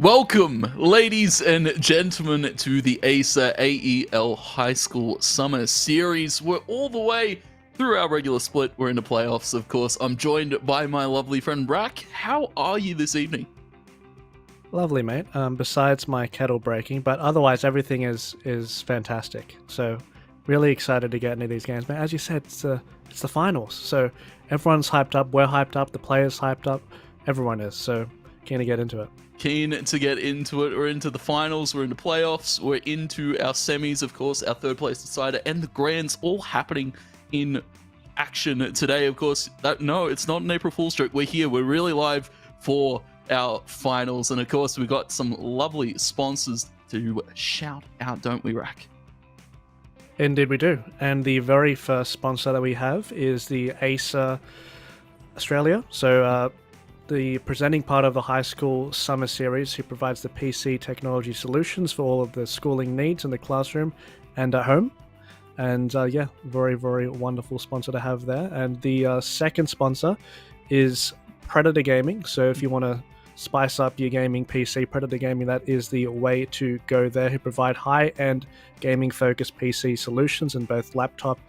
Welcome, ladies and gentlemen, to the Acer AEL High School Summer Series. We're all the way through our regular split. We're in the playoffs, of course. I'm joined by my lovely friend Rack. How are you this evening? Lovely, mate. Besides my kettle breaking, but otherwise everything is fantastic. So really excited to get into these games, man. As you said, it's the finals, so everyone's hyped up. We're hyped up. The players hyped up. Everyone is. So keen to get into it. Keen to get into it. We're into the finals, we're into playoffs, we're into our semis, of course, our third place decider, and the grands all happening in action today, of course. No, it's not an April Fool's joke. We're here. We're really live for our finals. And of course, we've got some lovely sponsors to shout out, don't we, Rack? Indeed we do. And the very first sponsor that we have is the Acer Australia. So the presenting part of the high school summer series, who provides the PC technology solutions for all of the schooling needs in the classroom and at home. And yeah, very, very wonderful sponsor to have there. And the second sponsor is Predator Gaming. So if you want to spice up your gaming PC, Predator Gaming, that is the way to go there, who provide high-end gaming-focused PC solutions in both laptop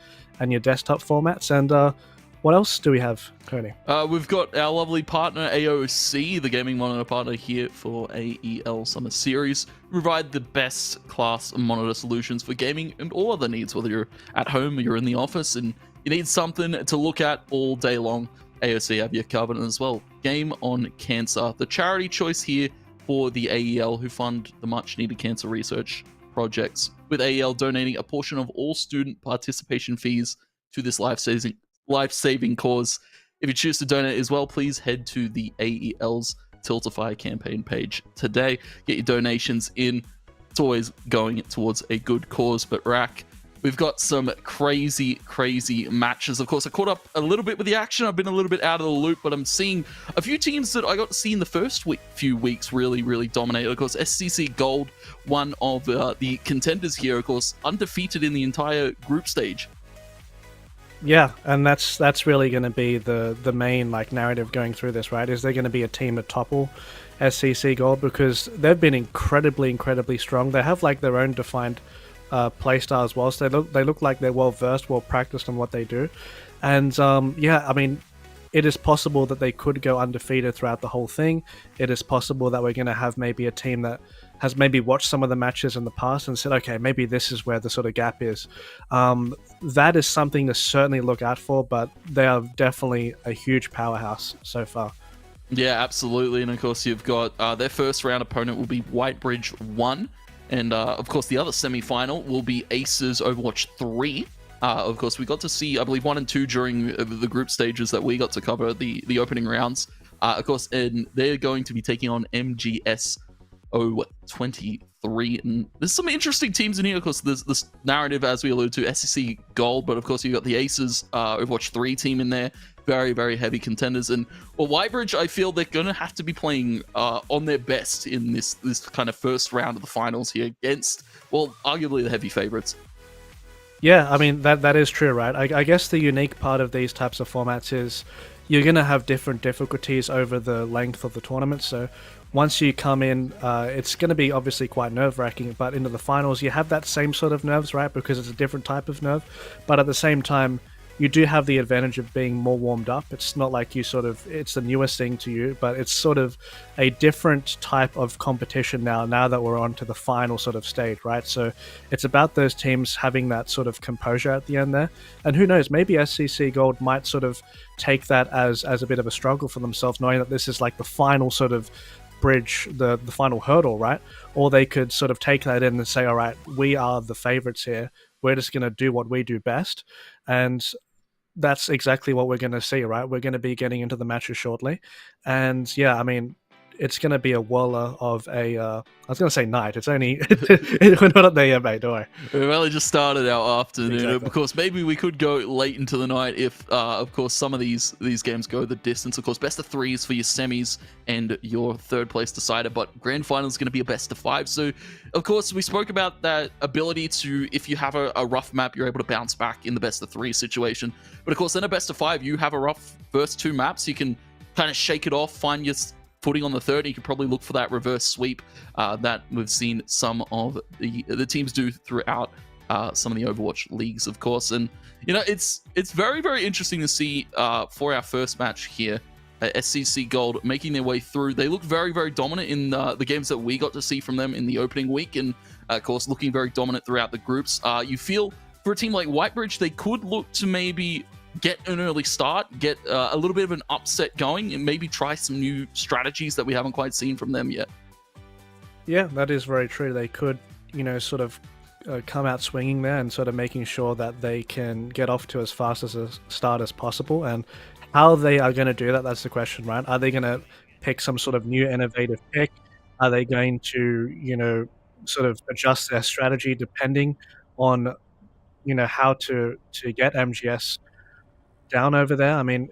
and your desktop formats. And what else do we have, Tony? We've got our lovely partner, AOC, the gaming monitor partner here for AEL Summer Series. We provide the best class monitor solutions for gaming and all other needs, whether you're at home or you're in the office and you need something to look at all day long. AOC have your covered as well. Game on Cancer, the charity choice here for the AEL, who fund the much-needed cancer research projects, with AEL donating a portion of all student participation fees to this life-saving cause. If you choose to donate as well, please head to the AEL's Tiltify campaign page today. Get your donations in. It's always going towards a good cause. But Rack, we've got some crazy matches. Of course, I caught up a little bit with the action. I've been a little bit out of the loop, but I'm seeing a few teams that I got to see in the first few weeks really dominate. Of course, SCC Gold, one of the contenders here, of course, undefeated in the entire group stage. Yeah, and that's really going to be the main narrative going through this, right? Is there going to be a team to topple SCC Gold, because they've been incredibly strong. They have their own defined playstyle as well. So they look like they're well versed, well practiced on what they do, and yeah, I mean, it is possible that they could go undefeated throughout the whole thing. It is possible that we're going to have maybe a team that has maybe watched some of the matches in the past and said, okay, maybe this is where the sort of gap is. That is something to certainly look out for, but they are definitely a huge powerhouse so far. Yeah, absolutely. And of course, you've got their first round opponent will be Whitebridge 1. And of course, the other semi-final will be Acer's Overwatch 3. Of course, we got to see, I believe, 1 and 2 during the group stages that we got to cover, the opening rounds. Of course, and they're going to be taking on MGS 23. And there's some interesting teams in here. Of course, there's this narrative, as we alluded to, SEC Gold, but of course, you've got the Aces Overwatch 3 team in there. Very heavy contenders. And well, Whitebridge, I feel they're going to have to be playing on their best in this kind of first round of the finals here against, well, arguably the heavy favorites. Yeah, I mean, that is true, right? I guess the unique part of these types of formats is you're going to have different difficulties over the length of the tournament. So once you come in, it's going to be obviously quite nerve-wracking, but into the finals, you have that same sort of nerves, right? Because it's a different type of nerve. But at the same time, you do have the advantage of being more warmed up. It's not like it's the newest thing to you, but it's sort of a different type of competition now that we're on to the final sort of stage, right? So it's about those teams having that sort of composure at the end there. And who knows, maybe SCC Gold might sort of take that as a bit of a struggle for themselves, knowing that this is like the final sort of bridge, the final hurdle, right? Or they could sort of take that in and say, all right, we are the favorites here. We're just going to do what we do best. And that's exactly what we're going to see, right? We're going to be getting into the matches shortly. And yeah, I mean, it's going to be a whirler of a, I was going to say night. It's only, we're not up there yet, mate, don't worry. We've only just started our afternoon. Exactly. Of course, maybe we could go late into the night if, of course, some of these games go the distance. Of course, best of threes for your semis and your third place decider, but grand final is going to be a best of 5. So, of course, we spoke about that ability to, if you have a rough map, you're able to bounce back in the best of 3 situation. But of course, in a best of 5, you have a rough first 2 maps. You can kind of shake it off, find your footing on the third, you could probably look for that reverse sweep that we've seen some of the teams do throughout some of the Overwatch leagues, of course. And it's very, very interesting to see for our first match here, SCC Gold making their way through. They look very, very dominant in the games that we got to see from them in the opening week, and of course looking very dominant throughout the groups. You feel for a team like Whitebridge, they could look to maybe get an early start, get a little bit of an upset going, and maybe try some new strategies that we haven't quite seen from them yet. Yeah, that is very true. They could, sort of come out swinging there and sort of making sure that they can get off to as fast as a start as possible. And how they are going to do that, that's the question, right? Are they going to pick some sort of new innovative pick? Are they going to, sort of adjust their strategy depending on, how to get MGS down over there? I mean,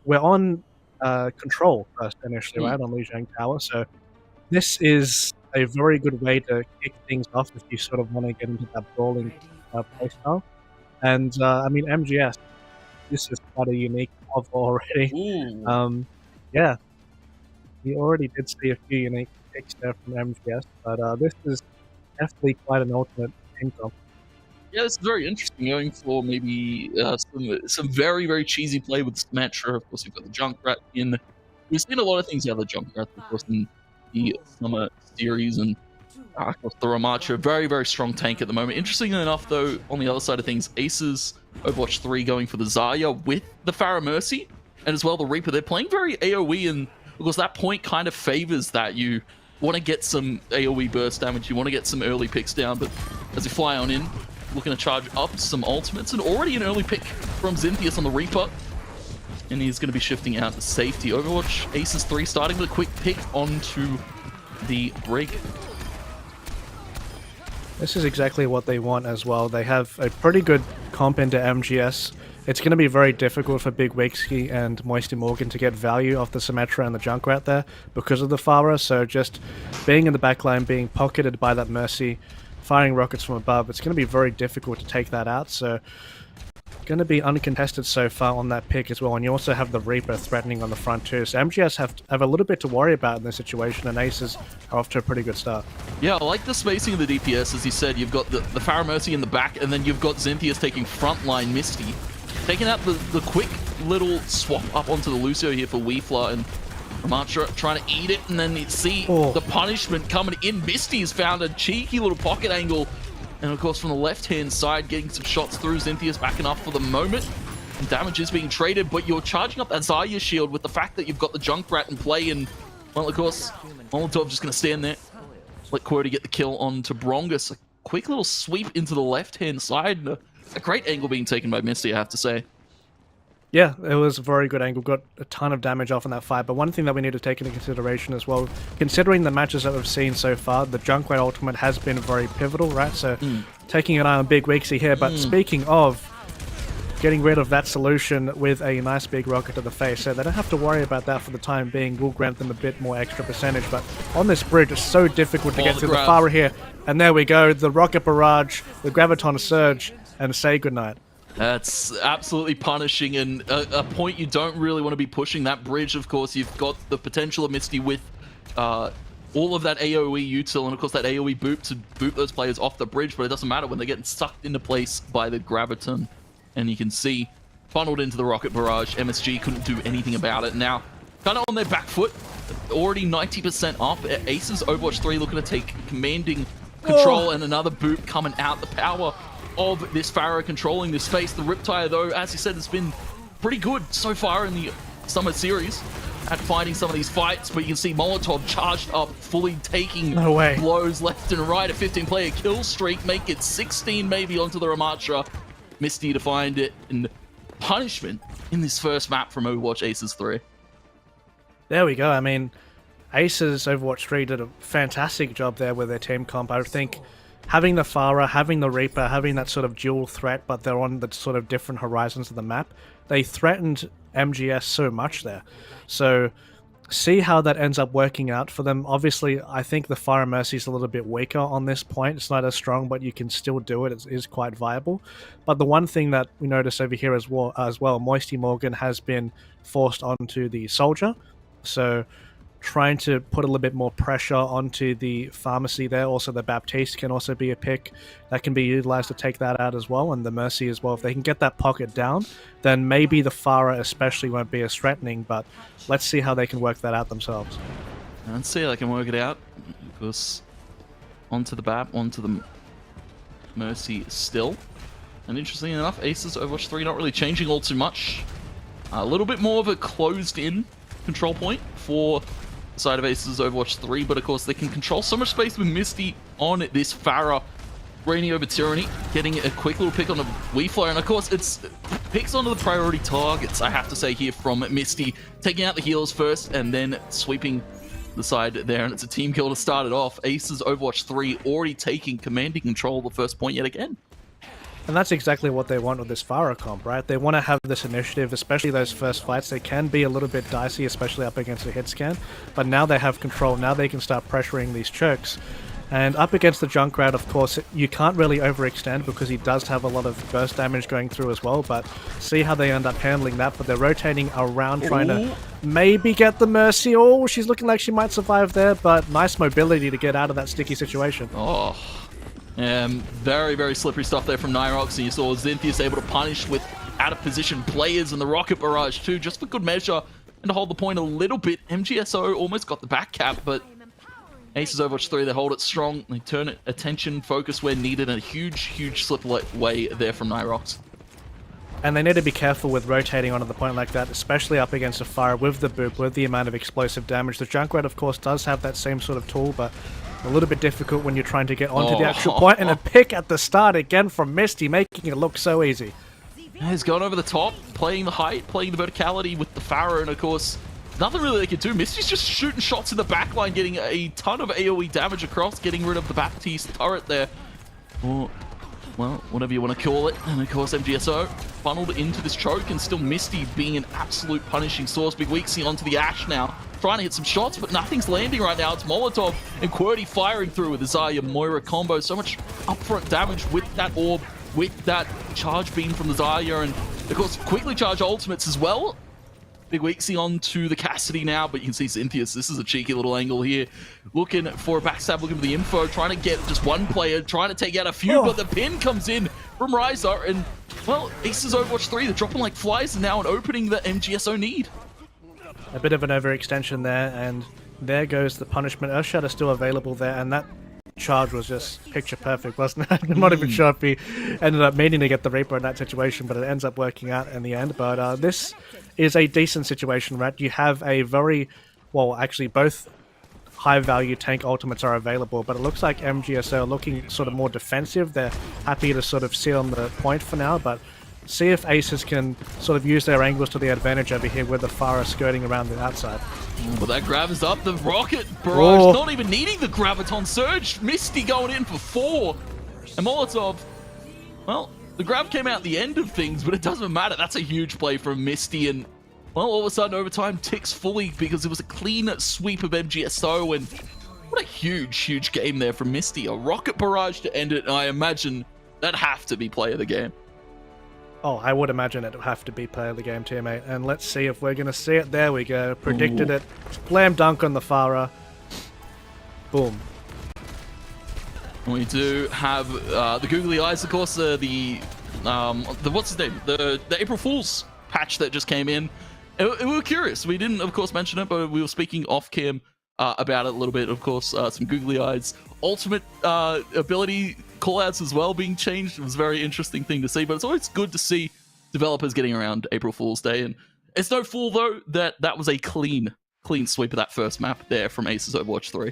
we're on control first initially, right, on Lijiang Tower. So this is a very good way to kick things off if you sort of want to get into that brawling playstyle. And I mean, MGS, this is quite a unique cover already. Yeah, we already did see a few unique picks there from MGS, but this is definitely quite an ultimate team comp. Yeah, it's very interesting, going for maybe some very, very cheesy play with Symmetra. Of course, you've got the Junkrat in. We've seen a lot of things out of the Junkrat, of course, in the summer series, and of course, the Ramacha, very, very strong tank at the moment. Interestingly enough, though, on the other side of things, Acer's Overwatch 3 going for the Zarya with the Pharah Mercy, and as well the Reaper. They're playing very AoE, and of course, that point kind of favors that. You want to get some AoE burst damage, you want to get some early picks down, but as you fly on in, looking to charge up some ultimates, and already an early pick from Xinthius on the Reaper. And he's going to be shifting out to safety. Overwatch Aces 3 starting with a quick pick onto the Brig. This is exactly what they want as well. They have a pretty good comp into MGS. It's going to be very difficult for Big Wixie and Moisty Morgan to get value off the Symmetra and the Junkrat there because of the Pharah. So just being in the backline, being pocketed by that Mercy, firing rockets from above, it's going to be very difficult to take that out. So going to be uncontested so far on that pick as well. And you also have the Reaper threatening on the front too. So MGS have a little bit to worry about in this situation, and Aces are off to a pretty good start. Yeah, I like the spacing of the DPS. As you said, you've got the Pharah Mercy in the back, and then you've got Xinthius taking frontline Misty, taking out the quick little swap up onto the Lucio here for Weefla, and Ramacha trying to eat it, and then you see the punishment coming in. Misty has found a cheeky little pocket angle, and of course from the left-hand side, getting some shots through. Xinthius backing up for the moment. And damage is being traded, but you're charging up that Zarya shield with the fact that you've got the Junkrat in play, and, well, of course, Molotov just going to stand there. Let Quota get the kill onto Brongus. A quick little sweep into the left-hand side, and a great angle being taken by Misty, I have to say. Yeah, it was a very good angle. Got a ton of damage off in that fight. But one thing that we need to take into consideration as well, considering the matches that we've seen so far, the Junkrat ultimate has been very pivotal, right? So taking an eye on Big Wixie here. But speaking of getting rid of that solution with a nice big rocket to the face, so they don't have to worry about that for the time being. We'll grant them a bit more extra percentage. But on this bridge, it's so difficult to get through the Pharah here. And there we go, the rocket barrage, the Graviton Surge, and say goodnight. That's absolutely punishing, and a point you don't really want to be pushing. That bridge, of course, you've got the potential of Misty with all of that AoE util, and of course that AoE boot to boot those players off the bridge, but it doesn't matter when they're getting sucked into place by the Graviton. And you can see, funneled into the rocket barrage, MSG couldn't do anything about it. Now, kind of on their back foot, already 90% up. Aces Overwatch 3 looking to take commanding control, and another boot coming out. The power of this Pharah controlling this space. The Riptide, though, as you said, has been pretty good so far in the summer series at fighting some of these fights, but you can see Molotov charged up, fully taking blows left and right. A 15-player kill streak, make it 16 maybe onto the Ramacha. Misty to find it, and punishment in this first map from Overwatch Aces 3. There we go. I mean, Aces Overwatch 3 did a fantastic job there with their team comp. I think having the Pharah, having the Reaper, having that sort of dual threat, but they're on the sort of different horizons of the map, they threatened MGS so much there. So see how that ends up working out for them. Obviously, I think the Pharah Mercy is a little bit weaker on this point. It's not as strong, but you can still do it. It is quite viable. But the one thing that we notice over here as well, Moisty Morgan has been forced onto the Soldier. So trying to put a little bit more pressure onto the pharmacy there. Also, the Baptiste can also be a pick that can be utilized to take that out as well, and the Mercy as well. If they can get that pocket down, then maybe the Pharah especially won't be as threatening, but let's see how they can work that out themselves. Let's see how they can work it out. Because onto the Bap, onto the Mercy still. And interestingly enough, Acer's Overwatch 3 not really changing all too much. A little bit more of a closed-in control point for the side of Acer's Overwatch 3, but of course they can control so much space with Misty on this Pharah, reigning over Tyranny, getting a quick little pick on the Weeflow, and of course it's picks onto the priority targets, I have to say here from Misty, taking out the healers first and then sweeping the side there, and it's a team kill to start it off. Acer's Overwatch 3 already taking commanding control of the first point yet again. And that's exactly what they want with this Pharah comp, right? They want to have this initiative, especially those first fights. They can be a little bit dicey, especially up against the hit scan, but now they have control. Now they can start pressuring these chokes. And up against the Junkrat, of course, you can't really overextend because he does have a lot of burst damage going through as well, but see how they end up handling that. But they're rotating around, trying to maybe get the Mercy. Oh, she's looking like she might survive there, but nice mobility to get out of that sticky situation. Oh, very, very slippery stuff there from Nyrox, and you saw Zintheus able to punish with out-of-position players and the Rocket Barrage too, just for good measure, and to hold the point a little bit. MGSO almost got the back cap, but Aces Overwatch 3, they hold it strong, they turn it attention, focus where needed, and a huge slip away there from Nyrox. And they need to be careful with rotating onto the point like that, especially up against a Pharah with the boop, with the amount of explosive damage. The Junkrat, of course, does have that same sort of tool, but a little bit difficult when you're trying to get onto the actual point. And a pick at the start again from Misty, making it look so easy. He's gone over the top, playing the height, playing the verticality with the Pharah, and of course, nothing really they can do. Misty's just shooting shots in the backline, getting a ton of AoE damage across, getting rid of the Baptiste turret there. Or, well, whatever you want to call it. And of course, MGSO funneled into this choke, and still Misty being an absolute punishing source. Big Weeksy onto the Ashe now, trying to hit some shots, but nothing's landing right now. It's Molotov and QWERTY firing through with the Zarya Moira combo. So much upfront damage with that orb, with that charge beam from the Zarya, and of course, quickly charge ultimates as well. Big Weeksy onto the Cassidy now, but you can see Zintheus. This is a cheeky little angle here. Looking for a backstab, looking for the info, trying to get just one player, trying to take out a few, but the pin comes in from Ryza, and, well, Aces Overwatch 3, they're dropping like flies now and opening the MGSO need. A bit of an overextension there, and there goes the punishment. Earthshatter still available there, and that charge was just picture perfect, wasn't it? I'm not even sure if he ended up meaning to get the Reaper in that situation, but it ends up working out in the end. But this is a decent situation, right? You have a very, well, actually both high-value tank ultimates are available, but it looks like MGSO are looking sort of more defensive. They're happy to sort of sit on the point for now, but see if Aces can sort of use their angles to their advantage over here with the Pharah skirting around the outside. Well, that grab is up. The Rocket Barrage not even needing the Graviton Surge. Misty going in for 4. And Molotov, well, the grab came out at the end of things, but it doesn't matter. That's a huge play from Misty. And, well, all of a sudden, overtime ticks fully because it was a clean sweep of MGSO. And what a huge game there from Misty. A Rocket Barrage to end it. And I imagine that'd have to be play of the game. Oh, I would imagine it would have to be play of the game, teammate. And let's see if we're going to see it. There we go. Predicted it. Slam dunk on the Pharah. Boom. We do have the googly eyes, of course, the what's his name? The April Fool's patch that just came in. And we were curious. We didn't, of course, mention it, but we were speaking off cam about it a little bit. Of course, some googly eyes. Ultimate ability callouts as well being changed. It was a very interesting thing to see, but it's always good to see developers getting around April Fool's Day. And it's no fool, though, that was a clean sweep of that first map there from Aces Overwatch 3.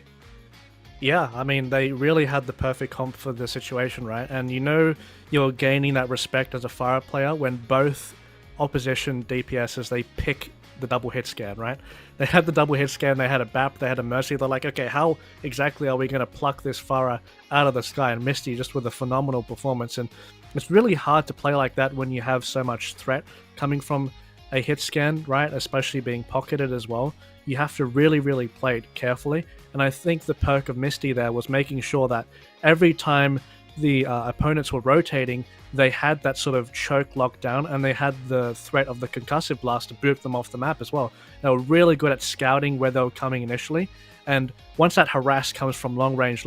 Yeah, I mean, they really had the perfect comp for the situation, right? And you know you're gaining that respect as a Pharah player when both opposition DPSs, they pick the double hit scan, right? They had the double hit scan, they had a BAP, they had a Mercy. They're like, okay, how exactly are we going to pluck this Pharah out of the sky? And Misty just with a phenomenal performance. And it's really hard to play like that when you have so much threat coming from a hit scan, right? Especially being pocketed as well. You have to really play it carefully. And I think the perk of Misty there was making sure that every time the opponents were rotating, they had that sort of choke lockdown, and they had the threat of the concussive blast to boot them off the map as well. They were really good at scouting where they were coming initially, and once that harass comes from long range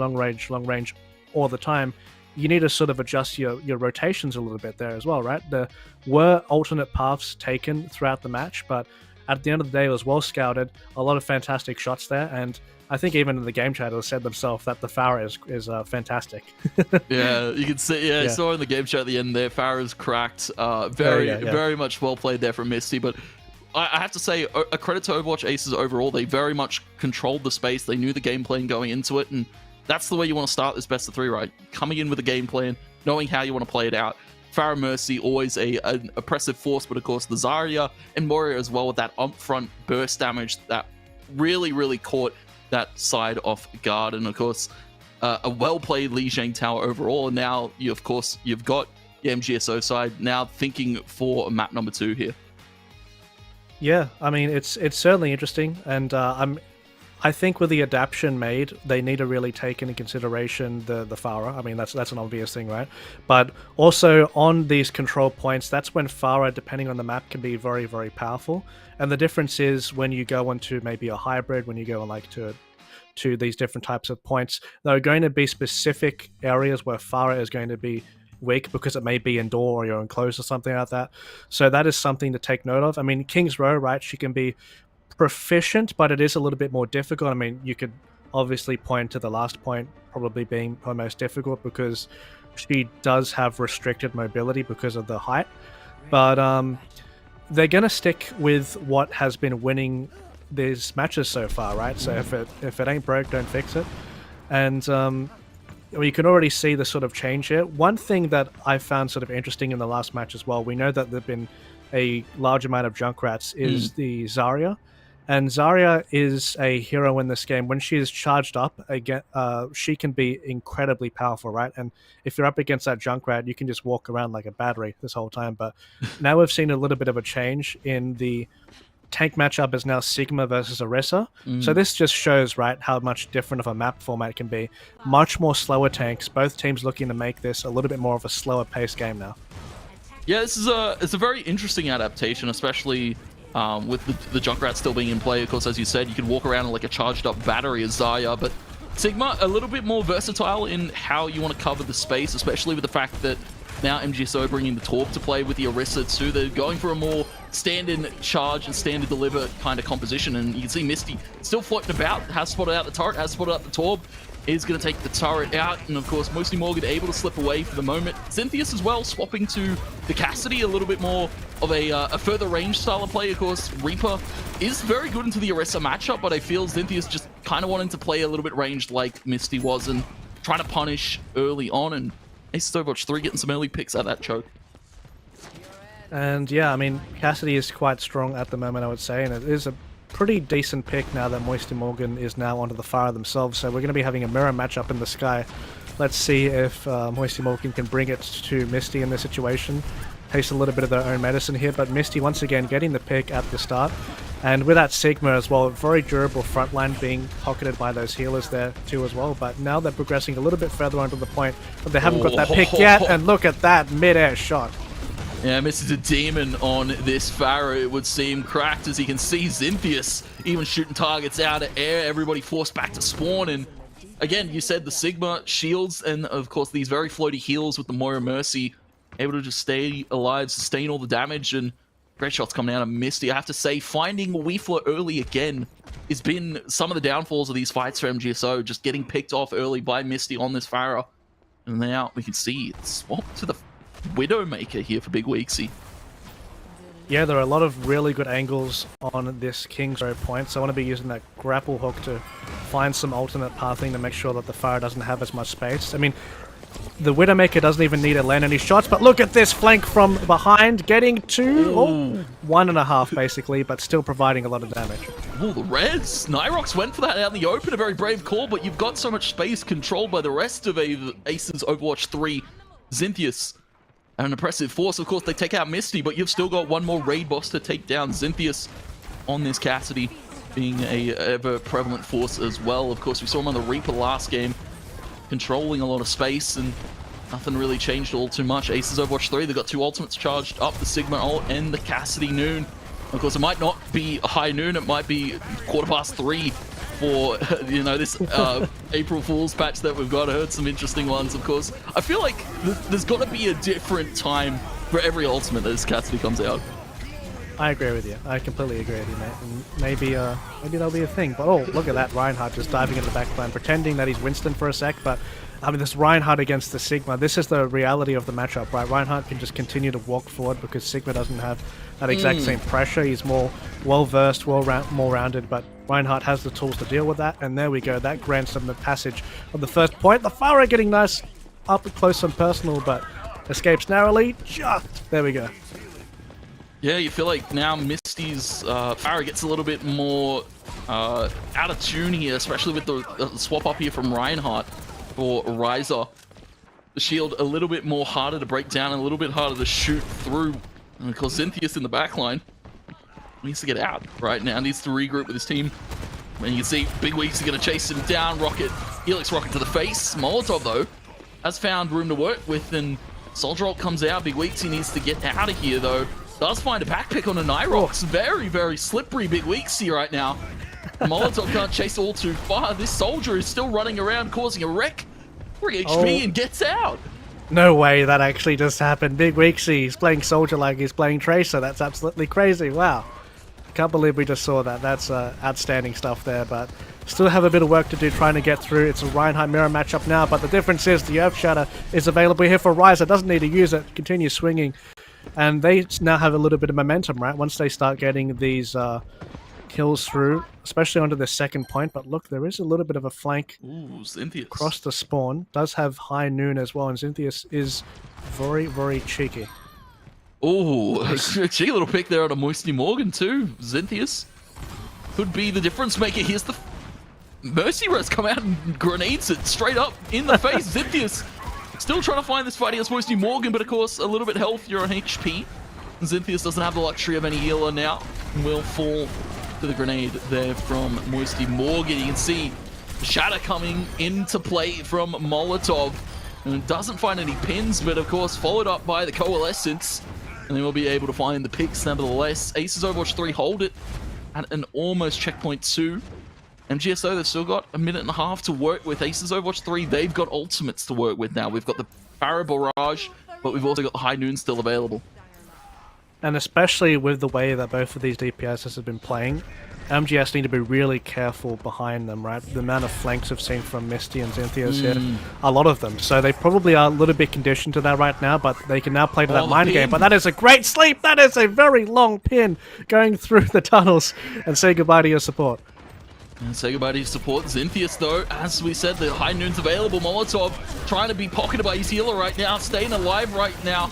all the time, you need to sort of adjust your rotations a little bit there as well, right? There were alternate paths taken throughout the match, but at the end of the day, it was well scouted, a lot of fantastic shots there, and I think even in the game chat, it said themselves that the Pharah is fantastic. Yeah, you can see. Yeah, I saw in the game chat at the end there, Pharah's cracked. Very much well played there from Misty. But I have to say, a credit to Overwatch Aces overall. They very much controlled the space. They knew the game plan going into it, and that's the way you want to start this best of 3, right? Coming in with a game plan, knowing how you want to play it out. Pharah Mercy, always an oppressive force, but of course the Zarya and Moria as well with that upfront burst damage that really caught that side off guard. And of course a well-played Li Zhang tower overall, and now you've got the MGSO side now thinking for map number 2 here. Yeah, I mean it's certainly interesting, and I think with the adaptation made, they need to really take into consideration the Pharah. I mean, that's an obvious thing, right? But also on these control points, that's when Pharah, depending on the map, can be very powerful. And the difference is when you go into maybe a hybrid, when you go on like to these different types of points, there are going to be specific areas where Pharah is going to be weak because it may be indoor or you're enclosed or something like that. So that is something to take note of. I mean, King's Row, right? She can be proficient, but it is a little bit more difficult. I mean, you could obviously point to the last point probably being her most difficult because she does have restricted mobility because of the height. But they're going to stick with what has been winning these matches so far, right? So if it ain't broke, don't fix it. And you can already see the sort of change here. One thing that I found sort of interesting in the last match as well, we know that there've been a large amount of Junkrat's, is the Zarya. And Zarya is a hero in this game. When she is charged up, again, she can be incredibly powerful, right? And if you're up against that Junkrat, you can just walk around like a battery this whole time. But now we've seen a little bit of a change in the tank matchup is now Sigma versus Acer. So this just shows, right, how much different of a map format it can be. Much more slower tanks. Both teams looking to make this a little bit more of a slower paced game now. Yeah, it's a very interesting adaptation, especially with the Junkrat still being in play. Of course, as you said, you can walk around like a charged up battery as Zarya, but Sigma a little bit more versatile in how you want to cover the space, especially with the fact that now MGSO bringing the Torp to play with the Orisa too. They're going for a more stand-in charge and stand-in deliver kind of composition, and you can see Misty still floating about, has spotted out the turret, has spotted out the Torp, is going to take the turret out, and of course Mostly Morgan able to slip away for the moment. Xinthius as well swapping to the Cassidy, a little bit more of a further range style of play. Of course Reaper is very good into the Orisa matchup, but I feel Xinthius just kind of wanting to play a little bit ranged like Misty was and trying to punish early on, and Aces Overwatch 3 getting some early picks at that choke. And yeah, I mean, Cassidy is quite strong at the moment, I would say, and it is a pretty decent pick now that Moisty Morgan is now onto the Pharah themselves. So we're going to be having a mirror matchup in the sky. Let's see if Moisty Morgan can bring it to Misty in this situation. Taste a little bit of their own medicine here, but Misty once again getting the pick at the start. And with that Sigma as well, very durable frontline being pocketed by those healers there too as well. But now they're progressing a little bit further onto the point, but they haven't got that pick yet. And look at that mid-air shot. Yeah, misses a demon on this Pharah, it would seem. Cracked, as you can see Xinthius even shooting targets out of air. Everybody forced back to spawn. And again, you said the Sigma shields and of course these very floaty heals with the Moira Mercy able to just stay alive, sustain all the damage, and great shots coming out of Misty. I have to say, finding Weefler early again has been some of the downfalls of these fights for MGSO, just getting picked off early by Misty on this Pharah. And now we can see it swapped to the Widowmaker here for Big Weeksy. Yeah, there are a lot of really good angles on this King's Row point, so I want to be using that grapple hook to find some alternate pathing to make sure that the Pharah doesn't have as much space. I mean, the Widowmaker doesn't even need to land any shots, but look at this flank from behind, getting to 1.5 basically, but still providing a lot of damage. Oh, the Reds! Nyrox went for that out in the open, a very brave call, but you've got so much space controlled by the rest of Aces Overwatch 3. Xinthius, an impressive force. Of course, they take out Misty, but you've still got one more raid boss to take down. Xinthius on this Cassidy being a ever-prevalent force as well. Of course, we saw him on the Reaper last game, controlling a lot of space, and nothing really changed all too much. Aces Overwatch 3, they've got 2 ultimates charged up, the Sigma ult and the Cassidy Noon. Of course, it might not be a high noon, it might be 3:15 for, you know, this April Fool's patch that we've got. I heard some interesting ones, of course. I feel like there's got to be a different time for every ultimate as Cassidy comes out. I agree with you. I completely agree with you, mate. And maybe that'll be a thing. But oh, look at that Reinhardt just diving in the backline, pretending that he's Winston for a sec. But I mean, this Reinhardt against the Sigma, this is the reality of the matchup, right? Reinhardt can just continue to walk forward because Sigma doesn't have that exact same pressure. He's more well-versed, more rounded, but Reinhardt has the tools to deal with that. And there we go. That grants them the passage of the first point. The Farah getting nice up close and personal, but escapes narrowly. Just there we go. Yeah, you feel like now Misty's Farah gets a little bit more out of tune here, especially with the swap up here from Reinhardt for Ryza. The shield a little bit more harder to break down and a little bit harder to shoot through. And of course, Zintheus in the backline needs to get out right now, needs to regroup with his team. And you can see Big Weeks are going to chase him down. Helix Rocket to the face. Molotov, though, has found room to work with, and Soldier Ult comes out. Big Weeks, he needs to get out of here, though. Does find a backpick on a Nyrox. Very, very slippery Big Weeksy right now. Molotov can't chase all too far. This Soldier is still running around, causing a wreck. 3 HP and gets out. No way that actually just happened. Big Weeksy, he's playing Soldier like he's playing Tracer. That's absolutely crazy. Wow. Can't believe we just saw that. That's outstanding stuff there, but still have a bit of work to do trying to get through. It's a Reinhardt mirror matchup now, but the difference is the Earth Shatter is available here for Ryza. Doesn't need to use it. Continue swinging. And they now have a little bit of momentum, right? Once they start getting these kills through, especially onto the second point. But look, there is a little bit of a flank across the spawn. Does have high noon as well, and Zintheus is very, very cheeky. Oh, cheeky little pick there on a Moisty Morgan too. Zintheus could be the difference maker. Here's the Mercy Res come out and grenades it straight up in the face. Zintheus still trying to find this fight against Moisty Morgan, but of course a little bit healthier on HP. Zintheus doesn't have the luxury of any healer now. Will fall to the grenade there from Moisty Morgan. You can see Shatter coming into play from Molotov. And doesn't find any pins, but of course followed up by the Coalescence. And they will be able to find the picks nevertheless. Aces Overwatch 3 hold it at an almost checkpoint 2. MGSO, they've still got a minute and a half to work with. Aces Overwatch 3, they've got ultimates to work with now. We've got the Farah Barrage, but we've also got the High Noon still available. And especially with the way that both of these DPSs have been playing, MGS need to be really careful behind them, right? The amount of flanks we've seen from Misty and Zintheus here, a lot of them. So they probably are a little bit conditioned to that right now, but they can now play to that mind game. But that is a great sleep! That is a very long pin going through the tunnels, and say goodbye to your support. And say goodbye to your support. Zintheus, though, as we said, the High Noon's available. Molotov trying to be pocketed by his healer right now, staying alive right now.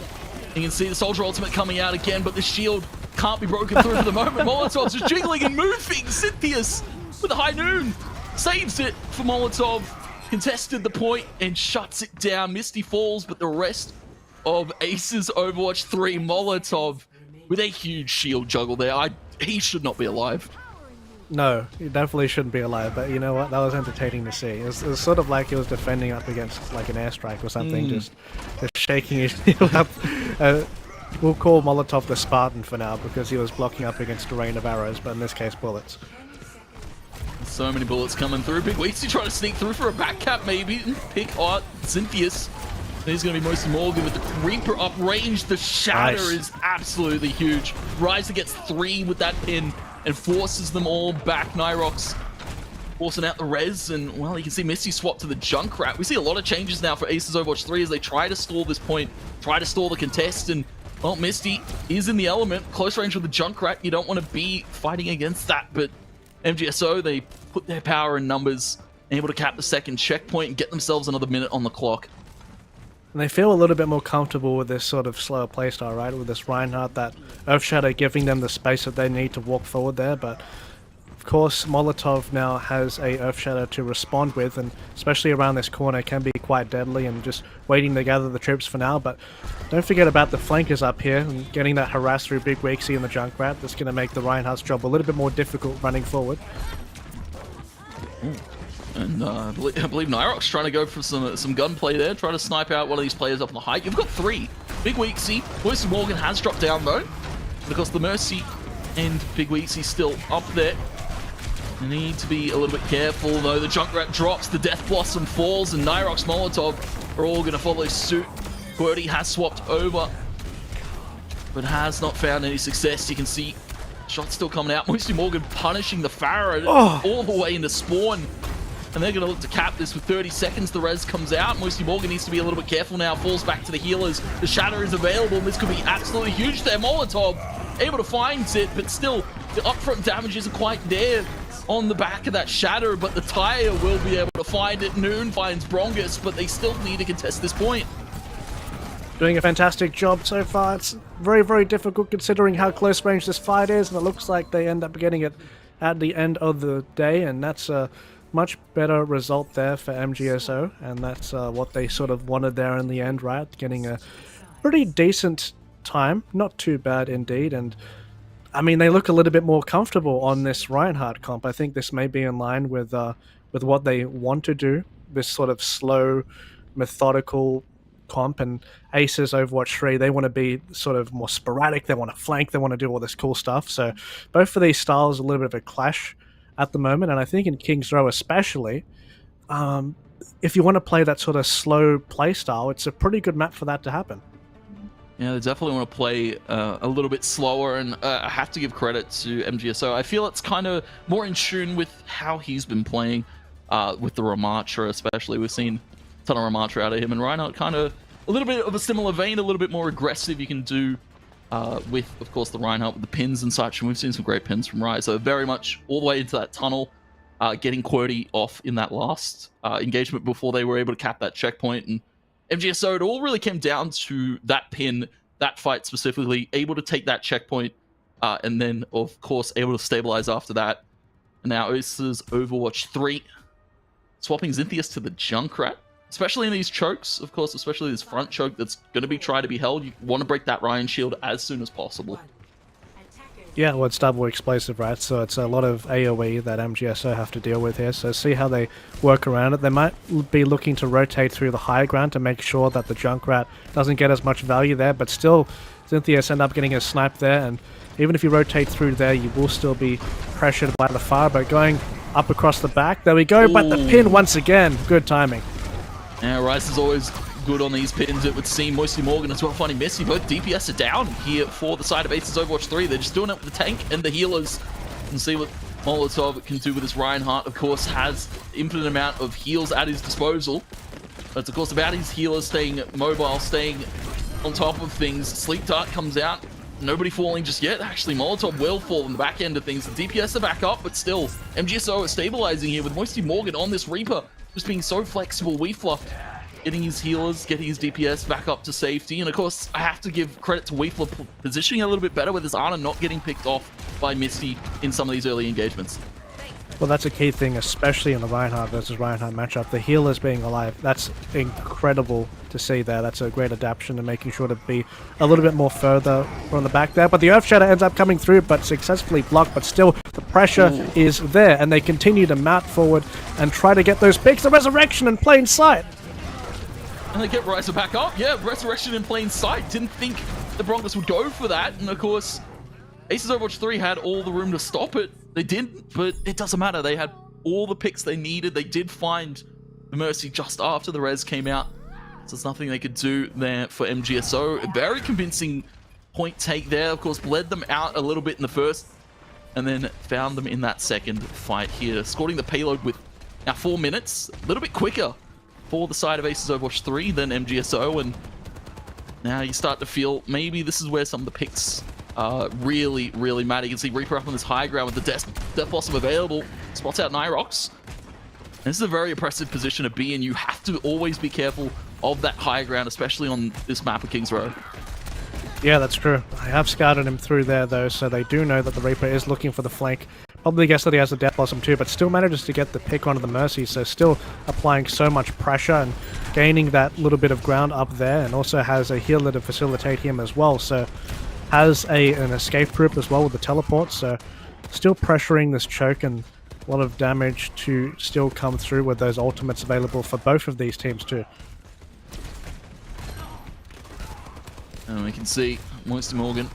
You can see the Soldier ultimate coming out again, but the shield can't be broken through for the moment. Molotov's just jiggling and moving. Zintheus with the High Noon saves it for Molotov. Contested the point and shuts it down. Misty falls, but the rest of Aces Overwatch 3, Molotov with a huge shield juggle there. He should not be alive. No, he definitely shouldn't be alive, but you know what? That was entertaining to see. It was sort of like he was defending up against like an airstrike or something, just shaking his shield up. We'll call Molotov the Spartan for now because he was blocking up against a rain of arrows, but in this case, bullets. So many bullets coming through. Big Weeksy trying to sneak through for a back cap maybe. Pick out Zintheus. He's going to be Moisty Morgan with the Reaper up range. The shatter is absolutely huge. Ryza gets 3 with that pin and forces them all back. Nyrox forcing out the res, and well, you can see Misty swap to the Junkrat. We see a lot of changes now for Aces Overwatch 3 as they try to stall this point, try to stall the contest, and well, Misty is in the element, close range with the Junkrat. You don't want to be fighting against that, but MGSO, they put their power in numbers, able to cap the second checkpoint and get themselves another minute on the clock. And they feel a little bit more comfortable with this sort of slower playstyle, right? With this Reinhardt, that Earthshadow giving them the space that they need to walk forward there. But of course, Molotov now has a Earthshadow to respond with, and especially around this corner can be quite deadly, and just waiting to gather the troops for now. But don't forget about the flankers up here and getting that harass through Big Weeksy and the Junkrat. That's going to make the Reinhardt's job a little bit more difficult running forward. And I believe Nyrox trying to go for some gunplay there, trying to snipe out one of these players up on the height. You've got 3. Big Weeksy. Moisty Morgan has dropped down though. Because the Mercy and Big Weeksy still up there. You need to be a little bit careful though. The Junkrat drops, the Death Blossom falls, and Nyrox Molotov are all going to follow suit. QWERTY has swapped over, but has not found any success. You can see shots still coming out. Moisty Morgan punishing the Pharaoh all the way into spawn. And they're going to look to cap this with 30 seconds. The res comes out. Moisty Morgan needs to be a little bit careful now. Falls back to the healers. The Shatter is available, and this could be absolutely huge there. Molotov able to find it, but still, the upfront damage isn't quite there on the back of that Shatter, but the Tire will be able to find it. Noon finds Brongus, but they still need to contest this point. Doing a fantastic job so far. It's very, very difficult considering how close range this fight is, and it looks like they end up getting it at the end of the day, and that's a much better result there for MGSO, and that's what they sort of wanted there in the end, right? Getting a pretty decent time, not too bad indeed, and I mean, they look a little bit more comfortable on this Reinhardt comp. I think this may be in line with what they want to do, this sort of slow, methodical comp. And Acer's Overwatch 3, they want to be sort of more sporadic, they want to flank, they want to do all this cool stuff. So both of these styles are a little bit of a clash at the moment, and I think in King's Row especially, if you want to play that sort of slow play style, it's a pretty good map for that to happen. Yeah, they definitely want to play a little bit slower, and I have to give credit to MGSO. I feel it's kind of more in tune with how he's been playing with the Ramatra especially. We've seen a ton of Ramatra out of him, and Reinhardt kind of a little bit of a similar vein, a little bit more aggressive. You can do with, of course, the Reinhardt with the pins and such, and we've seen some great pins from Rye. So very much all the way into that tunnel, getting QWERTY off in that last engagement before they were able to cap that checkpoint. And MGSO, it all really came down to that pin, that fight specifically, able to take that checkpoint, and then, of course, able to stabilize after that. And now Acer's Overwatch 3, swapping Zintheus to the Junkrat. Especially in these chokes, of course, especially this front choke that's going to be tried to be held. You want to break that Ryan shield as soon as possible. Yeah, well, it's double explosive, right? So it's a lot of AoE that MGSO have to deal with here. So see how they work around it. They might be looking to rotate through the high ground to make sure that the Junkrat doesn't get as much value there. But still, Zintheus end up getting a snipe there. And even if you rotate through there, you will still be pressured by the fire. But going up across the back, there we go. But the pin once again, good timing. Yeah, Rice is always good on these pins, it would seem. Moisty Morgan as well finding Missy. Both DPS are down here for the side of Aces Overwatch 3. They're just doing it with the tank and the healers. And see what Molotov can do with his Reinhardt. Of course, has infinite amount of heals at his disposal. But it's, of course, about his healers staying mobile, staying on top of things. Sleep Dart comes out. Nobody falling just yet. Actually, Molotov will fall on the back end of things. The DPS are back up, but still, MGSO is stabilizing here with Moisty Morgan on this Reaper. Just being so flexible. Weefler getting his healers, getting his DPS back up to safety. And of course, I have to give credit to Weefler positioning a little bit better with his Ana not getting picked off by Misty in some of these early engagements. Well, that's a key thing, especially in the Reinhardt versus Reinhardt matchup. The healers being alive, that's incredible to see there. That's a great adaptation and making sure to be a little bit more further from the back there. But the Earth Shatter ends up coming through, but successfully blocked. But still, the pressure is there, and they continue to mount forward and try to get those picks. The Resurrection in plain sight. And they get Riser back up. Yeah, Resurrection in plain sight. Didn't think the Broncos would go for that. And of course, Aces Overwatch 3 had all the room to stop it. They didn't, but it doesn't matter. They had all the picks they needed. They did find the Mercy just after the res came out. So there's nothing they could do there for MGSO. A very convincing point take there. Of course, bled them out a little bit in the first, and then found them in that second fight here. Escorting the payload with now 4 minutes. A little bit quicker for the side of Aces Overwatch 3 than MGSO. And now you start to feel maybe this is where some of the picks really matter. You can see Reaper up on this high ground with the Death Blossom available. Spots out Nyrox. This is a very impressive position to be in. You have to always be careful of that high ground, especially on this map of King's Row. Yeah, that's true. I have scouted him through there, though, so they do know that the Reaper is looking for the flank. Probably guess that he has the Death Blossom too, but still manages to get the pick onto the Mercy, so still applying so much pressure and gaining that little bit of ground up there, and also has a healer to facilitate him as well, so has an escape group as well with the teleport, so still pressuring this choke and A lot of damage to still come through with those ultimates available for both of these teams too. And we can see Moisty Morgan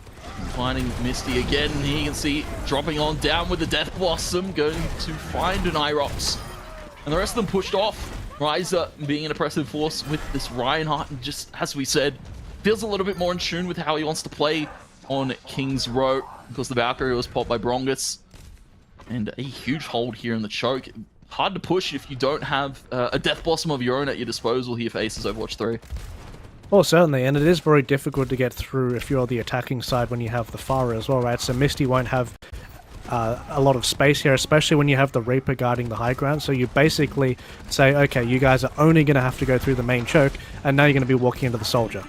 finding Misty again. Here you can see dropping on down with the Death Blossom, going to find an Irox. And the rest of them pushed off. Ryza being an oppressive force with this Reinhardt, and just, as we said, feels a little bit more in tune with how he wants to play on King's Row. Of course, the Valkyrie was popped by Brongus. And a huge hold here in the choke. Hard to push if you don't have a Death Blossom of your own at your disposal here for Aces Overwatch 3. Well, certainly, and it is very difficult to get through if you're the attacking side when you have the Pharah as well, right? So Misty won't have a lot of space here, especially when you have the Reaper guarding the high ground. So you basically say, okay, you guys are only going to have to go through the main choke, and now you're going to be walking into the Soldier.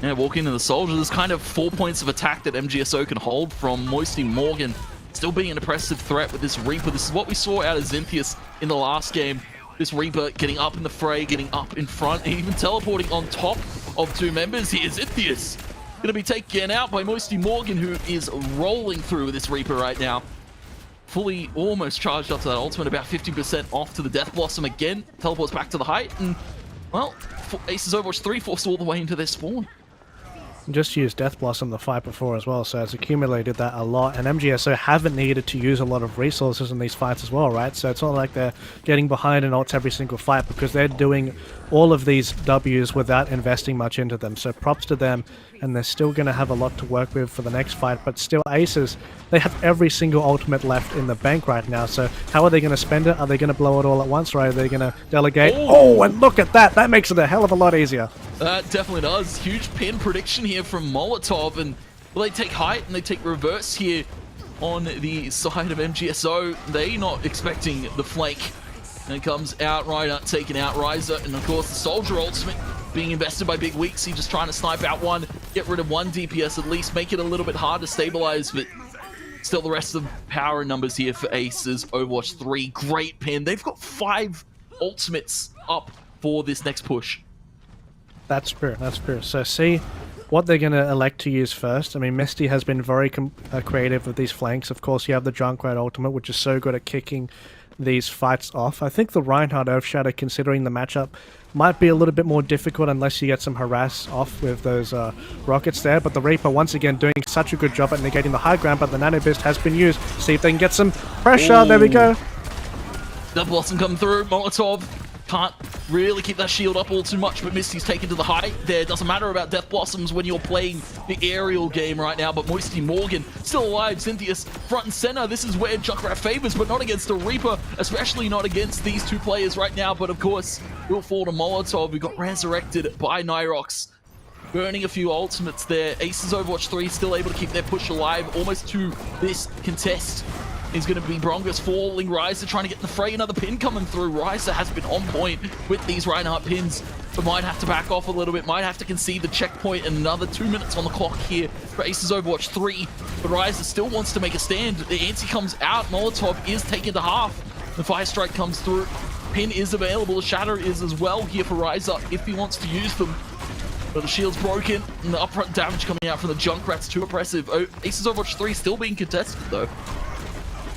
Yeah, walking into the Soldier, there's kind of 4 points of attack that MGSO can hold from Moisty Morgan. Still being an oppressive threat with this Reaper. This is what we saw out of Xinthius in the last game. This Reaper getting up in the fray, getting up in front, and even teleporting on top of two members here. Xinthius going to be taken out by Moisty Morgan, who is rolling through with this Reaper right now. Fully almost charged up to that ultimate, about 50% off to the Death Blossom again. Teleports back to the height, and, well, Aces Overwatch 3 forced all the way into their spawn. Just used Death Blossom the fight before as well, so it's accumulated that a lot, and MGSO haven't needed to use a lot of resources in these fights as well, right? So it's not like they're getting behind in ults every single fight, because they're doing all of these Ws without investing much into them. So props to them, and they're still going to have a lot to work with for the next fight, but still Aces, they have every single ultimate left in the bank right now, so how are they going to spend it? Are they going to blow it all at once, or are they going to delegate? Oh, and look at that! That makes it a hell of a lot easier. That definitely does. Huge pin prediction here from Molotov, and well, they take height and they take reverse here on the side of MGSO. They not expecting the flank. And it comes out, Reinhardt taking out Ryza, and of course the Soldier ultimate being invested by Big Weeksy, just trying to snipe out one, get rid of one DPS at least, make it a little bit hard to stabilize, but still the rest of the power and numbers here for Aces Overwatch 3. Great pin. They've got 5 ultimates up for this next push. That's true, that's true. So see what they're going to elect to use first. I mean, Misty has been very creative with these flanks. Of course, you have the Junkrat ultimate, which is so good at kicking these fights off. I think the Reinhardt Earthshatter, considering the matchup, might be a little bit more difficult unless you get some harass off with those rockets there. But the Reaper, once again, doing such a good job at negating the high ground, but the Nano Beast has been used. See if they can get some pressure. Ooh. There we go. Death Blossom coming through. Molotov can't really keep that shield up all too much, but Misty's taken to the height there. Doesn't matter about Death Blossoms when you're playing the aerial game right now, but Moisty Morgan still alive. Xinthius front and center. This is where Junkrat favors, but not against the Reaper, especially not against these two players right now. But of course, will fall to Molotov, who got resurrected by Nyrox. Burning a few ultimates there. Aces Overwatch 3 still able to keep their push alive almost to this contest. Is going to be Brongus falling. Ryza trying to get in the fray. Another pin coming through. Ryza has been on point with these Reinhardt pins, but might have to back off a little bit. Might have to concede the checkpoint. And another 2 minutes on the clock here for Aces Overwatch 3. But Ryza still wants to make a stand. The anti comes out. Molotov is taken to half. The Fire Strike comes through. Pin is available. The Shatter is as well here for Ryza if he wants to use them. But the shield's broken. And the upfront damage coming out from the Junkrats too oppressive. Aces Overwatch 3 still being contested though.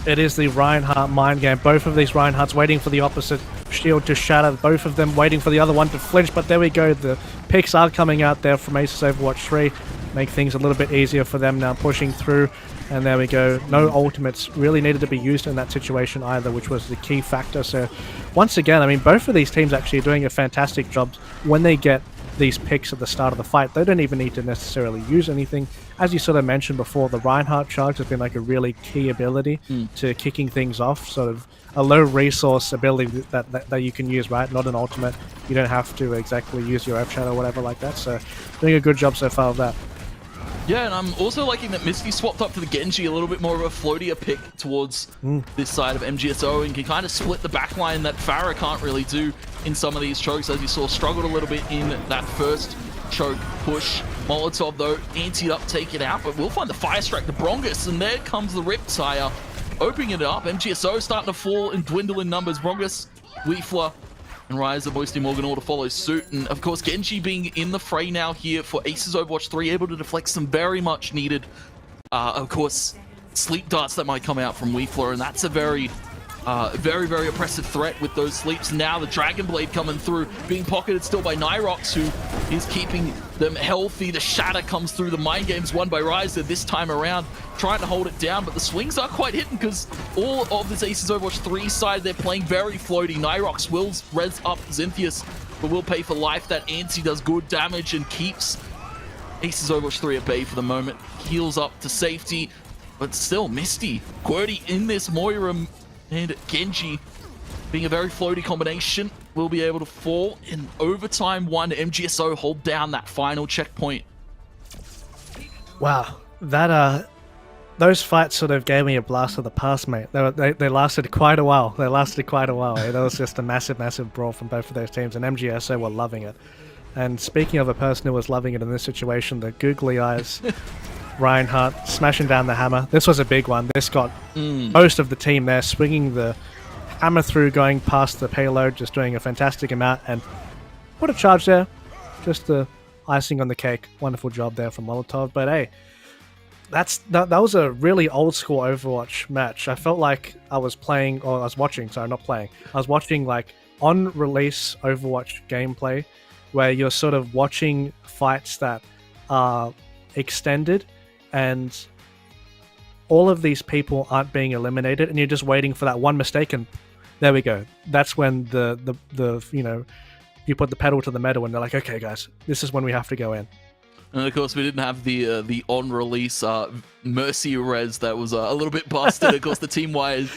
It is the Reinhardt mind game. Both of these Reinhardts waiting for the opposite shield to shatter. Both of them waiting for the other one to flinch. But there we go. The picks are coming out there from Aces Overwatch 3. Make things a little bit easier for them now, pushing through. And there we go. No ultimates really needed to be used in that situation either, which was the key factor. So once again, I mean, both of these teams actually are doing a fantastic job when they get these picks at the start of the fight. They don't even need to necessarily use anything. As you sort of mentioned before, the Reinhardt charge has been like a really key ability to kicking things off, sort of a low resource ability that you can use, right? Not an ultimate. You don't have to exactly use your F-Shadow or whatever like that, so doing a good job so far of that. Yeah, and I'm also liking that Misty swapped up to the Genji, a little bit more of a floatier pick towards this side of MGSO, and can kind of split the backline that Pharah can't really do in some of these chokes, as you saw struggled a little bit in that first choke push. Molotov, though, antied up, take it out, but we'll find the Fire Strike to Brongus, and there comes the Riptire, opening it up. MGSO starting to fall and dwindle in numbers. Brongus, Weefler, and Ryza, Moisty Morgan all to follow suit. And of course, Genji being in the fray now here for Aces Overwatch 3, able to deflect some very much needed, of course, sleep darts that might come out from Weefler, and that's a very oppressive threat with those sleeps. Now the Dragon Blade coming through, being pocketed still by Nyrox, who is keeping them healthy. The Shatter comes through. The Mind Games won by Ryza this time around, trying to hold it down, but the swings are quite hitting because all of this Aces Overwatch 3 side, they're playing very floaty. Nyrox will res up Zintheus, but will pay for life. That Anti does good damage and keeps Aces Overwatch 3 at bay for the moment. Heals up to safety, but still Misty, QWERTY in this Moira, and Genji, being a very floaty combination, will be able to fall in overtime one. MGSO hold down that final checkpoint. Wow, that those fights sort of gave me a blast of the past, mate. They lasted quite a while. They lasted quite a while. That was just a massive brawl from both of those teams, and MGSO were loving it. And speaking of a person who was loving it in this situation, the googly eyes, Reinhardt smashing down the hammer. This was a big one. This got most of the team there, swinging the hammer through, going past the payload, just doing a fantastic amount. And what a charge there. Just the icing on the cake. Wonderful job there from Molotov. But hey, that was a really old school Overwatch match. I felt like I was playing, or I was watching, sorry, not playing. I was watching like on release Overwatch gameplay, where you're sort of watching fights that are extended and all of these people aren't being eliminated, and you're just waiting for that one mistake, and there we go. That's when the you know, you put the pedal to the metal and they're like, okay guys, this is when we have to go in. And of course we didn't have the on-release Mercy res that was a little bit busted. Of course the team-wide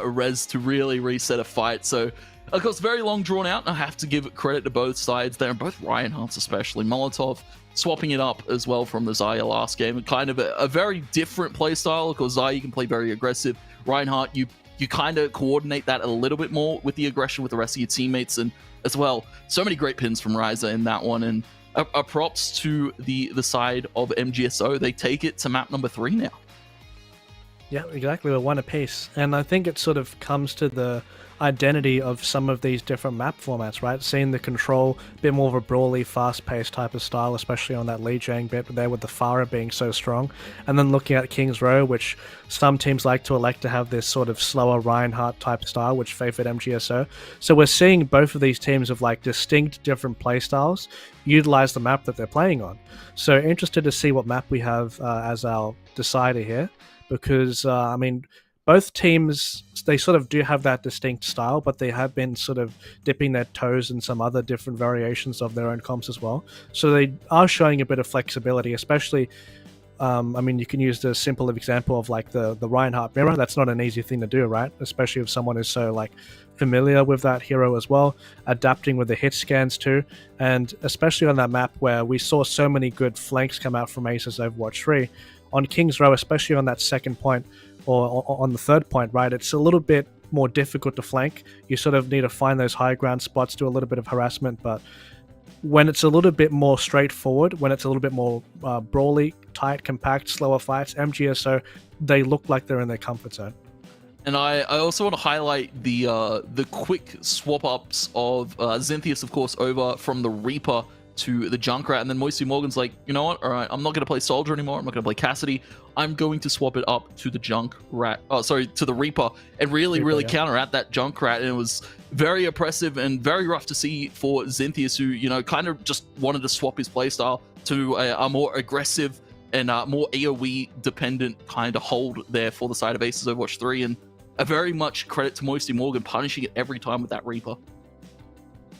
res to really reset a fight. So of course very long drawn out, and I have to give credit to both sides there, and both Reinhardts especially. Molotov swapping it up as well from the Xayah last game. Kind of a very different play style, because Xayah, you can play very aggressive. Reinhardt, you kind of coordinate that a little bit more with the aggression with the rest of your teammates, and as well, so many great pins from Ryza in that one. And a props to the side of MGSO. They take it to map number 3 now. Yeah, exactly. We're one apiece. And I think it sort of comes to the identity of some of these different map formats, right? Seeing the Control, a bit more of a brawly, fast-paced type of style, especially on that Lijiang bit there with the Pharah being so strong. And then looking at King's Row, which some teams like to elect to have this sort of slower Reinhardt type style, which favored MGSO. So we're seeing both of these teams of like distinct different play styles utilize the map that they're playing on. So interested to see what map we have as our decider here, because I mean, both teams, they sort of do have that distinct style, but they have been sort of dipping their toes in some other different variations of their own comps as well. So they are showing a bit of flexibility, especially, I mean, you can use the simple example of like the Reinhardt mirror. That's not an easy thing to do, right? Especially if someone is so like familiar with that hero as well, adapting with the hit scans too. And especially on that map where we saw so many good flanks come out from Aces Overwatch 3, on King's Row, especially on that second point, or on the third point, right, it's a little bit more difficult to flank. You sort of need to find those high ground spots, do a little bit of harassment, but when it's a little bit more straightforward, when it's a little bit more brawly, tight, compact, slower fights, MGSO, they look like they're in their comfort zone. And I also want to highlight the quick swap ups of Zintheus, of course, over from the Reaper to the Junkrat, and then Moisty Morgan's like, you know what, all right, I'm not going to play Soldier anymore, I'm not going to play Cassidy, I'm going to swap it up to the to the Reaper, and really counter at that Junkrat. And it was very oppressive and very rough to see for Zintheus, who, you know, kind of just wanted to swap his playstyle to a more aggressive and more AoE dependent kind of hold there for the side of Aces Overwatch 3, and a very much credit to Moisty Morgan punishing it every time with that Reaper.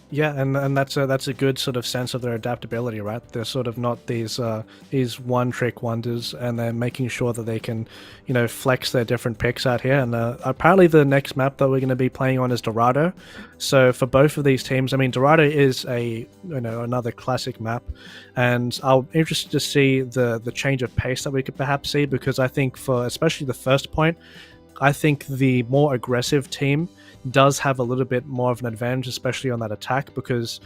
Yeah, and that's a good sort of sense of their adaptability, right? They're sort of not these one-trick wonders, and they're making sure that they can, you know, flex their different picks out here. And apparently the next map that we're going to be playing on is Dorado. So for both of these teams, I mean, Dorado is another classic map, and I'm interested to see the change of pace that we could perhaps see, because I think for especially the first point, I think the more aggressive team does have a little bit more of an advantage, especially on that attack, because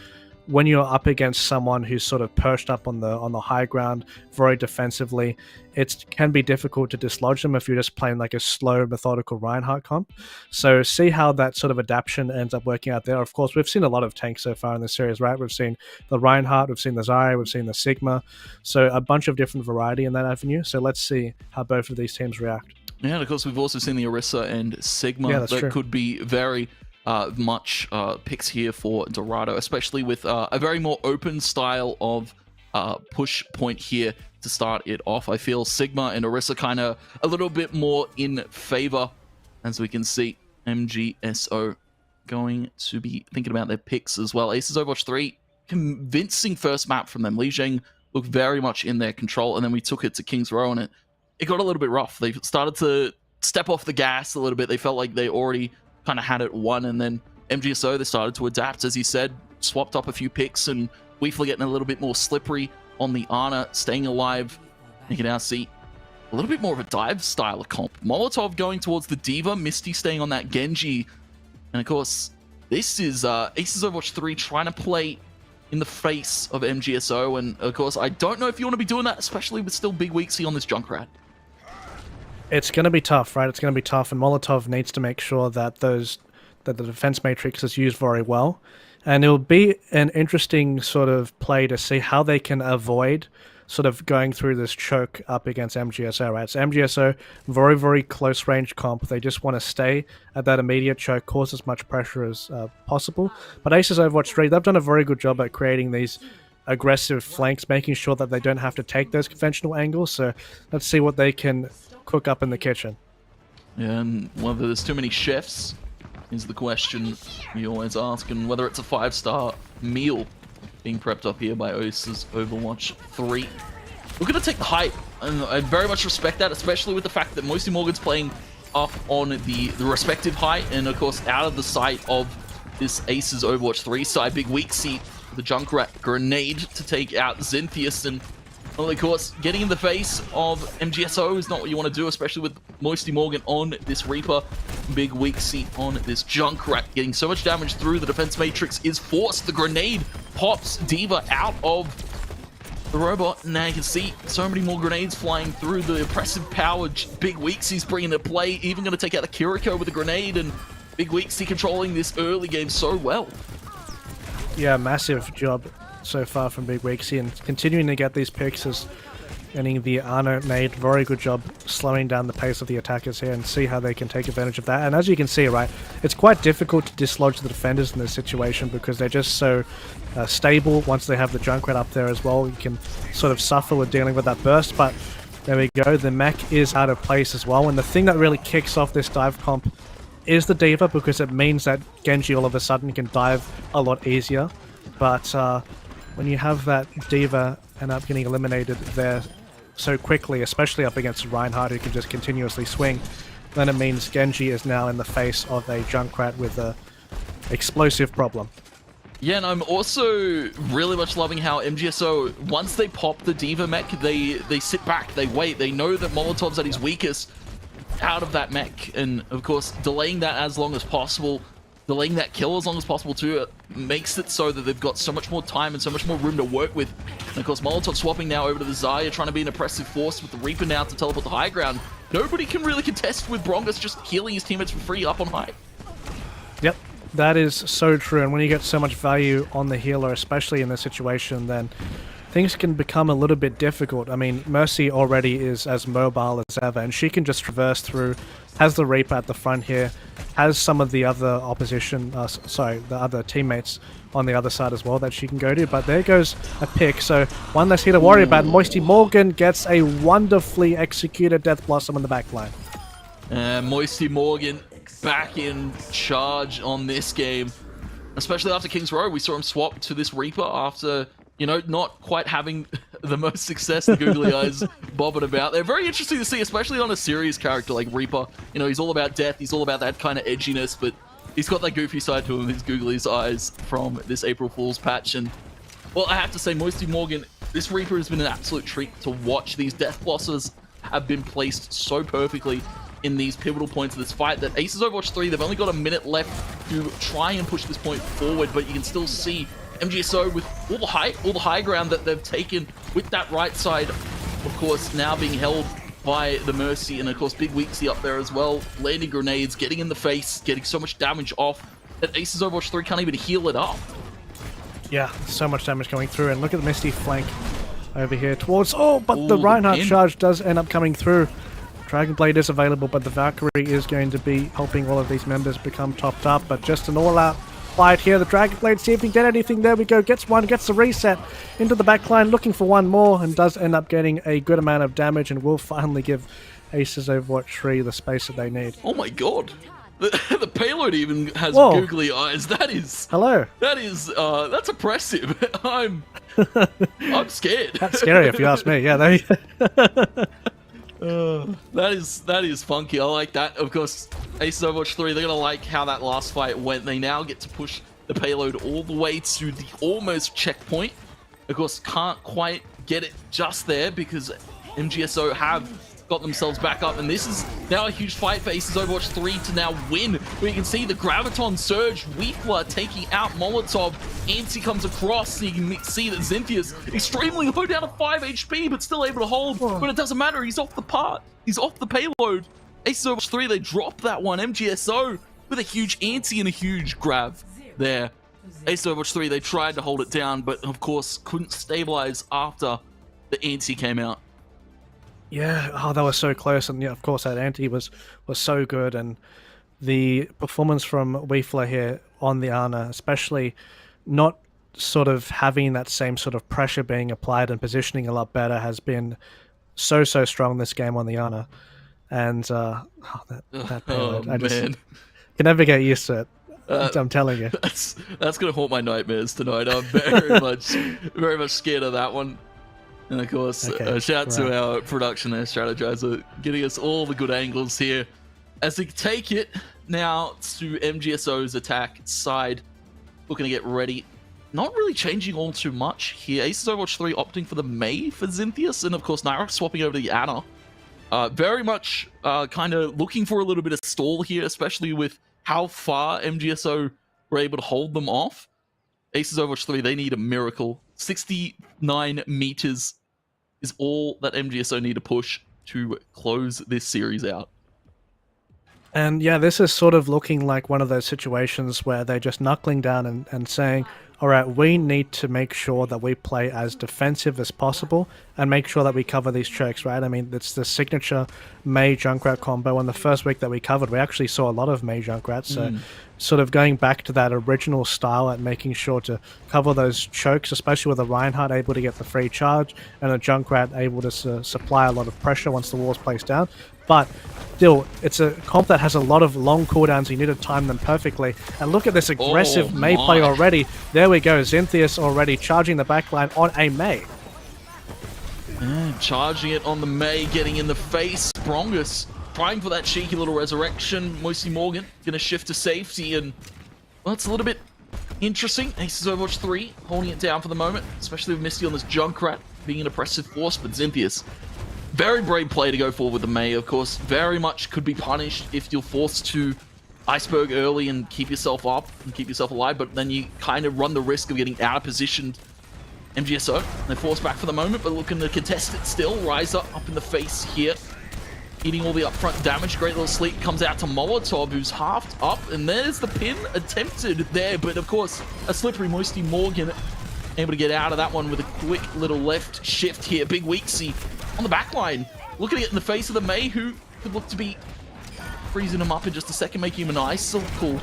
when you're up against someone who's sort of perched up on the high ground very defensively, it can be difficult to dislodge them if you're just playing like a slow, methodical Reinhardt comp. So see how that sort of adaptation ends up working out there. Of course, we've seen a lot of tanks so far in this series, right? We've seen the Reinhardt, we've seen the Zarya, we've seen the Sigma. So a bunch of different variety in that avenue. So let's see how both of these teams react. Yeah, and of course, we've also seen the Orisa and Sigma. Yeah, that's that true. could be very much picks here for Dorado, especially with a very more open style of push point here to start it off. I feel Sigma and Orisa kind of a little bit more in favor, as we can see. MGSO going to be thinking about their picks as well. Aces Overwatch 3, convincing first map from them. Li Jing looked very much in their control, and then we took it to King's Row, and it got a little bit rough. They started to step off the gas a little bit. They felt like they already kind of had it won, and then MGSO, they started to adapt, as you said, swapped up a few picks, and Weefler getting a little bit more slippery on the Ana, staying alive. You can now see a little bit more of a dive style of comp. Molotov going towards the Diva, Misty staying on that Genji, and of course, this is Aces Overwatch 3 trying to play in the face of MGSO, and of course, I don't know if you want to be doing that, especially with still Big Weeksy on this Junkrat. It's going to be tough, right? It's going to be tough, and Molotov needs to make sure that the defense matrix is used very well. And it'll be an interesting sort of play to see how they can avoid sort of going through this choke up against MGSO, right? So MGSO, very, very close range comp. They just want to stay at that immediate choke, cause as much pressure as possible. But Aces Overwatch 3, they've done a very good job at creating these aggressive flanks, making sure that they don't have to take those conventional angles. So let's see what they can cook up in the kitchen. Yeah, and whether there's too many chefs is the question we always ask, and whether it's a 5-star meal being prepped up here by Aces Overwatch 3. We're going to take the hype, and I very much respect that, especially with the fact that Moisty Morgan's playing up on the respective height, and of course out of the sight of this Aces Overwatch 3 side. Big Weeksy, the Junkrat grenade to take out Zintheus, and well, of course, getting in the face of MGSO is not what you want to do, especially with Moisty Morgan on this Reaper. Big Weeksy on this Junkrat, getting so much damage through the defense matrix is forced. The grenade pops Diva out of the robot. Now you can see so many more grenades flying through. The oppressive power Big Weeksy's bringing to play, even going to take out the Kiriko with a grenade, and Big Weeksy controlling this early game so well. Yeah, massive job so far from Big Weeksy, and continuing to get these picks as getting the Ana nade. Very good job slowing down the pace of the attackers here, and see how they can take advantage of that. And as you can see, right, it's quite difficult to dislodge the defenders in this situation because they're just so stable. Once they have the Junkrat up there as well, you can sort of suffer with dealing with that burst, but there we go. The mech is out of place as well, and the thing that really kicks off this dive comp is the Diva, because it means that Genji all of a sudden can dive a lot easier. But when you have that Diva end up getting eliminated there so quickly, especially up against Reinhardt who can just continuously swing, then it means Genji is now in the face of a Junkrat with a explosive problem. Yeah, and I'm also really much loving how MGSO, once they pop the Diva mech, they sit back, they wait, they know that Molotov's at his weakest out of that mech, and of course delaying that as long as possible, delaying that kill as long as possible too, makes it so that they've got so much more time and so much more room to work with. And of course Molotov swapping now over to the Zarya, trying to be an oppressive force with the Reaper now to teleport the high ground. Nobody can really contest with Brongus just healing his teammates for free up on high. Yep, that is so true, and when you get so much value on the healer, especially in this situation, then things can become a little bit difficult. I mean, Mercy already is as mobile as ever, and she can just traverse through, has the Reaper at the front here, has some of the other opposition, the other teammates on the other side as well that she can go to, but there goes a pick, so one less here to worry about. Moisty Morgan gets a wonderfully executed Death Blossom on the back line. Moisty Morgan back in charge on this game, especially after King's Row. We saw him swap to this Reaper after, you know, not quite having the most success, the googly eyes bobbing about. They're very interesting to see, especially on a serious character like Reaper. You know, he's all about death, he's all about that kind of edginess, but he's got that goofy side to him, his googly eyes from this April Fool's patch. And, well, I have to say, Moisty Morgan, this Reaper has been an absolute treat to watch. These Death Blosses have been placed so perfectly in these pivotal points of this fight that Aces Overwatch 3, they've only got a minute left to try and push this point forward, but you can still see MGSO with all the high ground that they've taken with that right side, of course, now being held by the Mercy, and of course Big Weeksy up there as well, landing grenades, getting in the face, getting so much damage off that Aces Overwatch 3 can't even heal it up. Yeah, so much damage going through, and look at the Misty flank over here towards... Oh, but the Reinhardt charge does end up coming through. Dragon Blade is available, but the Valkyrie is going to be helping all of these members become topped up, but just an all-out fight here. The Dragon Blade, see if he can get anything. There we go, gets one, gets the reset into the backline, looking for one more, and does end up getting a good amount of damage, and will finally give Aces Overwatch 3 the space that they need. Oh my god. The payload even has googly eyes. That is... Hello. That is, that's oppressive. I'm scared. That's scary if you ask me. Yeah, that is funky. I like that. Of course, Aces Overwatch 3, they're going to like how that last fight went. They now get to push the payload all the way to the almost checkpoint. Of course, can't quite get it just there because MGSO have got themselves back up, and this is now a huge fight for Aces Overwatch 3 to now win, where you can see the Graviton Surge, Weefler taking out Molotov, Antsy comes across, so you can see that Zintheus extremely low, down to 5 HP, but still able to hold, but it doesn't matter, he's off the part, he's off the payload. Aces Overwatch 3, they drop that one, MGSO with a huge Antsy and a huge grab there. Aces Overwatch 3, they tried to hold it down, but of course couldn't stabilize after the Antsy came out. Yeah, oh, that was so close, and yeah, of course that anti was so good, and the performance from Weefler here on the Ana, especially not sort of having that same sort of pressure being applied and positioning a lot better, has been so strong this game on the Ana, and that payload, I just can never get used to it. I'm telling you, that's gonna haunt my nightmares tonight. I'm very much scared of that one. And of course, shout to our production there, Strategiza, getting us all the good angles here. As we take it now to MGSO's attack side, looking to get ready. Not really changing all too much here. Aces Overwatch 3 opting for the Mei for Zintheus, and of course Naira swapping over to the Ana. Very much kind of looking for a little bit of stall here, especially with how far MGSO were able to hold them off. Aces Overwatch 3, they need a miracle. 69 meters is all that MGSO need to push to close this series out. And yeah, this is sort of looking like one of those situations where they're just knuckling down and saying, all right, we need to make sure that we play as defensive as possible and make sure that we cover these chokes, right? I mean, it's the signature Mei Junkrat combo, and the first week that we covered, we actually saw a lot of Mei Junkrats, so sort of going back to that original style and making sure to cover those chokes, especially with a Reinhardt able to get the free charge and a Junkrat able to supply a lot of pressure once the wall's placed down. But still, it's a comp that has a lot of long cooldowns. You need to time them perfectly. And look at this aggressive Mei play already. There we go. Zintheus already charging the backline on a Mei. Charging it on the Mei, getting in the face. Brongus trying for that cheeky little resurrection. Moisty Morgan going to shift to safety. And, well, it's a little bit interesting. Aces Overwatch 3 holding it down for the moment, especially with Misty on this Junkrat being an oppressive force. But Zintheus, very brave play to go forward with the Mei, of course. Very much could be punished if you're forced to iceberg early and keep yourself up and keep yourself alive, but then you kind of run the risk of getting out of position. MGSO, they force back for the moment, but looking to contest it still. Riser up in the face here, eating all the upfront damage. Great little sleep comes out to Molotov, who's halved up, and there's the pin attempted there, but of course, a slippery Moisty Morgan able to get out of that one with a quick little left shift here. Big Weeksy on the back line, looking to get in the face of the Mei, who could look to be freezing him up in just a second, making him an icicle.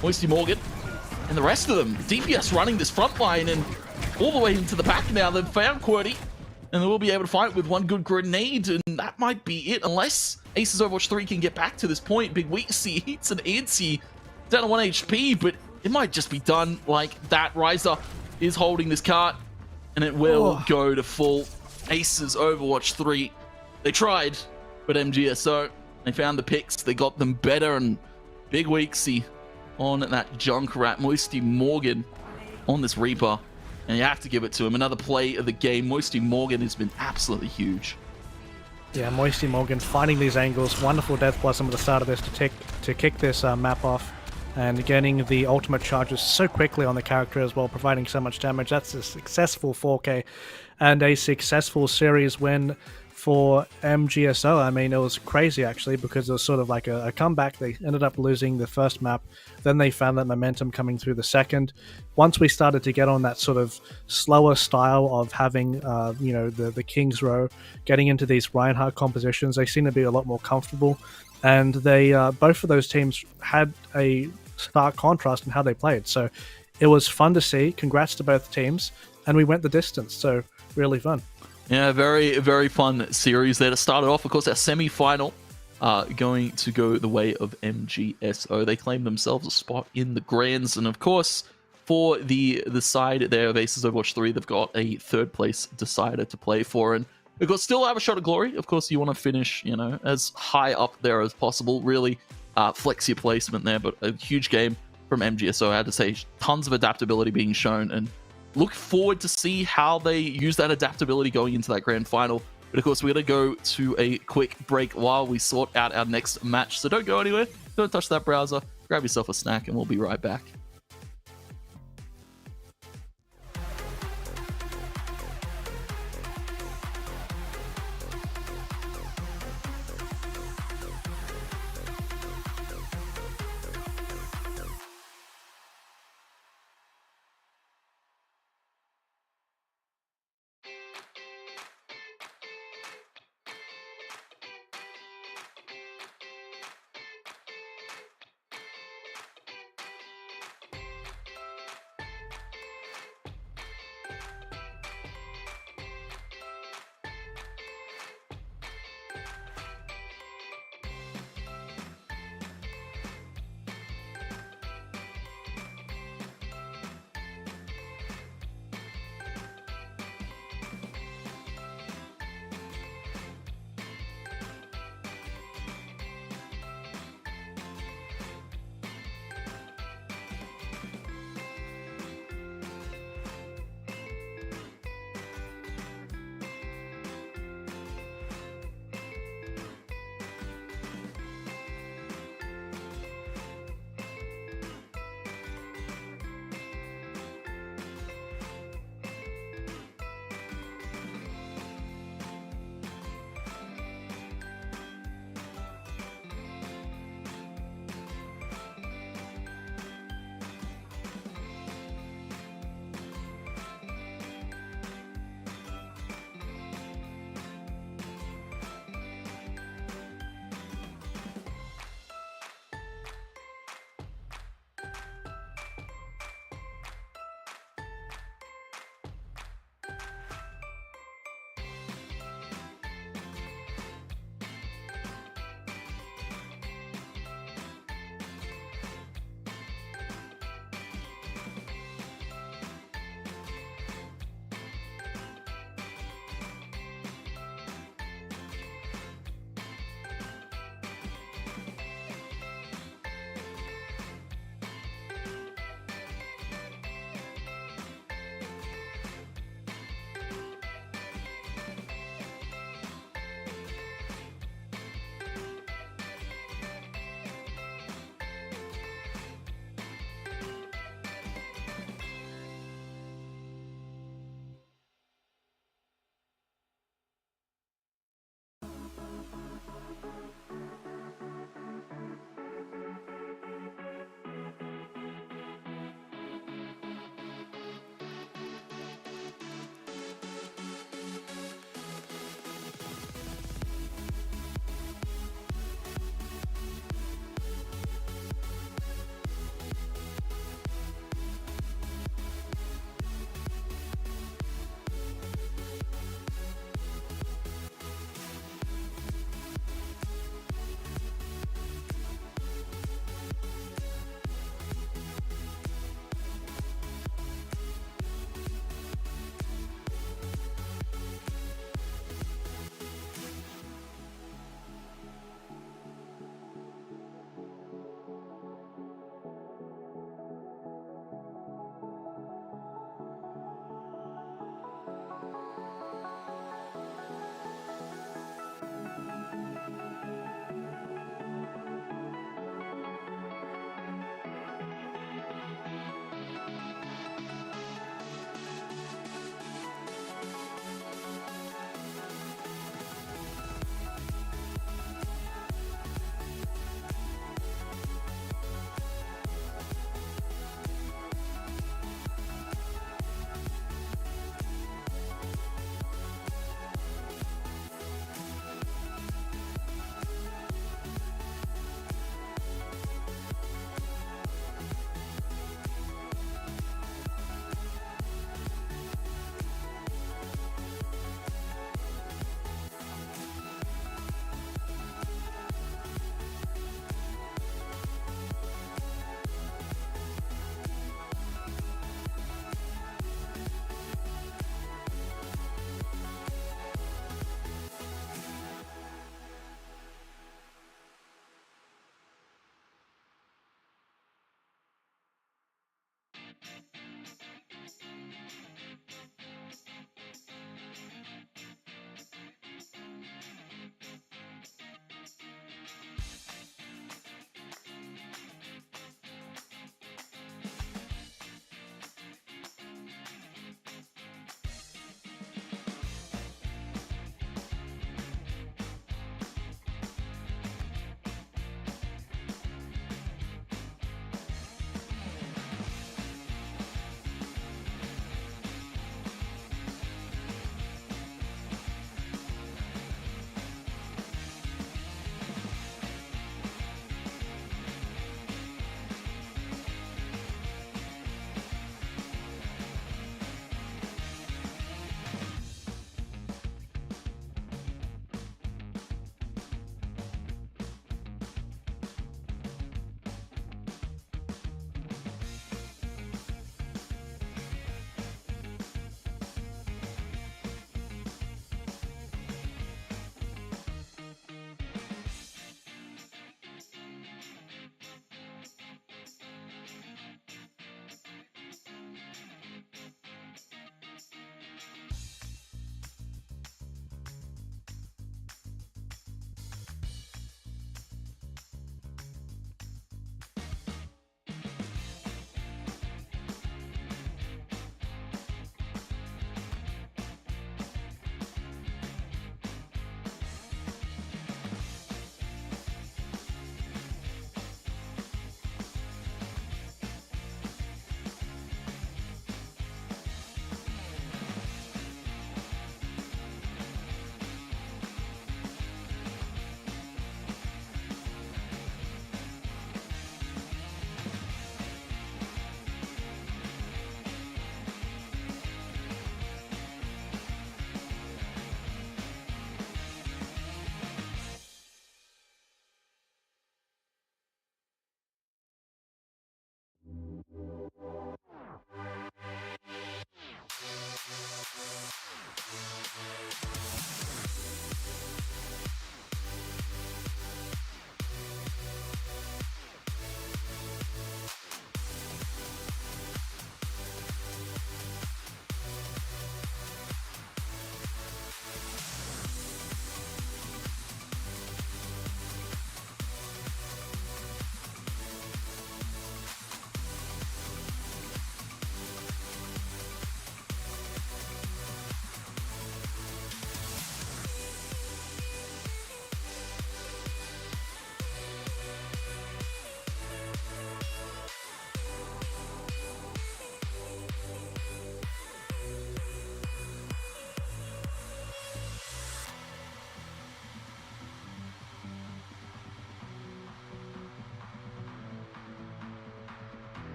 Moisty Morgan and the rest of them, DPS running this front line and all the way into the back now. They've found Qwerty, and they will be able to fight with one good grenade, and that might be it, unless Aces Overwatch 3 can get back to this point. Big Weeksy hits an Antsy down to 1 HP, but it might just be done like that. Riser is holding this cart, and it will go to full. Aces Overwatch 3, they tried, but MGSO, they found the picks, they got them better, and Big Weeksy on that Junkrat. Moisty Morgan on this Reaper, and you have to give it to him. Another play of the game. Moisty Morgan has been absolutely huge. Yeah, Moisty Morgan finding these angles. Wonderful Death Blossom at the start of this to kick this map off. and getting the ultimate charges so quickly on the character as well, providing so much damage. That's a successful 4K and a successful series win for MGSO. I mean, it was crazy actually, because it was sort of like a comeback. They ended up losing the first map, then they found that momentum coming through the second. Once we started to get on that sort of slower style of having, the King's Row, getting into these Reinhardt compositions, they seem to be a lot more comfortable. And they both of those teams had a stark contrast in how they played. So it was fun to see. Congrats to both teams, and we went the distance. So really fun. Yeah, very, very fun series there to start it off. Of course, our semi-final going to go the way of MGSO. They claim themselves a spot in the Grands. And of course, for the side there of Aces Overwatch 3, they've got a third place decider to play for. And of course, still have a shot at glory. Of course, you want to finish, as high up there as possible. Really flex your placement there. But a huge game from MGSO. I had to say, tons of adaptability being shown. And look forward to see how they use that adaptability going into that grand final. But of course, we're going to go to a quick break while we sort out our next match. So don't go anywhere. Don't touch that browser. Grab yourself a snack and we'll be right back.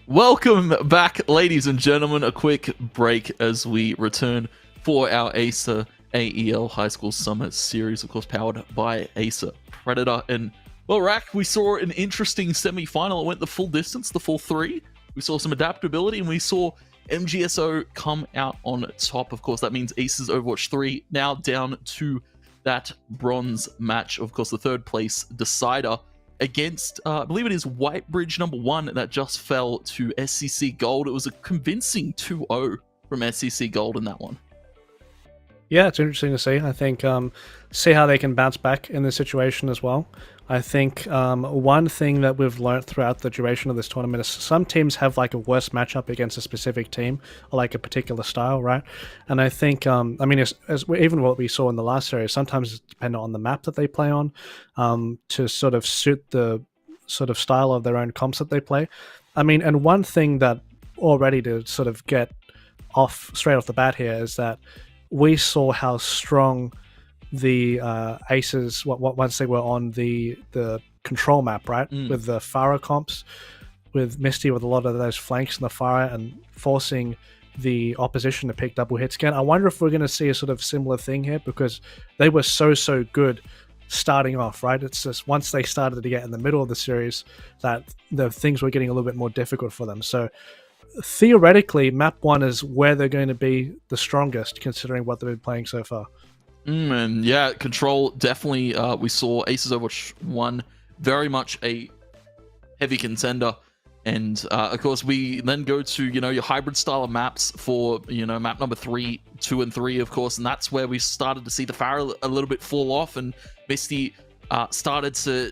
Welcome back, ladies and gentlemen. A quick break as we return for our Acer AEL High School Summer Series, of course, powered by Acer Predator. And, well, Rack, we saw an interesting semi-final. It went the full distance, the full 3. We saw some adaptability, and we saw MGSO come out on top. Of course, that means Acer's Overwatch 3 now down to that bronze match. Of course, the third place decider against, I believe it is Whitebridge #1 that just fell to SCC Gold. It was a convincing 2-0 from SCC Gold in that one. Yeah, it's interesting to see. I think see how they can bounce back in this situation as well. I think one thing that we've learned throughout the duration of this tournament is some teams have like a worse matchup against a specific team or like a particular style, right? And I think, I mean, as even what we saw in the last series, sometimes it's dependent on the map that they play on to sort of suit the sort of style of their own comps that they play. I mean, and one thing that already to sort of get off straight off the bat here is that we saw how strong the Aces once they were on the control map, right? With the Pharah comps, with Misty with a lot of those flanks in the Pharah and forcing the opposition to pick double hits again. I wonder if we're going to see a sort of similar thing here because they were so good starting off, right? It's just once they started to get in the middle of the series that the things were getting a little bit more difficult for them. So theoretically, map 1 is where they're going to be the strongest considering what they've been playing so far. And yeah, control definitely. We saw Aces Overwatch 1 very much a heavy contender, and of course we then go to your hybrid style of maps for map number 3, 2, and 3, of course, and that's where we started to see the Pharah a little bit fall off, and Misty started to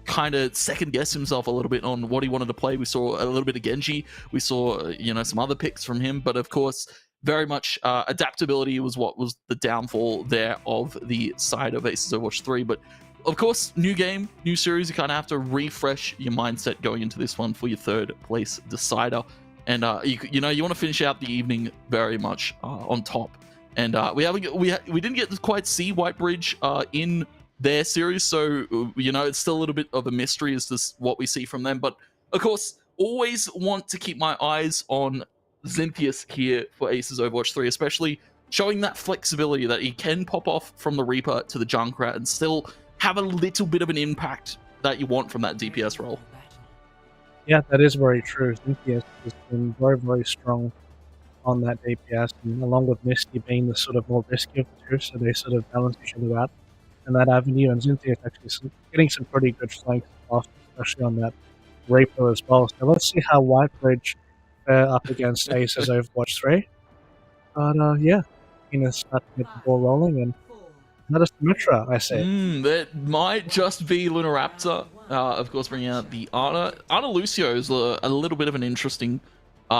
kind of second guess himself a little bit on what he wanted to play. We saw a little bit of Genji, we saw some other picks from him, but of course very much adaptability was what was the downfall there of the side of Aces Overwatch 3. But of course, new game, new series, you kind of have to refresh your mindset going into this one for your third place decider. And you want to finish out the evening very much on top. And we didn't get to quite see Whitebridge in their series, so it's still a little bit of a mystery as to what we see from them. But of course, always want to keep my eyes on Xinthius here for Aces Overwatch 3, especially showing that flexibility that he can pop off from the Reaper to the Junkrat and still have a little bit of an impact that you want from that DPS role. Yeah, that is very true. Xinthius has been very strong on that DPS, and along with Misty being the sort of more risky of the two, so they sort of balance each other out in that avenue, and Xinthius actually getting some pretty good flanks off, especially on that Reaper as well. So let's see how Whitebridge up against Aces Overwatch 3. But yeah, start to get the ball rolling, and that is Symmetra, I say. That might just be Lunaraptor, of course, bringing out the Ana. Ana Lucio is a little bit of an interesting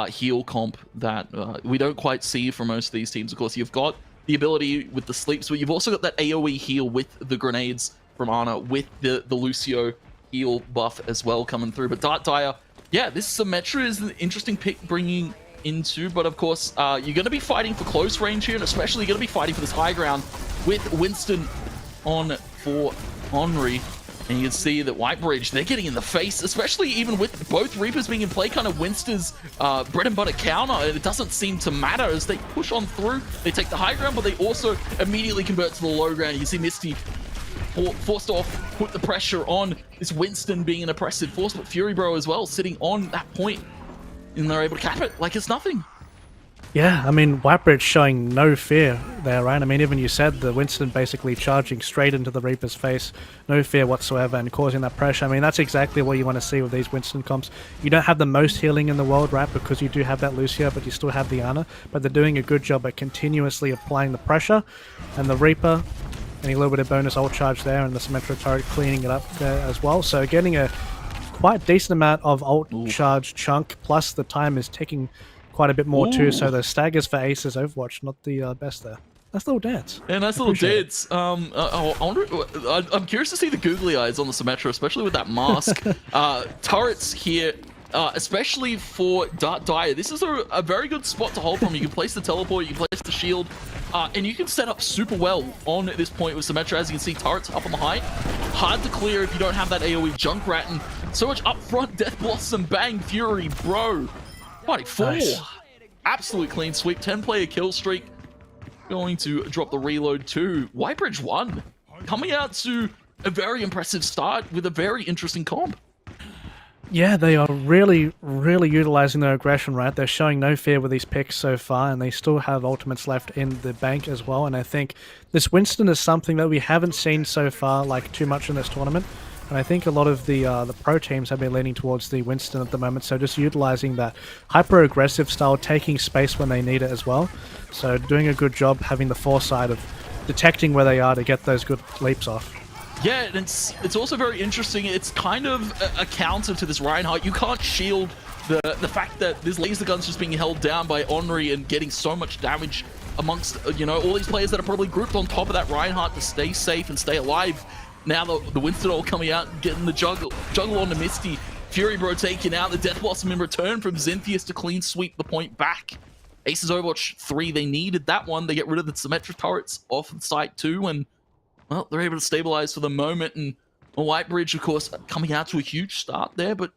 heal comp that we don't quite see from most of these teams. Of course, you've got the ability with the sleeps, but you've also got that AoE heal with the grenades from Ana, with the Lucio heal buff as well coming through. But Dart Dyer, yeah, this Symmetra is an interesting pick bringing into, but of course, you're going to be fighting for close range here, and especially you're going to be fighting for this high ground with Winston on for Henry. And you can see that Whitebridge, they're getting in the face, especially even with both Reapers being in play, kind of Winston's bread and butter counter. And it doesn't seem to matter as they push on through. They take the high ground, but they also immediately convert to the low ground. You can see Misty forced off, put the pressure on this Winston being an oppressive force, but Fury Bro as well, sitting on that point, and they're able to cap it like it's nothing. Yeah, I mean, Whitebridge showing no fear there, right? I mean, even you said the Winston basically charging straight into the Reaper's face, no fear whatsoever, and causing that pressure. I mean, that's exactly what you want to see with these Winston comps. You don't have the most healing in the world, right? Because you do have that Lucio, but you still have the Ana. But they're doing a good job at continuously applying the pressure, and the Reaper getting a little bit of bonus ult charge there, and the Symmetra turret cleaning it up there as well. So getting a quite decent amount of ult charge chunk, plus the time is ticking quite a bit more too, so the staggers for Aces Overwatch, not the best there. Nice little dance. Yeah, nice little dance. I'm curious to see the googly eyes on the Symmetra, especially with that mask. Turrets here, especially for Dart Dyer. This is a very good spot to hold from. You can place the teleport, you can place the shield, and you can set up super well on this point with Symmetra. As you can see, turrets up on the height. Hard to clear if you don't have that AoE Junkrat, and So much up front. Death Blossom, bang, Fury, bro. Fighting 4. Nice. Absolute clean sweep. 10-player kill streak. Going to drop the reload to Whitebridge 1. Coming out to a very impressive start with a very interesting comp. Yeah, they are really, really utilizing their aggression, right? They're showing no fear with these picks so far, and they still have ultimates left in the bank as well. And I think this Winston is something that we haven't seen so far, like, too much in this tournament. And I think a lot of the pro teams have been leaning towards the Winston at the moment, so just utilizing that hyper-aggressive style, taking space when they need it as well. So doing a good job having the foresight of detecting where they are to get those good leaps off. Yeah, and it's also very interesting. It's kind of a counter to this Reinhardt. You can't shield the fact that this laser gun's just being held down by Henri and getting so much damage amongst, you know, all these players that are probably grouped on top of that Reinhardt to stay safe and stay alive. Now the Winston all coming out, getting the juggle on the Misty. Fury Bro taking out the Death Blossom in return from Xinthius to clean sweep the point back. Aces Overwatch 3, they needed that one. They get rid of the Symmetra turrets off the site too, and well, they're able to stabilize for the moment. And Whitebridge, of course, coming out to a huge start there, but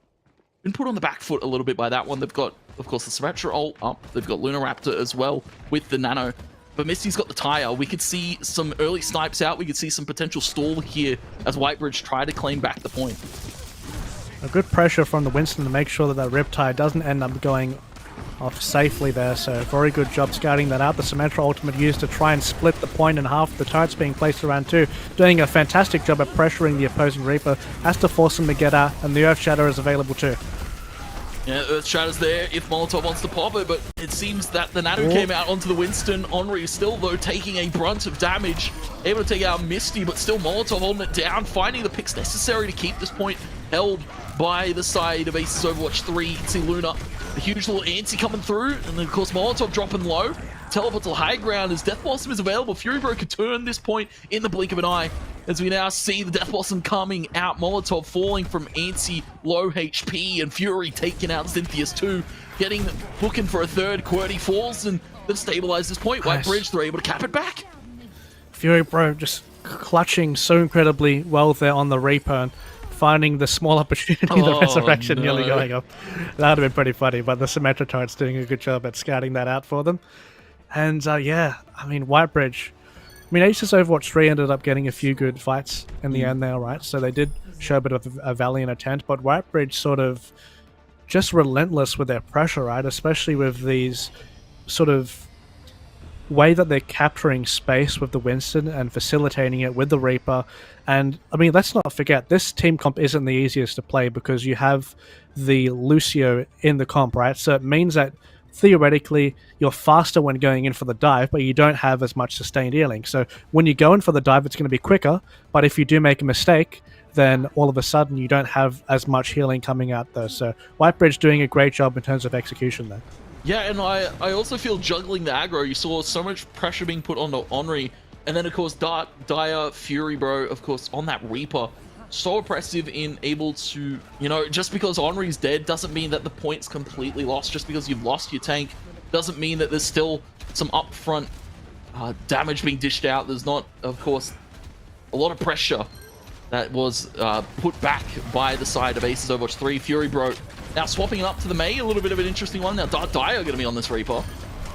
been put on the back foot a little bit by that one. They've got, of course, the Symmetra ult up. They've got Lunar Raptor as well with the Nano. But Misty's got the tire. We could see some early snipes out. We could see some potential stall here as Whitebridge try to claim back the point. A good pressure from the Winston to make sure that that Riptide doesn't end up going off safely there, so very good job scouting that out. The Symmetra ultimate used to try and split the point in half. The turret's being placed around too, doing a fantastic job at pressuring the opposing Reaper. Has to force him to get out, and the Earth Shatter is available too. Yeah, Earth Shatter's there if Molotov wants to pop it, but it seems that the Nano came out onto the Winston. Henri is still, though, taking a brunt of damage. Able to take out Misty, but still Molotov holding it down, finding the picks necessary to keep this point held by the side of Aces Overwatch 3. You can see Luna, a huge little anti coming through, and then, of course, Molotov dropping low. Teleport to high ground as Death Blossom is available. Fury Bro could turn this point in the blink of an eye, as we now see the Death Blossom coming out. Molotov falling from anti low HP, and Fury taking out Xinthius too, looking for a third. QWERTY falls and then stabilize this point. Nice. Whitebridge, they're able to cap it back. Fury Bro just clutching so incredibly well there on the Reaper and finding the small opportunity, the resurrection nearly going up. That would have been pretty funny, but the Symmetra turret's doing a good job at scouting that out for them. And yeah, I mean, Whitebridge, I mean, Aces Overwatch 3 ended up getting a few good fights in the end there, right? So they did show a bit of a valiant attempt, but Whitebridge sort of just relentless with their pressure, right? Especially with these sort of way that they're capturing space with the Winston and facilitating it with the Reaper. And I mean, let's not forget, this team comp isn't the easiest to play because you have the Lucio in the comp, right? So it means that theoretically you're faster when going in for the dive, but you don't have as much sustained healing. So when you go in for the dive, it's going to be quicker, but if you do make a mistake, then all of a sudden you don't have as much healing coming out though. So Whitebridge doing a great job in terms of execution there. Yeah, and I also feel juggling the aggro. You saw so much pressure being put onto Henri, and then of course Dire, Fury Bro, of course, on that Reaper. So oppressive in able to, you know, just because Henri's dead doesn't mean that the point's completely lost. Just because you've lost your tank doesn't mean that there's still some upfront damage being dished out. There's not, of course, a lot of pressure that was put back by the side of Aces Overwatch 3. Fury Bro now swapping it up to the Mei, a little bit of an interesting one. Now Dire going to be on this Reaper,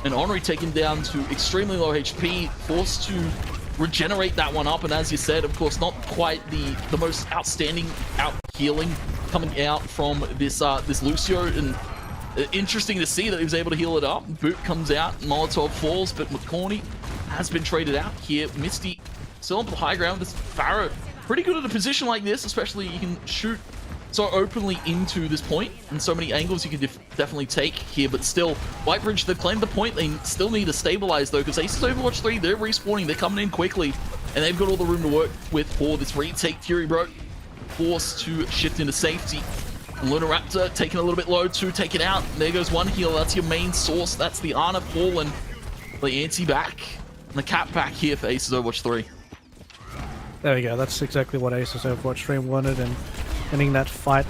and Henri taken down to extremely low HP, forced to regenerate that one up. And as you said, of course, not quite the most outstanding healing coming out from this this Lucio, and interesting to see that he was able to heal it up. Boot comes out, Molotov falls, but McCorney has been traded out here. Misty still on the high ground. This Pharaoh pretty good at a position like this, especially you can shoot so openly into this point, and so many angles you can definitely take here. But still, Whitebridge, they've claimed the point. They still need to stabilize though, because Aces Overwatch 3, they're respawning, they're coming in quickly, and they've got all the room to work with for this retake. Fury Bro forced to shift into safety. Lunar Raptor taking a little bit low too, taken out. There goes one heal. That's your main source. That's the Ana fallen. The anti back and the cap back here for Aces Overwatch 3. There we go. That's exactly what Aces Overwatch 3 wanted, and ending that fight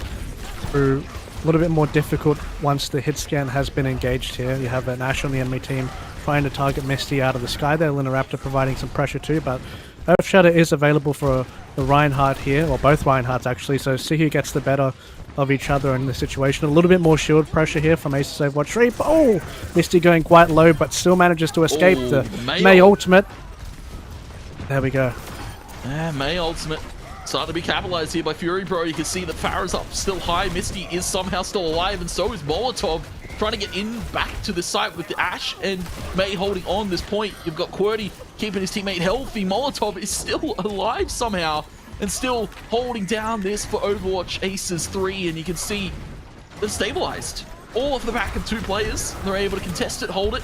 through a little bit more difficult once the hit scan has been engaged here. You have an Ashe on the enemy team trying to target Misty out of the sky there. Lunar Raptor providing some pressure too, but Earth Shatter is available for the Reinhardt here, or both Reinhardts actually, so see who gets the better of each other in this situation. A little bit more shield pressure here from Acer Overwatch 3. Oh! Misty going quite low, but still manages to escape the Mei ultimate. There we go. Yeah, Mei ultimate. Starting to be capitalized here by Fury Bro. You can see that Farah's up still high. Misty is somehow still alive, and so is Molotov. Trying to get in back to the site with the Ashe and Mei holding on this point. You've got QWERTY keeping his teammate healthy. Molotov is still alive somehow and still holding down this for Overwatch Aces 3. And you can see they're stabilized. All off the back of 2 players. They're able to contest it, hold it.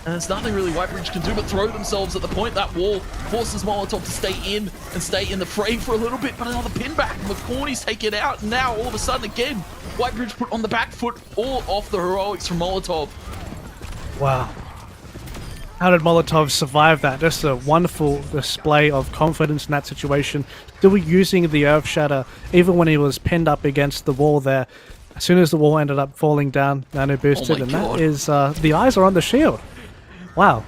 And there's nothing really Whitebridge can do but throw themselves at the point. That wall forces Molotov to stay in and stay in the frame for a little bit, but another pin back. McCorney's taken out, and now all of a sudden again, Whitebridge put on the back foot, all off the heroics from Molotov. Wow. How did Molotov survive that? Just a wonderful display of confidence in that situation. Still using the Earth Shatter, even when he was pinned up against the wall there. As soon as the wall ended up falling down, nano boosted, and that is, the eyes are on the shield. Wow.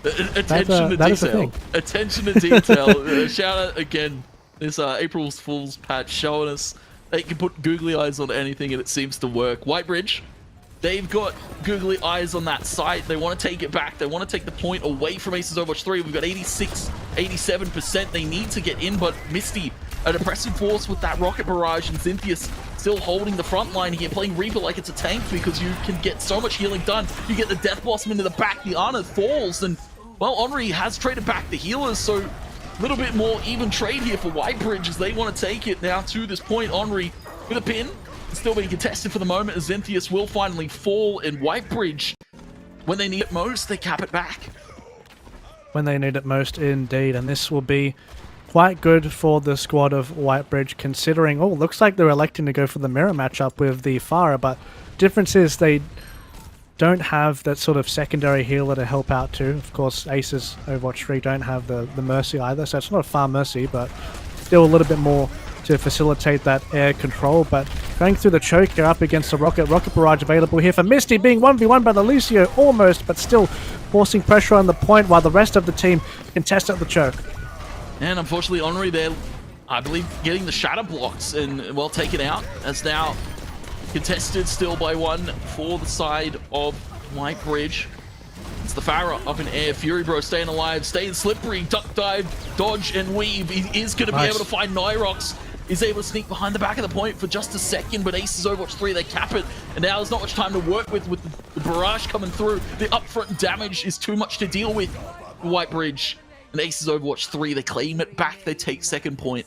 Attention to detail. Attention to detail. Shout out again. This April Fool's patch showing us they can put googly eyes on anything and it seems to work. Whitebridge, they've got googly eyes on that site. They want to take it back. They want to take the point away from Aces Overwatch 3. We've got 86, 87%. They need to get in, but Misty, an oppressive force with that rocket barrage, and Zintheus still holding the front line here, playing Reaper like it's a tank because you can get so much healing done. You get the Death Blossom into the back, the Ana falls, and well, Henri has traded back the healers, so a little bit more even trade here for Whitebridge as they want to take it now to this point. Henri with a pin, still being contested for the moment as Zintheus will finally fall, and Whitebridge, when they need it most, they cap it back. When they need it most, indeed, and this will be quite good for the squad of Whitebridge, considering, oh, looks like they're electing to go for the mirror matchup with the Farah, but difference is they don't have that sort of secondary healer to help out too. Of course, Aces Overwatch 3 don't have the Mercy either, so it's not a Far Mercy, but still a little bit more to facilitate that air control. But going through the choke, you're up against the Rocket Barrage available here for Misty, being 1v1 by the Lucio almost, but still forcing pressure on the point while the rest of the team contest at the choke. And unfortunately, Henri there, I believe, getting the shatter blocks and well taken out, as now contested still by 1 for the side of Whitebridge. It's the Farah up in air. Fury Bro staying alive, staying slippery, duck dive, dodge and weave. He is going to be able to find Nyrox. He's able to sneak behind the back of the point for just a second, but Aces Overwatch 3, they cap it. And now there's not much time to work with the barrage coming through. The upfront damage is too much to deal with for Whitebridge. And Aces Overwatch 3, they claim it back, they take second point.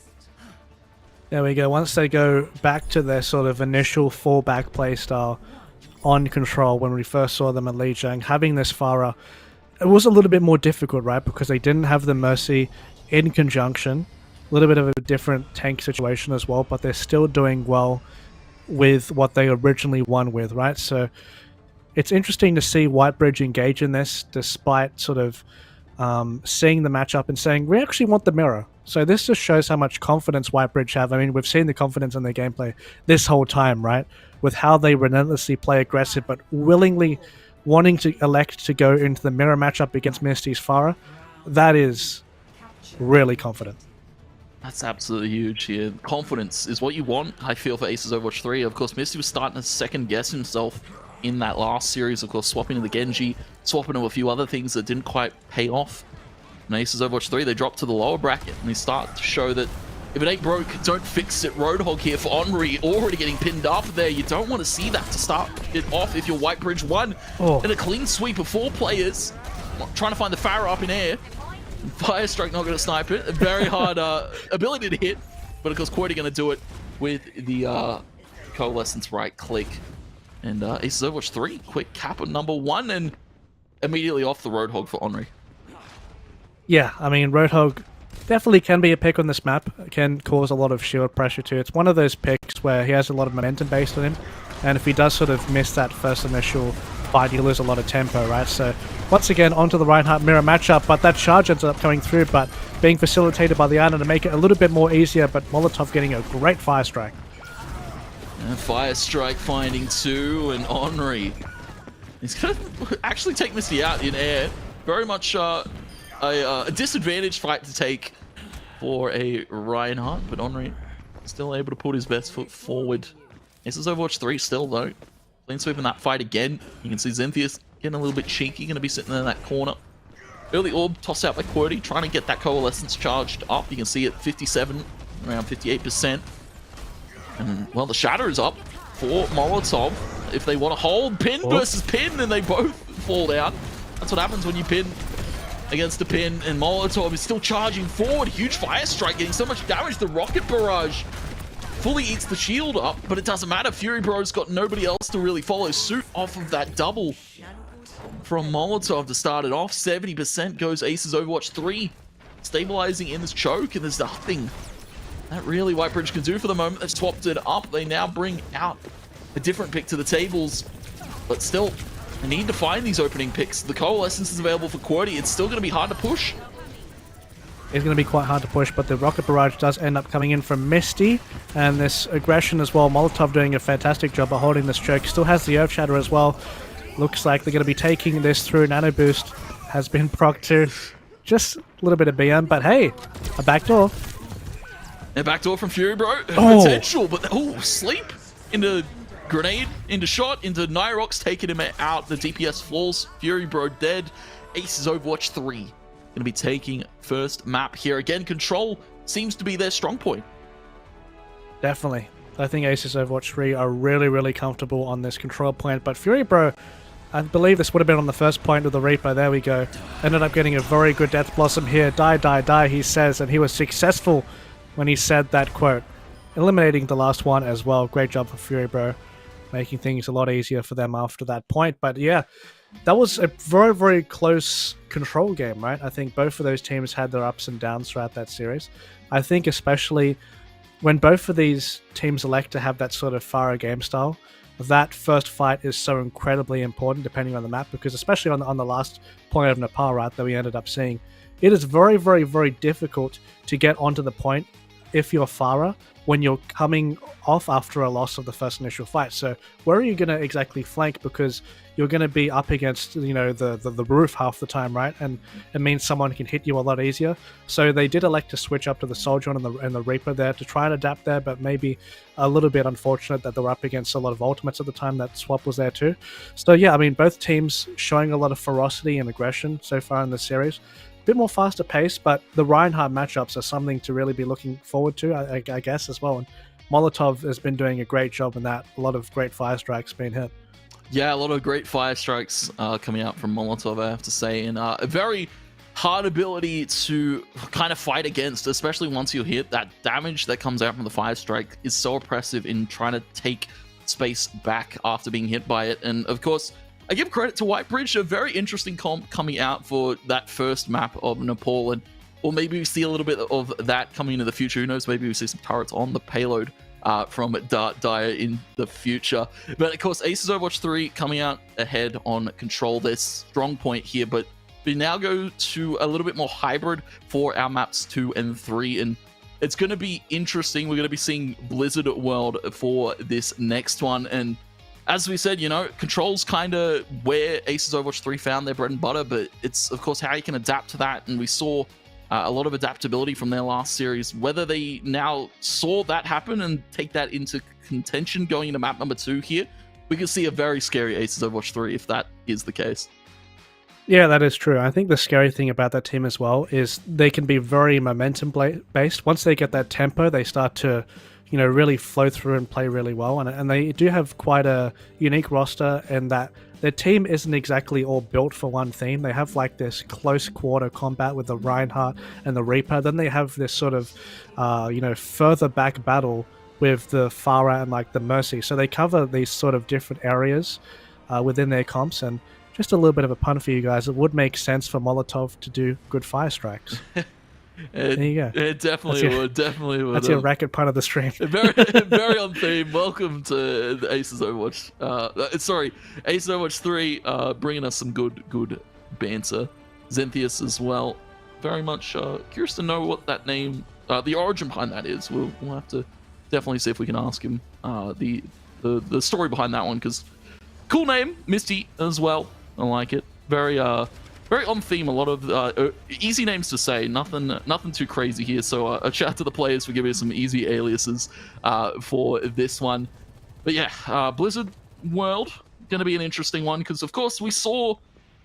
There we go. Once they go back to their sort of initial fallback playstyle on Control, when we first saw them at Lijiang, having this Farah, it was a little bit more difficult, right? Because they didn't have the Mercy in conjunction. A little bit of a different tank situation as well, but they're still doing well with what they originally won with, right? So it's interesting to see Whitebridge engage in this despite sort of seeing the matchup and saying, we actually want the mirror. So this just shows how much confidence Whitebridge have. I mean, we've seen the confidence in their gameplay this whole time, right? With how they relentlessly play aggressive, but willingly wanting to elect to go into the mirror matchup against Misty's Farah. That is really confident. That's absolutely huge here. Confidence is what you want, I feel, for Aces Overwatch 3. Of course, Misty was starting to second-guess himself in that last series, of course, swapping to the Genji, swapping to a few other things that didn't quite pay off. And Aces Overwatch 3, they dropped to the lower bracket, and they start to show that if it ain't broke, don't fix it. Roadhog here for Henri, already getting pinned up there. You don't want to see that to start it off if you're Whitebridge 1. And a clean sweep of 4 players, trying to find the Farah up in air. Fire Strike not going to snipe it. A very hard ability to hit, but of course, QWERTY going to do it with the Coalescence right click. And Aces Overwatch 3, quick cap on number 1, and immediately off the Roadhog for Henri. Yeah, I mean, Roadhog definitely can be a pick on this map. It can cause a lot of shield pressure too. It's one of those picks where he has a lot of momentum based on him, and if he does sort of miss that first initial fight, you lose a lot of tempo, right? So once again, onto the Reinhardt mirror matchup, but that charge ends up coming through, but being facilitated by the Ana to make it a little bit more easier, but Molotov getting a great Fire Strike. And Fire Strike finding 2, and Henri. He's going to actually take Misty out in air. Very much a disadvantaged fight to take for a Reinhardt, but Henri still able to put his best foot forward. This is Overwatch 3 still, though. Clean sweep in that fight again. You can see Xinthius getting a little bit cheeky, going to be sitting in that corner. Early orb tossed out by Qwerty, trying to get that coalescence charged up. You can see it 57, around 58%. And, well, the shatter is up for Molotov. If they want to hold pin versus pin, and they both fall down. That's what happens when you pin against the pin, and Molotov is still charging forward. Huge fire strike, getting so much damage. The rocket barrage fully eats the shield up, but it doesn't matter. Fury Bro's got nobody else to really follow suit off of that double from Molotov to start it off. 70% goes Acer's Overwatch 3, stabilizing in this choke, and there's nothing that really Whitebridge can do for the moment. They've swapped it up. They now bring out a different pick to the tables, but still, they need to find these opening picks. The coalescence is available for Qwerty. It's still going to be hard to push. It's going to be quite hard to push, but the rocket barrage does end up coming in from Misty, and this aggression as well. Molotov doing a fantastic job of holding this choke. Still has the Earth Shatter as well. Looks like they're going to be taking this through. Nano Boost has been procced to. Just a little bit of BM, but hey, a backdoor. A backdoor from Fury Bro. Potential, but sleep into grenade, into shot, into Nyrox, taking him out. The DPS falls. Fury Bro dead. Aces Overwatch 3 going to be taking first map here. Again, control seems to be their strong point. Definitely. I think Aces Overwatch 3 are really, really comfortable on this control point, but Fury Bro, I believe this would have been on the first point of the Reaper. There we go. Ended up getting a very good Death Blossom here. Die, die, die, he says, and he was successful when he said that quote. Eliminating the last one as well. Great job for Fury Bro, making things a lot easier for them after that point. But yeah, that was a very, very close control game, right? I think both of those teams had their ups and downs throughout that series. I think especially when both of these teams elect to have that sort of Pharah game style, that first fight is so incredibly important depending on the map, because especially on the last point of Nepal, right, that we ended up seeing, it is very, very, very difficult to get onto the point if you're Pharah when you're coming off after a loss of the first initial fight. So where are you going to exactly flank? Because you're going to be up against, you know, the roof half the time, right? And it means someone can hit you a lot easier. So they did elect to switch up to the Soldier and the Reaper there to try and adapt there, but maybe a little bit unfortunate that they were up against a lot of ultimates at the time. That swap was there too. So yeah, I mean, both teams showing a lot of ferocity and aggression so far in the series. Bit more faster pace, but the Reinhardt matchups are something to really be looking forward to, I guess, as well. And Molotov has been doing a great job in that. A lot of great fire strikes being hit. Yeah, a lot of great fire strikes coming out from Molotov, I have to say, and a very hard ability to kind of fight against, especially once you hit. That damage that comes out from the fire strike is so oppressive in trying to take space back after being hit by it. And of course, I give credit to Whitebridge, a very interesting comp coming out for that first map of Nepal, and or maybe we see a little bit of that coming into the future. Who knows? Maybe we see some turrets on the payload from Dart Dyer in the future. But of course, Aces Overwatch 3 coming out ahead on control. There's strong point here, but we now go to a little bit more hybrid for our maps 2 and 3, and it's going to be interesting. We're going to be seeing Blizzard World for this next one, and as we said, you know, control's kind of where Aces Overwatch 3 found their bread and butter, but it's, of course, how you can adapt to that. And we saw a lot of adaptability from their last series. Whether they now saw that happen and take that into contention going into map number 2 here, we could see a very scary Aces Overwatch 3 if that is the case. Yeah, that is true. I think the scary thing about that team as well is they can be very momentum-based. Once they get that tempo, they start to, you know, really flow through and play really well. And they do have quite a unique roster in that their team isn't exactly all built for one theme. They have like this close quarter combat with the Reinhardt and the Reaper. Then they have this sort of, you know, further back battle with the Pharah and like the Mercy. So they cover these sort of different areas within their comps. And just a little bit of a pun for you guys, it would make sense for Molotov to do good fire strikes. There you go. It definitely would. Definitely would. That's your racket pun of the stream. Very on theme. Welcome to the Aces Overwatch. Sorry, Aces Overwatch 3, bringing us some good banter. Xinthius as well. Very much curious to know what that name, the origin behind that is. We'll have to definitely see if we can ask him the story behind that one, because cool name, Misty as well. I like it. Very very on theme. A lot of easy names to say. Nothing too crazy here. So a shout out to the players for giving us some easy aliases for this one. But yeah, Blizzard World going to be an interesting one because, of course, we saw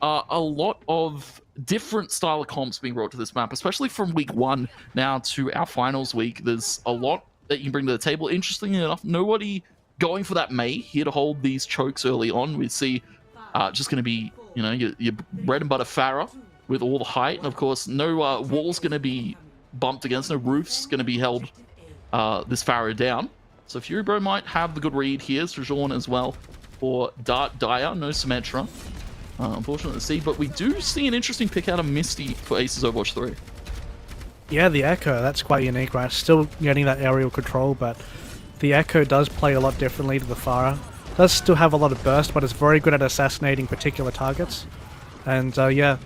a lot of different style of comps being brought to this map, especially from week 1 now to our finals week. There's a lot that you can bring to the table. Interestingly enough, nobody going for that Mei here to hold these chokes early on. We see just going to be, you know, your bread and butter Pharah with all the height, and of course no walls going to be bumped against, no roofs going to be held this Pharah down. So Fury Bro might have the good read here. Strategiza as well for Dart Dire, no Symmetra. Unfortunately to see, but we do see an interesting pick out of Misty for Aces Overwatch 3. Yeah, the Echo, that's quite unique, right? Still getting that aerial control, but the Echo does play a lot differently to the Pharah. Does still have a lot of burst, but it's very good at assassinating particular targets. And yeah,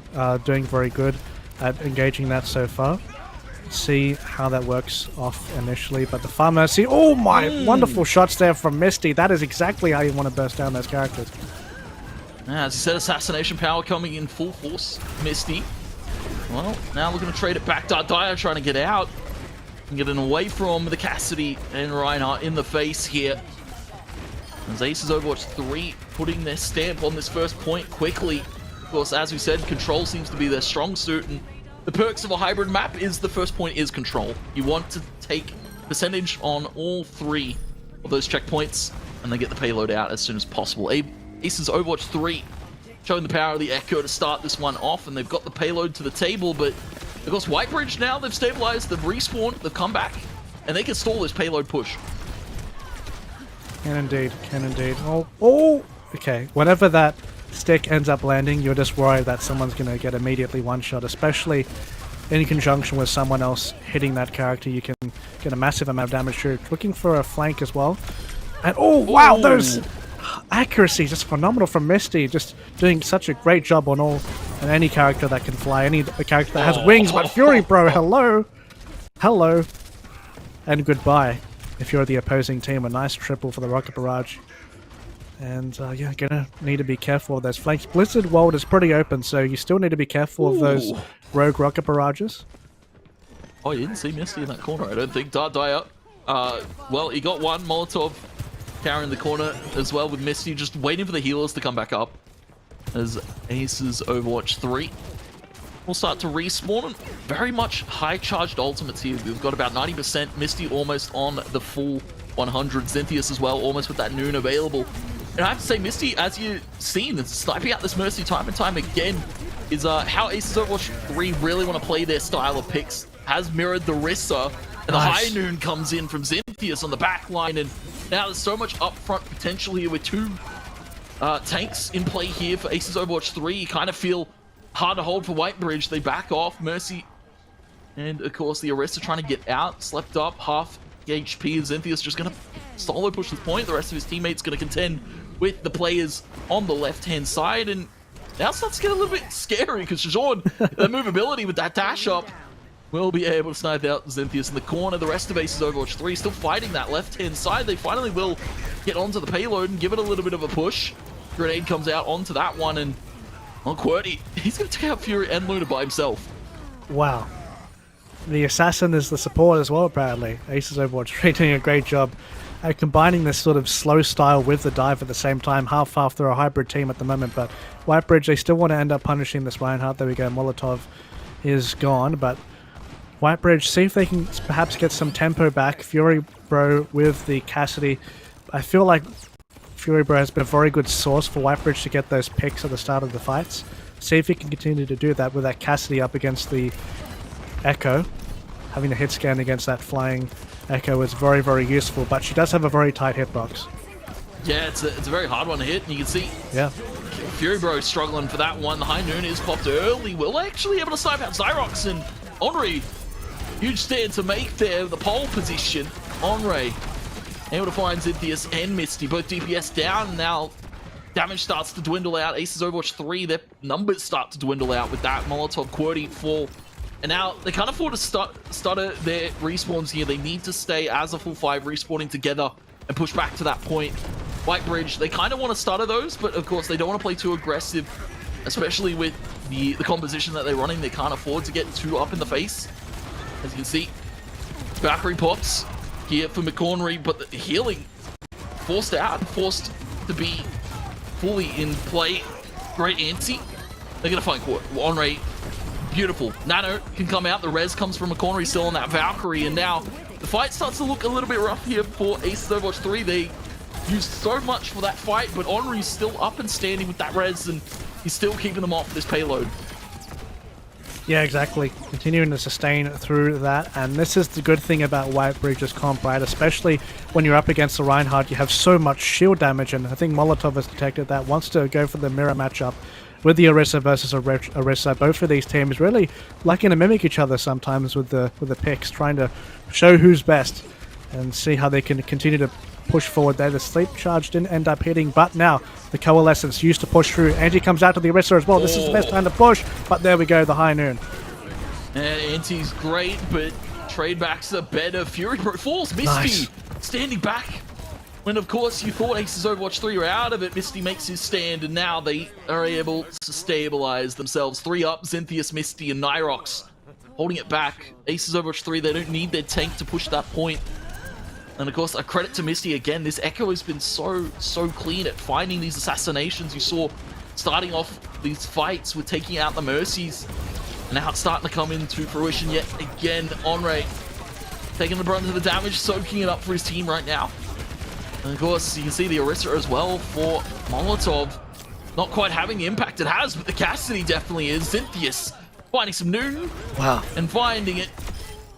doing very good at engaging that so far. See how that works off initially, but the Far Mercy, oh my, wonderful shots there from Misty. That is exactly how you want to burst down those characters. As you said, assassination power coming in full force. Misty, well, now looking to trade it back. Dart Dire trying to get out and getting away from the Cassidy and Reinhardt in the face here. As Aces Overwatch 3 putting their stamp on this first point quickly. Of course, as we said, control seems to be their strong suit, and the perks of a hybrid map is the first point is control. You want to take percentage on all 3 of those checkpoints and then get the payload out as soon as possible. Aces Overwatch 3 showing the power of the Echo to start this one off, and they've got the payload to the table, but of course Whitebridge now, they've stabilized, they've respawned, they've come back, and they can stall this payload push. Can indeed, can indeed. Oh, okay. Whenever that stick ends up landing, you're just worried that someone's going to get immediately one-shot, especially in conjunction with someone else hitting that character. You can get a massive amount of damage through. Looking for a flank as well. And oh, wow, those accuracy just phenomenal from Misty, just doing such a great job on any character that can fly, any character that has wings. But Fury Bro, hello, and goodbye if you're the opposing team. A nice triple for the Rocket Barrage, and yeah, gonna need to be careful of those flanks. Blizzard World is pretty open, so you still need to be careful of those rogue Rocket Barrages. Oh, you didn't see Misty in that corner, I don't think. Dart Dire, well, he got one Molotov carrying the corner as well, with Misty just waiting for the healers to come back up as Aces Overwatch 3 will start to respawn. And very much high charged ultimates here. We've got about 90%. Misty almost on the full 100. Zentheus as well, almost with that noon available. And I have to say, Misty, as you've seen, sniping out this Mercy time and time again is how Aces Overwatch 3 really want to play their style of picks. Has mirrored the Rissa, and the high noon comes in from Zentheus on the back line, and now there's so much upfront potential here with 2 tanks in play here for Aces Overwatch 3. You kind of feel hard to hold for Whitebridge. They back off. Mercy and, of course, the Arista trying to get out. Slept up, half HP. Zentheus just going to solo push this point. The rest of his teammates going to contend with the players on the left-hand side, and now it starts to get a little bit scary because Shajon, the movability with that dash up, will be able to snipe out Zentheus in the corner. The rest of Aces Overwatch 3 still fighting that left-hand side. They finally will get onto the payload and give it a little bit of a push. Grenade comes out onto that one, and on QWERTY, he's going to take out Fury and Luna by himself. Wow. The Assassin is the support as well, apparently. Aces Overwatch 3 doing a great job at combining this sort of slow style with the dive at the same time. Half-half, they're a hybrid team at the moment, but Whitebridge, they still want to end up punishing this Reinhardt. There we go, Molotov is gone, but Whitebridge, see if they can perhaps get some tempo back. Fury Bro with the Cassidy. I feel like Fury Bro has been a very good source for Whitebridge to get those picks at the start of the fights. See if he can continue to do that with that Cassidy up against the Echo. Having the hit scan against that flying Echo is very, very useful, but she does have a very tight hitbox. Yeah, it's a very hard one to hit, and you can see Fury Bro struggling for that one. The high noon is popped early. Will actually able to snipe out Zyrox, and Henri, huge stand to make there, the pole position. Henri able to find Zentheus and Misty, both DPS down. Now damage starts to dwindle out. Aces Overwatch 3, their numbers start to dwindle out with that Molotov QWERTY fall. And now they can't afford to stutter their respawns here. They need to stay as a full 5 respawning together and push back to that point. Whitebridge, they kind of want to stutter those, but of course they don't want to play too aggressive especially with the composition that they're running. They can't afford to get too up in the face. As you can see, Valkyrie pops here for McCornery, but the healing forced out, forced to be fully in play. Great anti. They're going to find Onray. Beautiful. Nano can come out. The res comes from McCornery still on that Valkyrie, and now the fight starts to look a little bit rough here for Aces Overwatch 3. They used so much for that fight, but Henri's still up and standing with that res, and he's still keeping them off this payload. Yeah, exactly. Continuing to sustain through that, and this is the good thing about Whitebridge's comp, right? Especially when you're up against the Reinhardt, you have so much shield damage, and I think Molotov has detected that, wants to go for the mirror matchup with the Orisa versus Orisa. Both of these teams really liking to mimic each other sometimes with the picks, trying to show who's best and see how they can continue to push forward there. The sleep charge didn't end up hitting, but now the coalescence used to push through. Anti comes out to the Orisa as well. This is the best time to push, but there we go, the high noon. And Anti's great, but trade backs are better. Fury falls. Misty Nice. Standing back. When, of course, you thought Aces Overwatch 3 were out of it, Misty makes his stand, and now they are able to stabilize themselves. 3 up, Zynthius, Misty, and Nyrox holding it back. Aces Overwatch 3, they don't need their tank to push that point. And, of course, a credit to Misty again. This Echo has been so clean at finding these assassinations. You saw starting off these fights with taking out the Mercies, and now it's starting to come into fruition yet again. Onray taking the brunt of the damage, soaking it up for his team right now. And of course, you can see the Orisa as well for Molotov. Not quite having the impact it has, but the Cassidy definitely is. Zynthius finding some noon. Wow. And finding it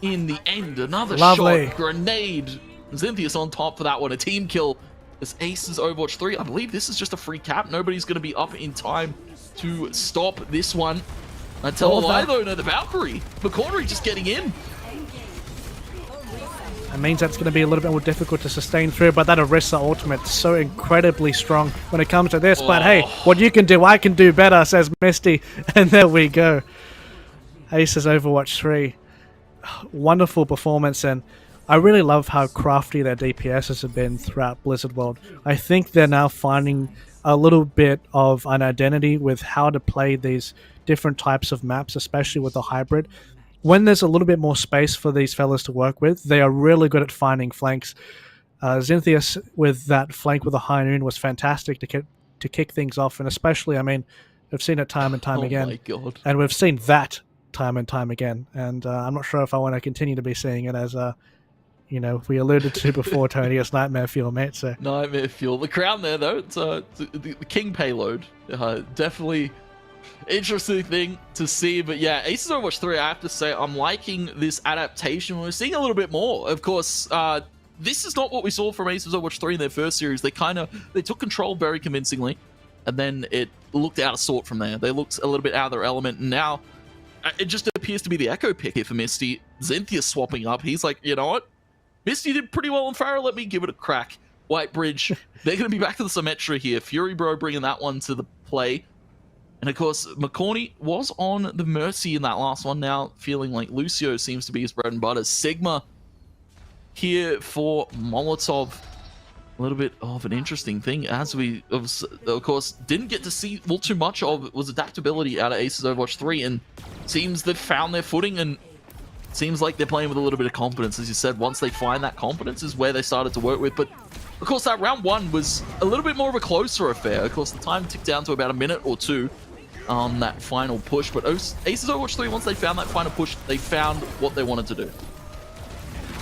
in the end. Another Lovely shot. Grenade. Zynthius on top for that one. A team kill. This Aces Overwatch 3. I believe this is just a free cap. Nobody's going to be up in time to stop this one. I tell a lie though, no, the Valkyrie. McCornery just getting in. That means that's going to be a little bit more difficult to sustain through, but that Orisa ultimate is so incredibly strong when it comes to this. But hey, what you can do, I can do better, says Misty. And there we go. Aces Overwatch 3. Wonderful performance, and I really love how crafty their DPSs have been throughout Blizzard World. I think they're now finding a little bit of an identity with how to play these different types of maps, especially with the hybrid. When there's a little bit more space for these fellas to work with, they are really good at finding flanks. Zynthius with that flank with a high noon was fantastic to kick things off, and especially, I mean, we've seen it time and time again. Oh my God. And we've seen that time and time again, and I'm not sure if I want to continue to be seeing it as we alluded to before, Tony, it's Nightmare Fuel, mate. So Nightmare Fuel. The crown there, though, it's the King payload. Definitely interesting thing to see. But yeah, Aces Overwatch 3, I have to say, I'm liking this adaptation. We're seeing a little bit more. Of course, this is not what we saw from Aces Overwatch 3 in their first series. They took control very convincingly, and then it looked out of sort from there. They looked a little bit out of their element, and now it just appears to be the Echo pick here for Misty. Zynthius swapping up. He's like, you know what? Misty did pretty well on Pharaoh. Let me give it a crack. Whitebridge, they're going to be back to the Symmetra here. Fury Bro bringing that one to the play. And of course, McCorney was on the Mercy in that last one. Now feeling like Lucio seems to be his bread and butter. Sigma here for Molotov. A little bit of an interesting thing, as we, of course, didn't get to see too much of, was adaptability out of Aces Overwatch 3, and seems they've found their footing, and seems like they're playing with a little bit of confidence. As you said, once they find that confidence is where they started to work with. But of course, that round one was a little bit more of a closer affair. Of course, the time ticked down to about a minute or two on that final push. But Aces Overwatch 3, once they found that final push, they found what they wanted to do.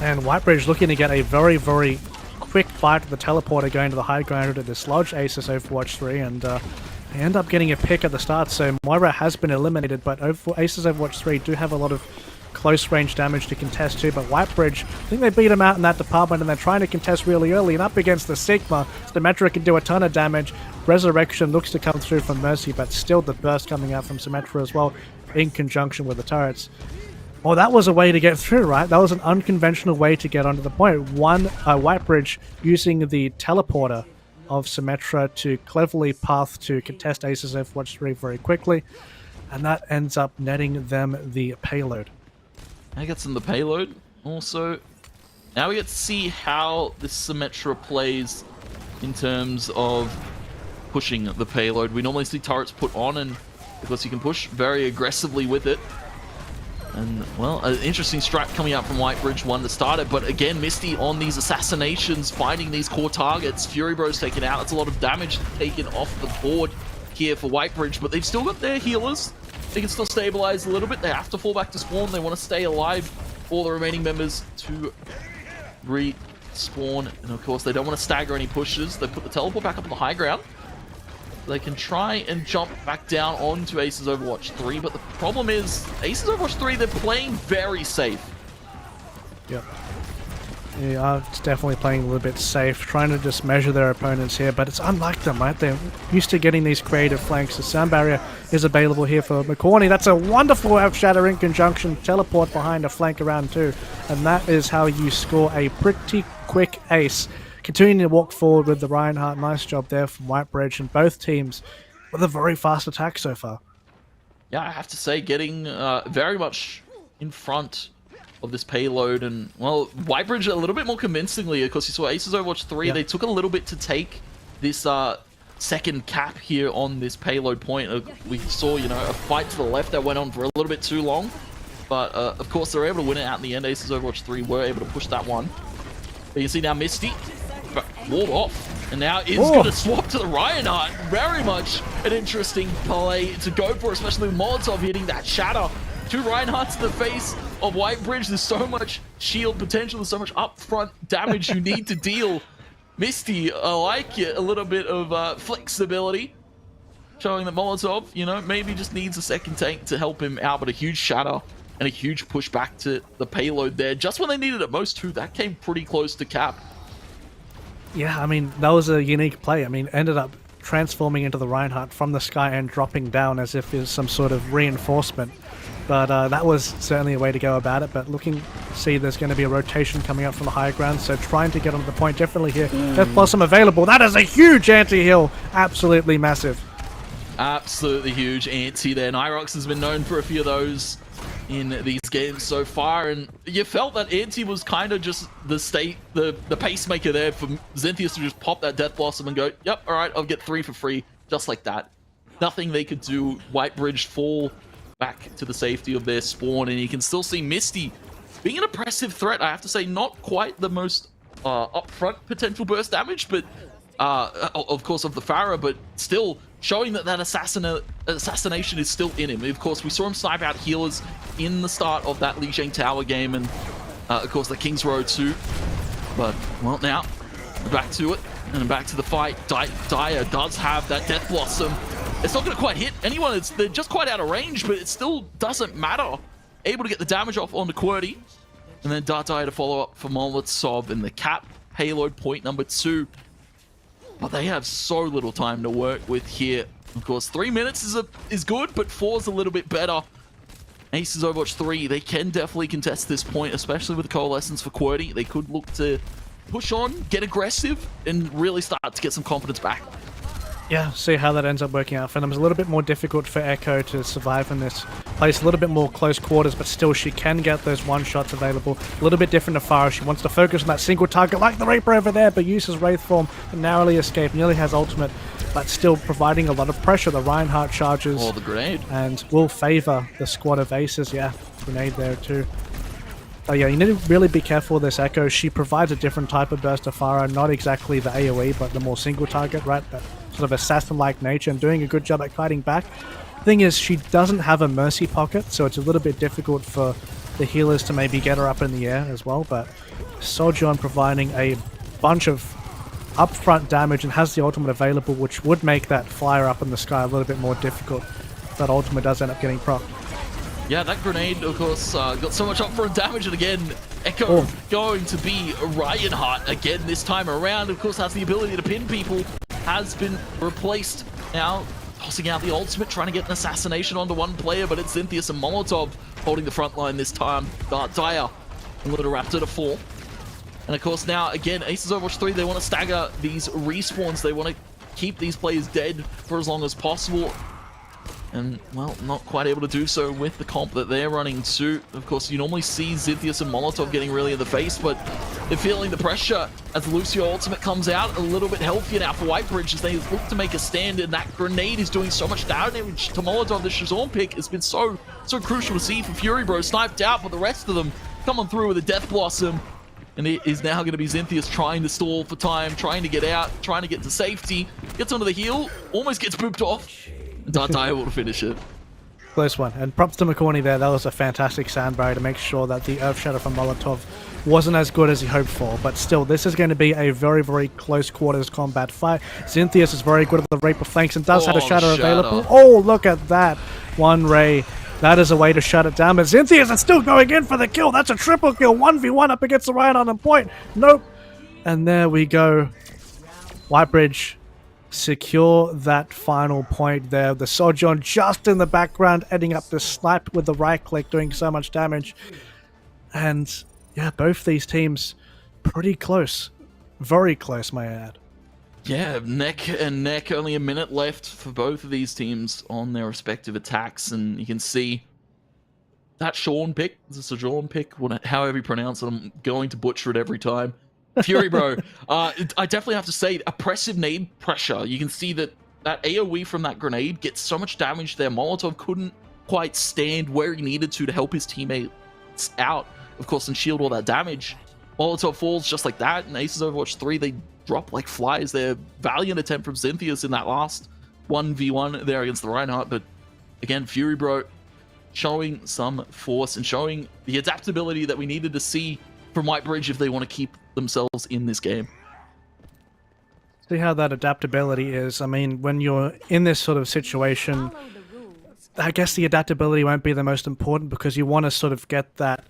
And Whitebridge looking to get a very, very quick fight with the teleporter going to the high ground to dislodge Aces Overwatch 3, and they end up getting a pick at the start. So Moira has been eliminated, but Aces Overwatch 3 do have a lot of close range damage to contest too. But Whitebridge, I think they beat him out in that department, and they're trying to contest really early, and up against the Sigma, Symmetra can do a ton of damage. Resurrection looks to come through from Mercy, but still the burst coming out from Symmetra as well in conjunction with the turrets. Well, that was a way to get through, right? That was an unconventional way to get onto the point. Whitebridge using the teleporter of Symmetra to cleverly path to contest Aces Overwatch 3 very quickly, and that ends up netting them the payload. That gets them the payload. Also, now we get to see how this Symmetra plays in terms of pushing the payload. We normally see turrets put on, and because you can push very aggressively with it. And, well, an interesting strike coming out from Whitebridge, one to start it. But again, Misty on these assassinations, finding these core targets. Fury Bro's taken out. That's a lot of damage taken off the board here for Whitebridge. But they've still got their healers. They can still stabilize a little bit. They have to fall back to spawn. They want to stay alive for the remaining members to respawn. And, of course, they don't want to stagger any pushes. They put the teleport back up on the high ground. They can try and jump back down onto Acer's Overwatch 3, but the problem is, Acer's Overwatch 3, they're playing very safe. Yep. Yeah, it's definitely playing a little bit safe, trying to just measure their opponents here, but it's unlike them, right? They're used to getting these creative flanks. The sound barrier is available here for McCorney. That's a wonderful Shattering conjunction, teleport behind a flank around two, and that is how you score a pretty quick ace. Continuing to walk forward with the Reinhardt. Nice job there from Whitebridge, and both teams with a very fast attack so far. Yeah, I have to say, getting very much in front of this payload, and, well, Whitebridge a little bit more convincingly, because you saw Acer's Overwatch 3, yep. They took a little bit to take this second cap here on this payload point. We saw, you know, a fight to the left that went on for a little bit too long, but of course they were able to win it out in the end. Acer's Overwatch 3 were able to push that one. But you see now Misty walled off, and now is going to swap to the Reinhardt. Very much an interesting play to go for, especially with Molotov hitting that shatter. Two Reinhardts in the face of Whitebridge. There's so much shield potential, there's so much upfront damage you need to deal. Misty, I like it, a little bit of flexibility, showing that Molotov, you know, maybe just needs a second tank to help him out, but a huge shatter and a huge push back to the payload there. Just when they needed it most too, that came pretty close to cap. Yeah, I mean, that was a unique play. I mean, ended up transforming into the Reinhardt from the sky and dropping down as if it's some sort of reinforcement. But that was certainly a way to go about it. But looking, see there's going to be a rotation coming up from the high ground, so trying to get onto the point differently here. Death Blossom available. That is a huge anti-heal. Absolutely massive. Absolutely huge anti there. Nyrox has been known for a few of those in these games so far, and you felt that anti was kind of just the pacemaker there for Zentheus to just pop that Death Blossom and go, yep, all right, I'll get 3 for free, just like that. Nothing they could do. Whitebridge fall back to the safety of their spawn, and you can still see Misty being an oppressive threat. I have to say, not quite the most upfront potential burst damage, but of course of the Pharah, but still showing that assassination is still in him. Of course, we saw him snipe out healers in the start of that Li Shang Tower game, and of course the King's Row too. But, well, now we're back to it, and back to the fight. Dyer does have that Death Blossom. It's not going to quite hit anyone. They're just quite out of range, but it still doesn't matter. Able to get the damage off onto QWERTY, and then Dyer to follow up for Molotov in the cap payload point number 2. But they have so little time to work with here. Of course, 3 minutes is good, but 4 is a little bit better. Acer's Overwatch 3, they can definitely contest this point, especially with the Coalescence for QWERTY. They could look to push on, get aggressive, and really start to get some confidence back. Yeah, see how that ends up working out for them. It's a little bit more difficult for Echo to survive in this place. A little bit more close quarters, but still she can get those one-shots available. A little bit different to Pharah. She wants to focus on that single target like the Reaper over there, but uses Wraith form to narrowly escape. Nearly has ultimate, but still providing a lot of pressure. The Reinhardt charges. Oh, the grenade. And will favor the squad of Aces. Yeah, grenade there too. Oh yeah, you need to really be careful with this Echo. She provides a different type of burst to Pharah, not exactly the AoE, but the more single target, right? That sort of assassin-like nature, and doing a good job at fighting back. Thing is, she doesn't have a mercy pocket, so it's a little bit difficult for the healers to maybe get her up in the air as well, but Sojourn providing a bunch of upfront damage and has the ultimate available, which would make that flyer up in the sky a little bit more difficult. That ultimate does end up getting proc. Yeah, that grenade, of course, got so much upfront damage, and again, Echo going to be Reinhardt again this time around. Of course, has the ability to pin people, has been replaced now, tossing out the ultimate, trying to get an assassination onto one player, but it's Zentheus and Molotov holding the front line this time. Dyer and Little Raptor to fall. And of course now, again, Acer's Overwatch 3, they want to stagger these respawns. They want to keep these players dead for as long as possible. And, well, not quite able to do so with the comp that they're running too. Of course, you normally see Zintheus and Molotov getting really in the face, but they're feeling the pressure as the Lucio ultimate comes out. A little bit healthier now for Whitebridge as they look to make a stand, and that grenade is doing so much damage to Molotov. The Shazorn pick has been so crucial to see for Fury Bro. Sniped out, but the rest of them come on through with a Death Blossom. And it is now going to be Zintheus trying to stall for time, trying to get out, trying to get to safety. Gets onto the heel, almost gets booped off. Dada able to finish it. Close one. And props to McCorney there. That was a fantastic sand barrier to make sure that the Earth Shadow from Molotov wasn't as good as he hoped for. But still, this is going to be a very, very close quarters combat fight. Zintheus is very good at the Reaper flanks and does have a Shadow available. Oh, look at that. One Ray. That is a way to shut it down. But Zintheus is still going in for the kill. That's a triple kill. 1v1 up against the Riot on point. Nope. And there we go. Whitebridge secure that final point there. The Sojourn just in the background, ending up the snipe with the right click, doing so much damage. And yeah, both these teams pretty close. Very close, may I add. Yeah, neck and neck. Only a minute left for both of these teams on their respective attacks. And you can see that Sean pick, the Sojourn pick, however you pronounce it, I'm going to butcher it every time. Fury Bro, I definitely have to say, oppressive nade pressure. You can see that AoE from that grenade gets so much damage there. Molotov couldn't quite stand where he needed to help his teammates out, of course, and shield all that damage. Molotov falls just like that, and Aces Overwatch 3, they drop like flies there. Valiant attempt from Zintheus in that last 1v1 there against the Reinhardt, but again, Fury Bro showing some force and showing the adaptability that we needed to see from Whitebridge if they want to keep themselves in this game. See how that adaptability is. I mean, when you're in this sort of situation, I guess the adaptability won't be the most important because you want to sort of get that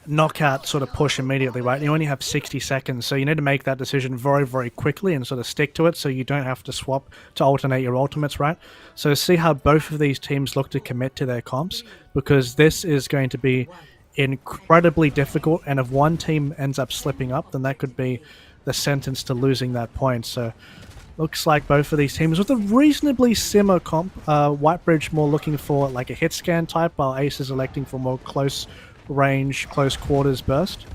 knockout sort of push immediately, right? You only have 60 seconds, so you need to make that decision very, very quickly and sort of stick to it so you don't have to swap to alternate your ultimates, right? So see how both of these teams look to commit to their comps, because this is going to be incredibly difficult, and if one team ends up slipping up, then that could be the sentence to losing that point. So looks like both of these teams with a reasonably similar comp. Whitebridge more looking for like a hit scan type, while Ace is electing for more close range, close quarters burst.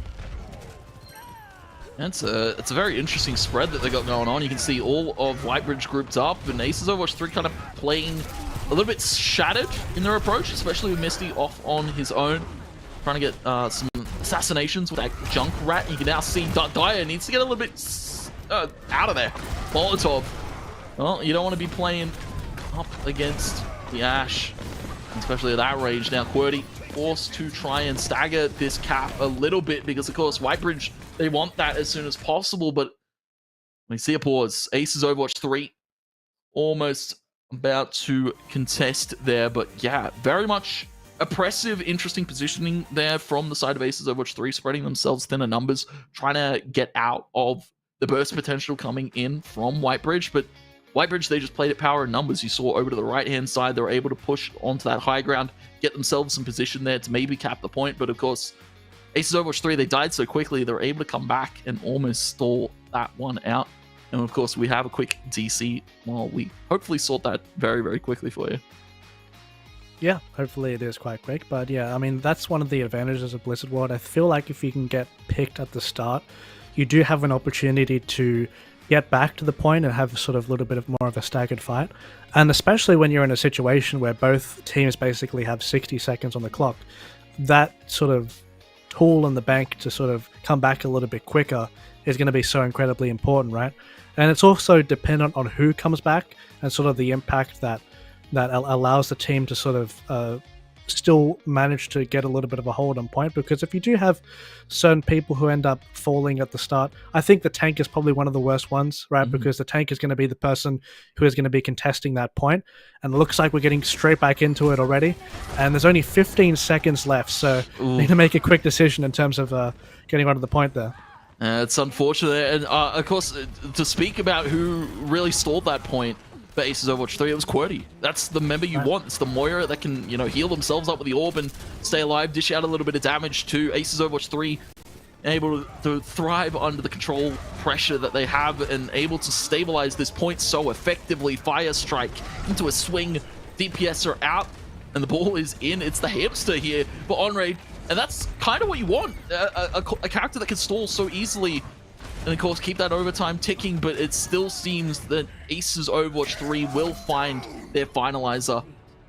It's a very interesting spread that they got going on. You can see all of Whitebridge grouped up, and Aces Overwatch 3 kind of playing a little bit shattered in their approach, especially with Misty off on his own, trying to get some assassinations with that junk rat. You can now see Dyer needs to get a little bit out of there. Molotov. Well, you don't want to be playing up against the Ash, especially at that range. Now QWERTY forced to try and stagger this cap a little bit because, of course, Whitebridge, they want that as soon as possible, but we see a pause. Aces Overwatch 3 almost about to contest there, but yeah, very much oppressive, interesting positioning there from the side of Aces Overwatch 3, spreading themselves thinner numbers, trying to get out of the burst potential coming in from Whitebridge, but Whitebridge, they just played at power and numbers. You saw over to the right-hand side, they were able to push onto that high ground, get themselves some position there to maybe cap the point, but of course, Aces Overwatch 3, they died so quickly, they were able to come back and almost stall that one out. And of course, we have a quick DC while we hopefully sort that very, very quickly for you. Yeah, hopefully it is quite quick, but yeah, I mean, that's one of the advantages of Blizzard World. I feel like if you can get picked at the start, you do have an opportunity to get back to the point and have sort of a little bit of more of a staggered fight. And especially when you're in a situation where both teams basically have 60 seconds on the clock, that sort of tool in the bank to sort of come back a little bit quicker is going to be so incredibly important, right? And it's also dependent on who comes back and sort of the impact that allows the team to sort of still manage to get a little bit of a hold on point, because if you do have certain people who end up falling at the start, I think the tank is probably one of the worst ones, right? Because the tank is going to be the person who is going to be contesting that point, and it looks like we're getting straight back into it already, and there's only 15 seconds left, so we need to make a quick decision in terms of getting onto the point there. It's unfortunate, and of course, to speak about who really stalled that point for Aces Overwatch 3, it was QWERTY. That's the member you want. It's the Moira that can, you know, heal themselves up with the orb and stay alive, dish out a little bit of damage to Aces Overwatch 3, able to thrive under the control pressure that they have and able to stabilize this point so effectively. Fire Strike into a swing DPS are out, and the ball is in. It's the hamster here for Onraid, and that's kind of what you want. A character that can stall so easily, and of course keep that overtime ticking, but it still seems that Acer's Overwatch 3 will find their finalizer.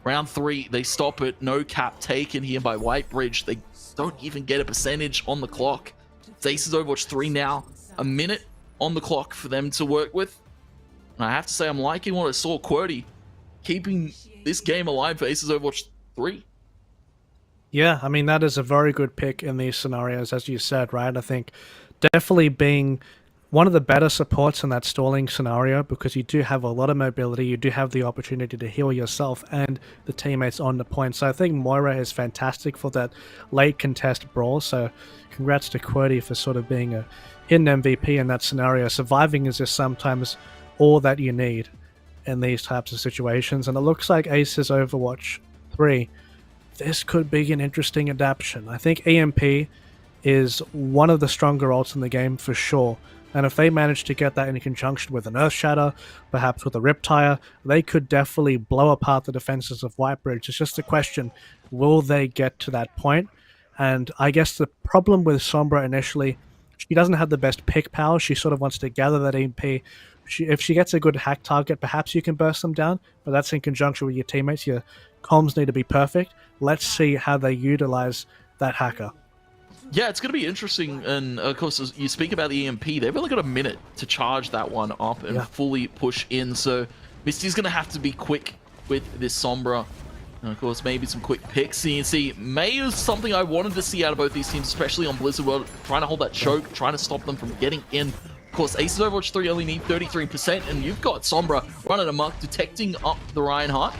Round 3, they stop it. No cap taken here by Whitebridge. They don't even get a percentage on the clock. It's Acer's Overwatch 3 now. A minute on the clock for them to work with. And I have to say, I'm liking what I saw. QWERTY keeping this game alive for Acer's Overwatch 3. Yeah, I mean, that is a very good pick in these scenarios, as you said, right? I think definitely being one of the better supports in that stalling scenario, because you do have a lot of mobility, you do have the opportunity to heal yourself and the teammates on the point. So I think Moira is fantastic for that late contest brawl. So congrats to QWERTY for sort of being a hidden MVP in that scenario. Surviving is just sometimes all that you need in these types of situations. And it looks like Acer's Overwatch 3, this could be an interesting adaptation. I think EMP is one of the stronger ults in the game for sure. And if they manage to get that in conjunction with an Earth Shatter, perhaps with a Riptire, they could definitely blow apart the defenses of Whitebridge. It's just a question, will they get to that point? And I guess the problem with Sombra initially, she doesn't have the best pick power. She sort of wants to gather that EMP. If she gets a good hack target, perhaps you can burst them down, but that's in conjunction with your teammates. Your comms need to be perfect. Let's see how they utilize that hacker. Yeah, it's going to be interesting, and of course, as you speak about the EMP, they've only got a minute to charge that one up and fully push in, so Misty's going to have to be quick with this Sombra, and of course, maybe some quick picks. You can see, May is something I wanted to see out of both these teams, especially on Blizzard World, trying to hold that choke, trying to stop them from getting in. Of course, Aces Overwatch 3 only need 33%, and you've got Sombra running amok, detecting up the Reinhardt.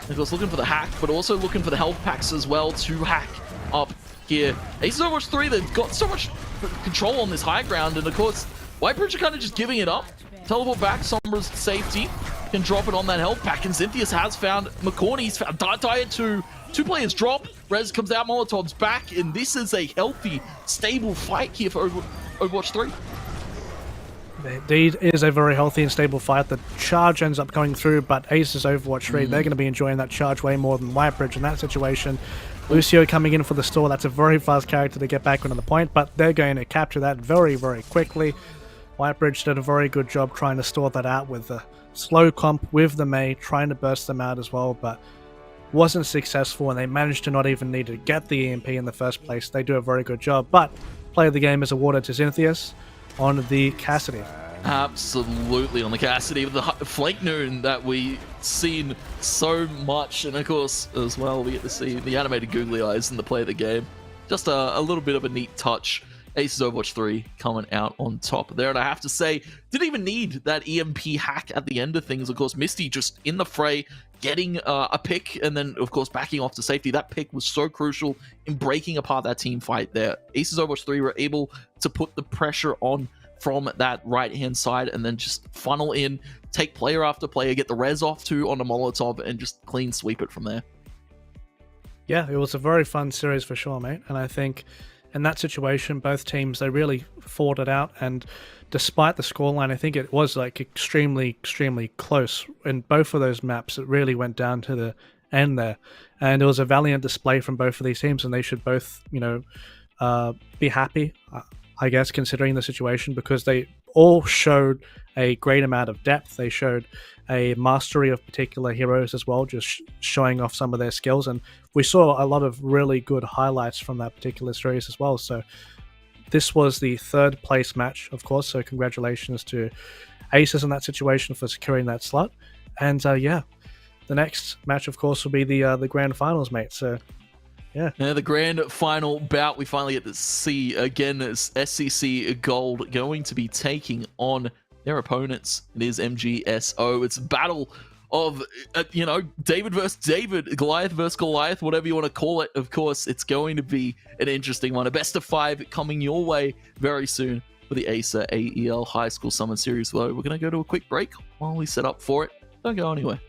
Of course, looking for the hack, but also looking for the health packs as well to hack up here. Aces Overwatch 3, they've got so much control on this high ground, and of course, Whitebridge are kind of just giving it up. Teleport back, Sombra's safety, can drop it on that health pack, and Zynthius has found McCorney, he's found Dire 2. Two players drop, Rez comes out, Molotov's back, and this is a healthy, stable fight here for Overwatch 3. Indeed, it is a very healthy and stable fight. The charge ends up going through, but Aces Overwatch 3, they're going to be enjoying that charge way more than Whitebridge in that situation. Lucio coming in for the stall, that's a very fast character to get back onto the point, but they're going to capture that very, very quickly. Whitebridge did a very good job trying to store that out with the slow comp with the Mei, trying to burst them out as well, but wasn't successful, and they managed to not even need to get the EMP in the first place. They do a very good job, but play of the game is awarded to Zynthius on the Cassidy. Absolutely, on the Cassidy with the flank noon that we've seen so much, and of course as well we get to see the animated googly eyes in the play of the game. Just a little bit of a neat touch. Aces Overwatch 3 coming out on top there, and I have to say, didn't even need that EMP hack at the end of things. Of course, Misty just in the fray, getting a pick, and then of course backing off to safety. That pick was so crucial in breaking apart that team fight there. Aces Overwatch 3 were able to put the pressure on from that right hand side and then just funnel in, take player after player, get the res off too on a Molotov, and just clean sweep it from there. Yeah, it was a very fun series for sure, mate, and I think in that situation, both teams, they really fought it out, and despite the scoreline, I think it was like extremely, extremely close in both of those maps. It really went down to the end there, and it was a valiant display from both of these teams, and they should both, be happy, I guess, considering the situation, because they all showed a great amount of depth. They showed a mastery of particular heroes as well, just showing off some of their skills, and we saw a lot of really good highlights from that particular series as well. So this was the third place match, of course, so congratulations to Aces in that situation for securing that slot. And the next match, of course, will be the grand finals, mate. So yeah, the grand final bout, we finally get to see again as SCC Gold going to be taking on their opponents. It is MGSO. It's a battle of, David versus David, Goliath versus Goliath, whatever you want to call it. Of course, it's going to be an interesting one. A best of 5 coming your way very soon for the Acer AEL High School Summer Series. Though we're going to go to a quick break while we set up for it. Don't go anywhere.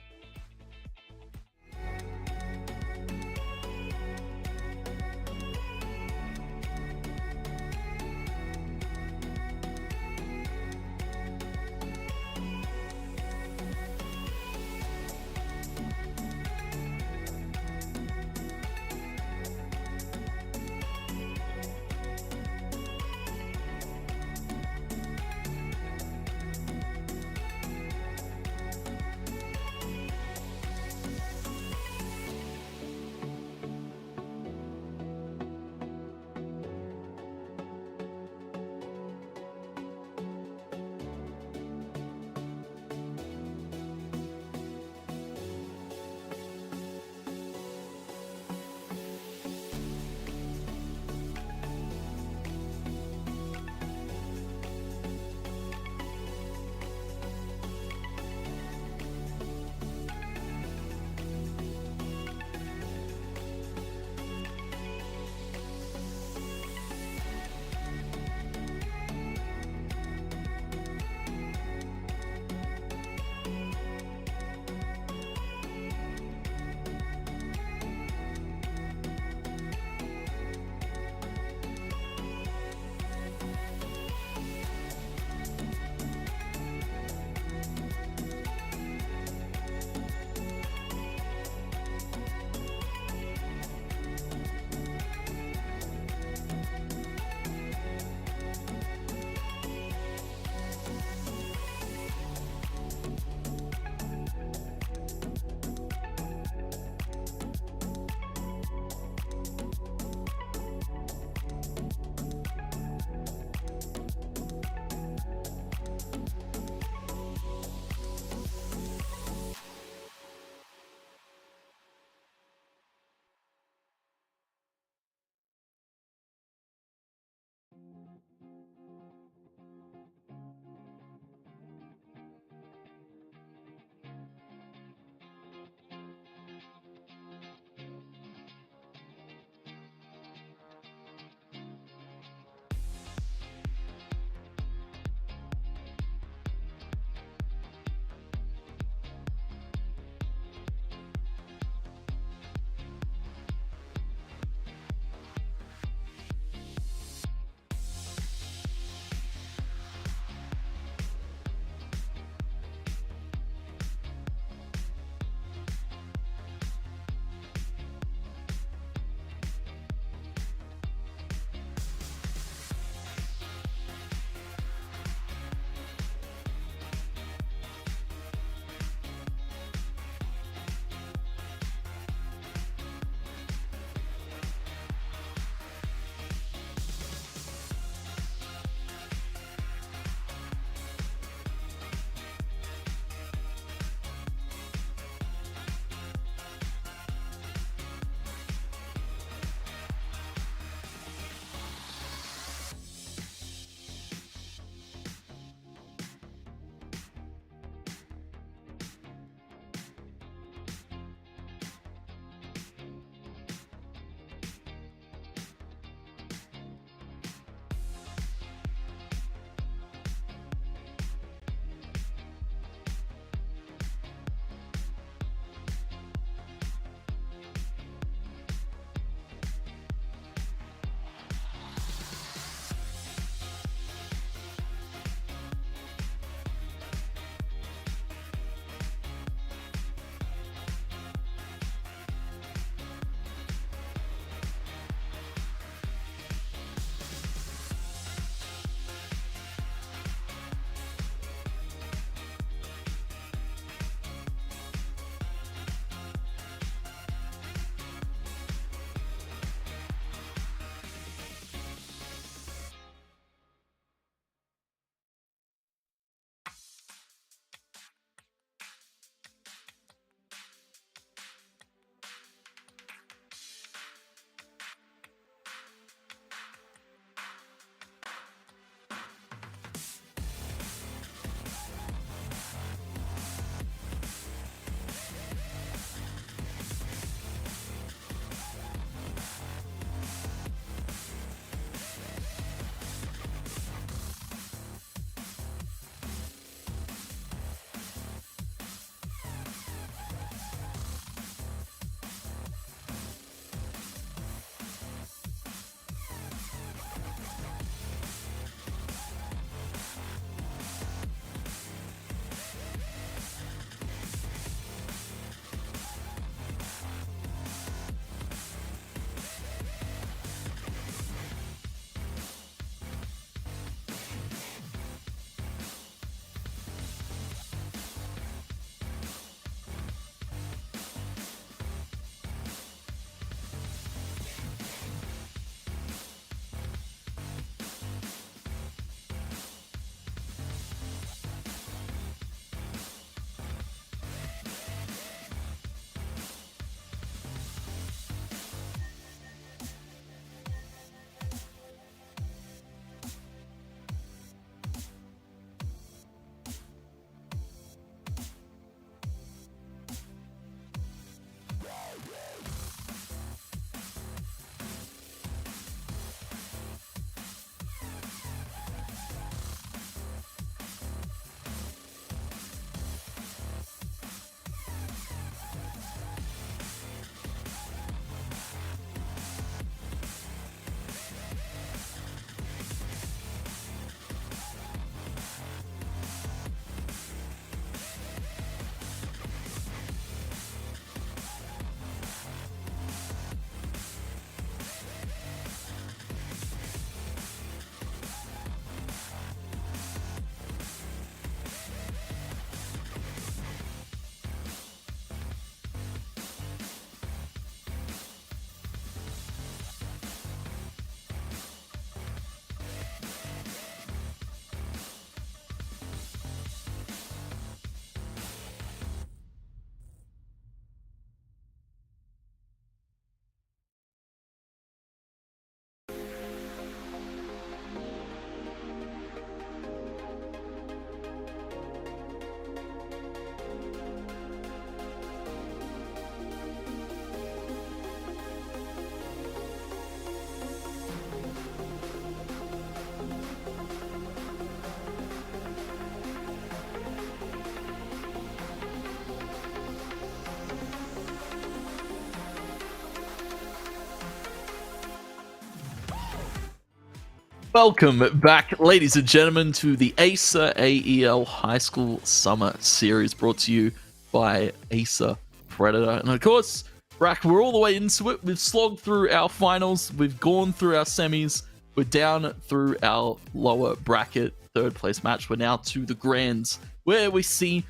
Welcome back, ladies and gentlemen, to the Acer AEL High School Summer Series, brought to you by Acer Predator. And of course, Rack, we're all the way into it. We've slogged through our finals, we've gone through our semis, we're down through our lower bracket third place match. We're now to the grands, where we see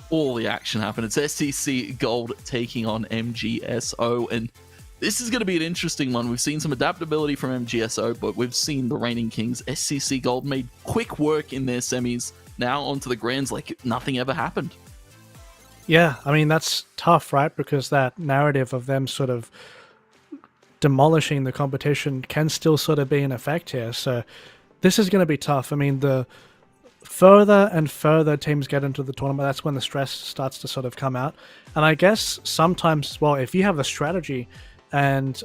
all the action happen. It's SCC Gold taking on MGSO, and this is going to be an interesting one. We've seen some adaptability from MGSO, but we've seen the reigning kings. SCC Gold made quick work in their semis. Now onto the grands like nothing ever happened. Yeah, I mean, that's tough, right? Because that narrative of them sort of demolishing the competition can still sort of be in effect here. So this is going to be tough. I mean, the further and further teams get into the tournament, that's when the stress starts to sort of come out. And I guess sometimes, well, if you have a strategy and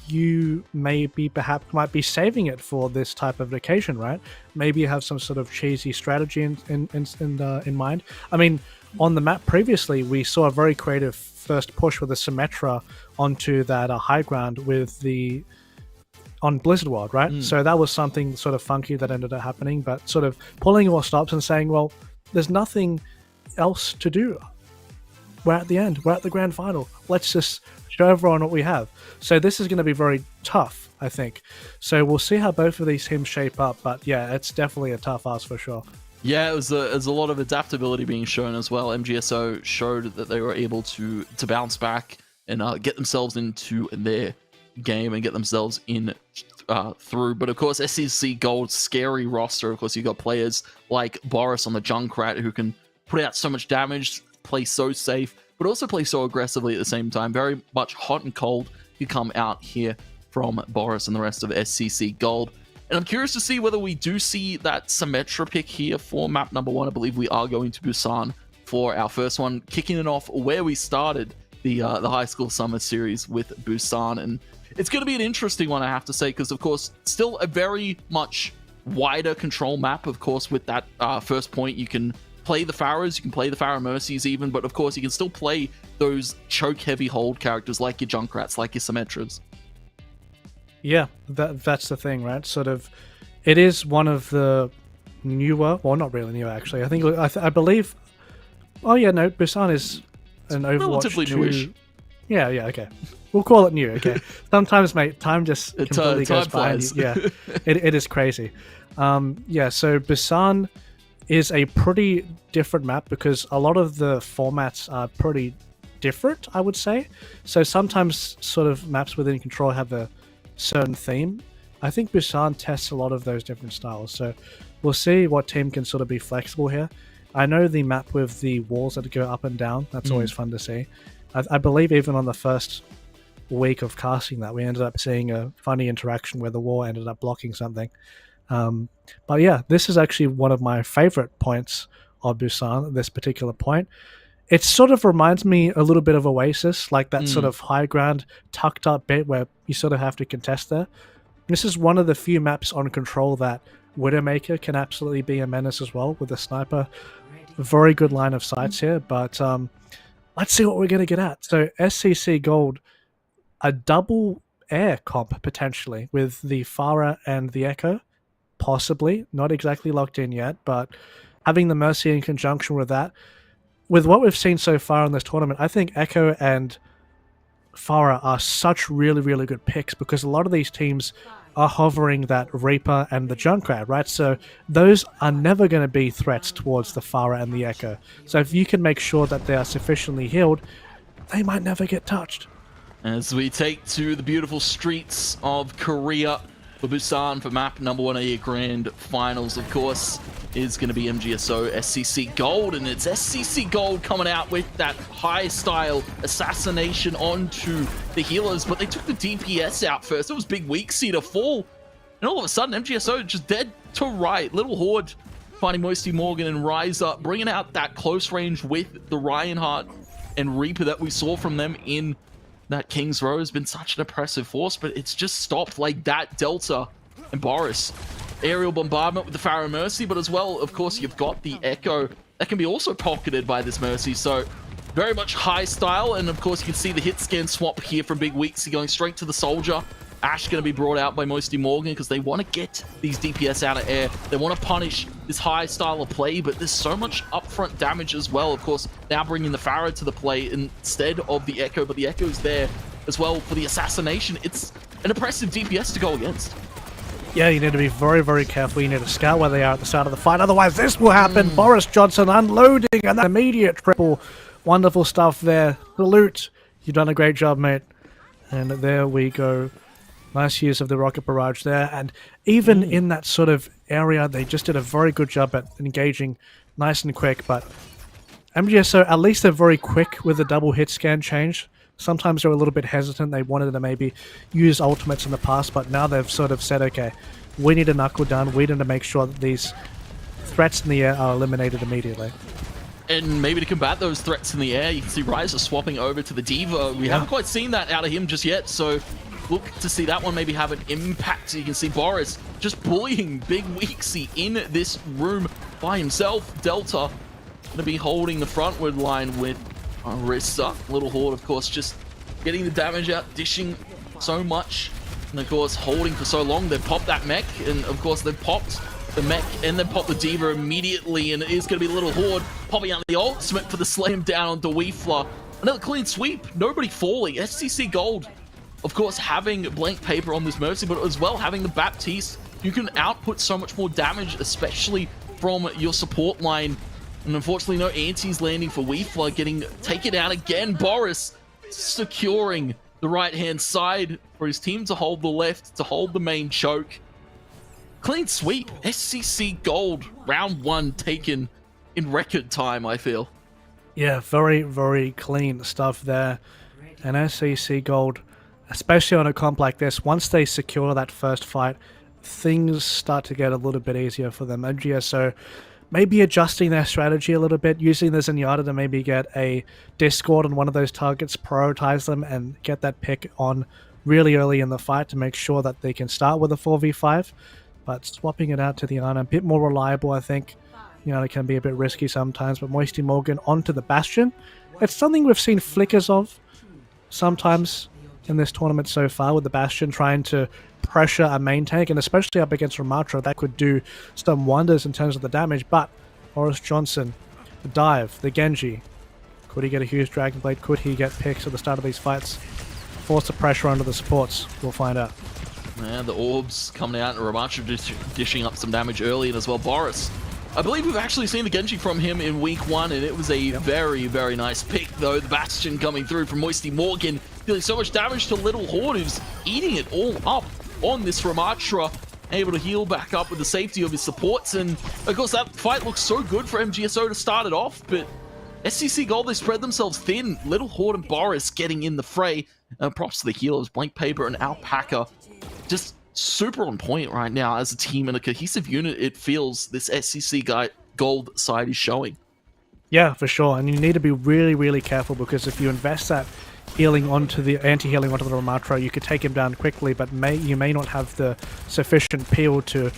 you might be saving it for this type of occasion, right? Maybe you have some sort of cheesy strategy in mind. I mean, on the map previously, we saw a very creative first push with a Symmetra onto that high ground on Blizzard World, right? So that was something sort of funky that ended up happening, but sort of pulling all stops and saying, well, there's nothing else to do. We're at the end. We're at the grand final. Let's just show everyone what we have. So this is going to be very tough, I think. So we'll see how both of these teams shape up, but yeah, it's definitely a tough ask for sure. Yeah, it was a lot of adaptability being shown as well. MGSO showed that they were able to bounce back and get themselves into their game and get themselves in through. But of course, SCC Gold's scary roster. Of course, you've got players like Boris on the Junkrat who can put out so much damage, play so safe, but also play so aggressively at the same time. Very much hot and cold you come out here from Boris and the rest of SCC Gold. And I'm curious to see whether we do see that Symmetra pick here for map number 1. I believe we are going to Busan for our first one, kicking it off where we started the High School Summer Series with Busan. And it's going to be an interesting one, I have to say, because, of course, still a very much wider control map. Of course, with that first point, you can play the Pharahs, you can play the Pharah Mercies even, but, of course, you can still play those choke-heavy hold characters like your Junkrats, like your Symmetras. Yeah, that's the thing, right? Sort of, it is one of the newer, well, not really newer actually. I believe. Oh yeah, no, Busan is an Overwatch relatively 2. newish. Yeah, okay. We'll call it new. Okay. Sometimes, mate, time just completely goes by. Yeah, it is crazy. Yeah, so Busan is a pretty different map because a lot of the formats are pretty different, I would say. So sometimes sort of maps within Control have a certain theme. I think Busan tests a lot of those different styles, so we'll see what team can sort of be flexible here. I know the map with the walls that go up and down, that's always fun to see. I believe even on the first week of casting that, we ended up seeing a funny interaction where the wall ended up blocking something. But yeah, this is actually one of my favorite points of Busan, this particular point. It sort of reminds me a little bit of Oasis, like that sort of high ground, tucked up bit where you sort of have to contest there. This is one of the few maps on Control that Widowmaker can absolutely be a menace as well with a sniper. Very good line of sights here, but let's see what we're going to get at. So SCC Gold, a double air comp potentially with the Pharah and the Echo, possibly. Not exactly locked in yet, but having the Mercy in conjunction with that, with what we've seen so far in this tournament, I think Echo and Pharah are such really, really good picks because a lot of these teams are hovering that Reaper and the Junkrat, right? So those are never going to be threats towards the Pharah and the Echo. So if you can make sure that they are sufficiently healed, they might never get touched. As we take to the beautiful streets of Korea for Busan for map number 1 of your grand finals, of course, is going to be MGSO SCC Gold, and it's SCC Gold coming out with that high-style assassination onto the healers, but they took the DPS out first. It was big weak C to fall, and all of a sudden, MGSO just dead to right. Little Horde finding Moisty Morgan and Rise Up, bringing out that close range with the Reinhardt and Reaper that we saw from them in that King's Row has been such an oppressive force, but it's just stopped like that. Delta and Boris. Aerial bombardment with the Pharah Mercy, but as well, of course, you've got the Echo that can be also pocketed by this Mercy. So very much high style, and of course, you can see the hit scan swap here from Big Weeksy going straight to the Soldier. Ash going to be brought out by Moisty Morgan because they want to get these DPS out of air. They want to punish this high style of play, but there's so much upfront damage as well. Of course, now bringing the Pharah to the play instead of the Echo, but the Echo's there as well for the assassination. It's an impressive DPS to go against. Yeah, you need to be very, very careful. You need to scout where they are at the start of the fight. Otherwise, this will happen. Boris Johnson unloading and that immediate triple. Wonderful stuff there. The loot. You've done a great job, mate. And there we go. Nice use of the rocket barrage there. And even in that sort of area, they just did a very good job at engaging nice and quick. But MGSO, at least they're very quick with the double hit scan change. Sometimes they're a little bit hesitant. They wanted to maybe use ultimates in the past, but now they've sort of said, okay, we need to knuckle down. We need to make sure that these threats in the air are eliminated immediately. And maybe to combat those threats in the air, you can see Ryzer swapping over to the Diva. We haven't quite seen that out of him just yet, so look to see that one maybe have an impact. You can see Boris just bullying Big Weeksy in this room by himself. Delta going to be holding the frontward line with Arissa. Little Horde, of course, just getting the damage out, dishing so much. And of course, holding for so long. They've popped that mech, and of course, they've popped the mech and then pop the Diva immediately, and it is going to be Little Horde popping out the ultimate for the slam down onto Weefla. Another clean sweep, nobody falling. SCC Gold, of course, having blank paper on this Mercy, but as well having the Baptiste. You can output so much more damage, especially from your support line. And unfortunately, no antis landing for Weefla, getting taken out again. Boris securing the right-hand side for his team to hold the left, to hold the main choke. Clean sweep. SCC Gold, round one taken in record time, I feel. Yeah, very, very clean stuff there. And SCC Gold, especially on a comp like this, once they secure that first fight, things start to get a little bit easier for them. MGSO maybe adjusting their strategy a little bit, using the Zenyatta to maybe get a Discord on one of those targets, prioritize them, and get that pick on really early in the fight to make sure that they can start with a 4v5. But swapping it out to the Ana, a bit more reliable, I think. You know, it can be a bit risky sometimes, but Moisty Morgan onto the Bastion. It's something we've seen flickers of sometimes in this tournament so far, with the Bastion trying to pressure a main tank, and especially up against Ramatra, that could do some wonders in terms of the damage. But Boris Johnson, the dive, the Genji, could he get a huge Dragon Blade? Could he get picks at the start of these fights? Force the pressure onto the supports. We'll find out. Yeah, the orbs coming out and Ramatra dishing up some damage early, and as well Boris. I believe we've actually seen the Genji from him in week one, and it was a very, very nice pick, though. The Bastion coming through from Moisty Morgan, dealing so much damage to Little Horde, who's eating it all up on this Ramatra, able to heal back up with the safety of his supports. And of course, that fight looks so good for MGSO to start it off, but SCC Gold, they spread themselves thin. Little Horde and Boris getting in the fray. Props to the healers, Blank Paper and Alpaca. Just super on point right now as a team and a cohesive unit. It feels this SCC Gold side is showing. Yeah, for sure. And you need to be really, really careful, because if you invest that healing onto the anti-healing onto the Ramatra, you could take him down quickly, but you may not have the sufficient peel to,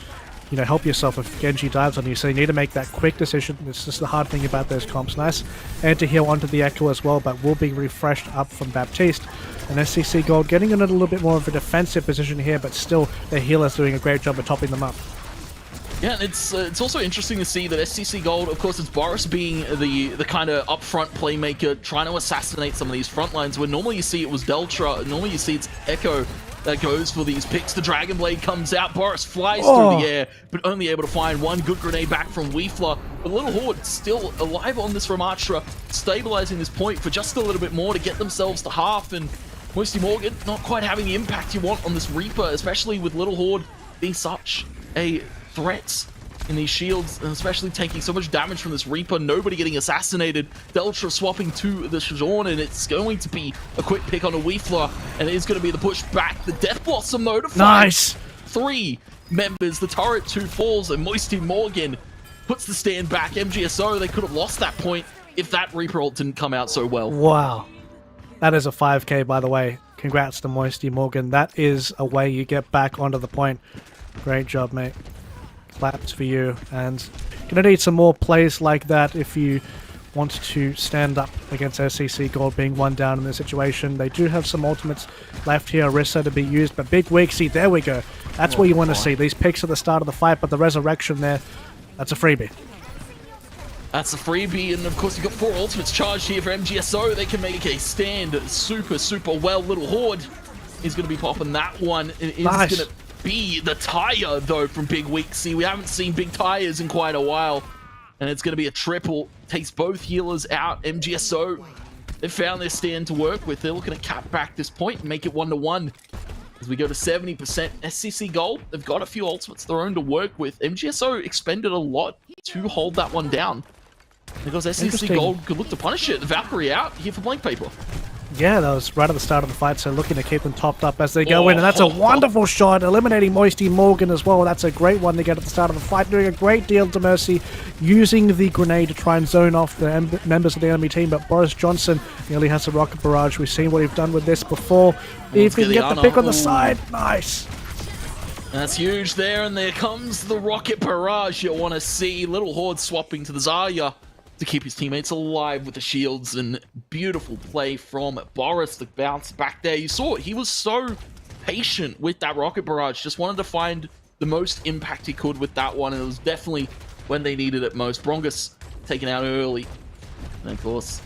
you know, help yourself if Genji dives on you. So you need to make that quick decision. It's just the hard thing about those comps. Nice anti-heal onto the Echo as well, but will be refreshed up from Baptiste. And SCC Gold getting in a little bit more of a defensive position here, but still their healers doing a great job of topping them up. Yeah, it's also interesting to see that SCC Gold, of course, it's Boris being the kind of upfront playmaker, trying to assassinate some of these front lines, where normally you see it was Deltra, normally you see it's Echo that goes for these picks. The Dragon Blade comes out, Boris flies through the air, but only able to find one good grenade back from Weefla. But Little Horde still alive on this Ramatra, stabilizing this point for just a little bit more to get themselves to half, and Moisty Morgan not quite having the impact you want on this Reaper, especially with Little Horde being such a threat in these shields, and especially taking so much damage from this Reaper. Nobody getting assassinated. Deltra swapping to the Shazorn, and it's going to be a quick pick on a Weefla, and it is going to be the push back. The Death Blossom, though, to find three members. The turret 2 falls, and Moisty Morgan puts the stand back. MGSO, they could have lost that point if that Reaper ult didn't come out so well. Wow. That is a 5k, by the way. Congrats to Moisty Morgan. That is a way you get back onto the point. Great job, mate. Claps for you. And gonna need some more plays like that if you want to stand up against SCC Gold being one down in this situation. They do have some ultimates left here, Orisa to be used, but Big Weeksy, there we go. That's what you want to see. These picks at the start of the fight, but the resurrection there, that's a freebie. That's a freebie, and of course you've got 4 ultimates charged here for MGSO. They can make a stand super well. Little Horde is going to be popping that one. It is going to be the tire, though, from Big Weeksy. We haven't seen big tires in quite a while. And it's going to be a triple. Takes both healers out. MGSO, they've found their stand to work with. They're looking to cap back this point and make it 1-1. As we go to 70%. SCC Gold, they've got a few ultimates of their own to work with. MGSO expended a lot to hold that one down. Because SCC Gold could look to punish it. The Valkyrie out here for blank paper. Yeah, that was right at the start of the fight, so looking to keep them topped up as they go in, and that's a wonderful shot, eliminating Moisty Morgan as well. That's a great one to get at the start of the fight, doing a great deal to Mercy, using the grenade to try and zone off the members of the enemy team, but Boris Johnson nearly has a rocket barrage. We've seen what he's done with this before. If he can get the pick on the side, nice. That's huge there, and there comes the rocket barrage you want to see. Little Horde swapping to the Zarya to keep his teammates alive with the shields, and beautiful play from Boris to bounce back there. You saw it. He was so patient with that rocket barrage. Just wanted to find the most impact he could with that one, and it was definitely when they needed it most. Brongus taken out early. And of course,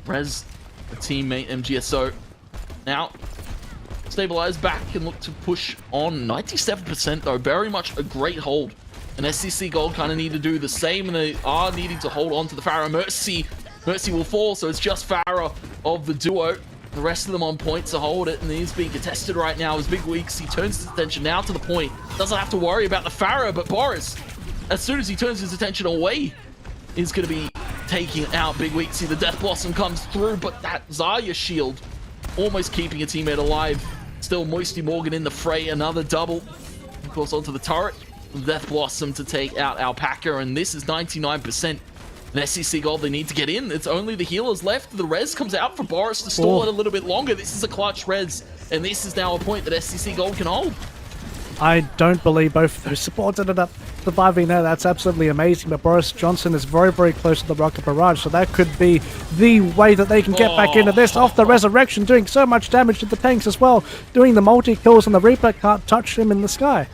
Rez, a teammate, MGSO. Now, stabilize back and look to push on. 97% though, very much a great hold. And SCC Gold kind of need to do the same, and they are needing to hold on to the Pharah. Mercy will fall, so it's just Pharah of the duo. The rest of them on point to hold it, and he's being contested right now as Big Weeks. He turns his attention now to the point. Doesn't have to worry about the Pharah, but Boris, as soon as he turns his attention away, is going to be taking out Big Weeksy. The Death Blossom comes through, but that Zarya shield almost keeping a teammate alive. Still Moisty Morgan in the fray, another double. Of course, onto the turret. Death Blossom to take out Alpaca, and this is 99%. And SCC Gold, they need to get in. It's only the healers left. The res comes out for Boris to stall it a little bit longer. This is a clutch res, and this is now a point that SCC Gold can hold. I don't believe both of those supports ended up surviving there. That's absolutely amazing, but Boris Johnson is very close to the rocket barrage, so that could be the way that they can get back into this. Off the resurrection, doing so much damage to the tanks as well, doing the multi-kills, and the Reaper can't touch him in the sky.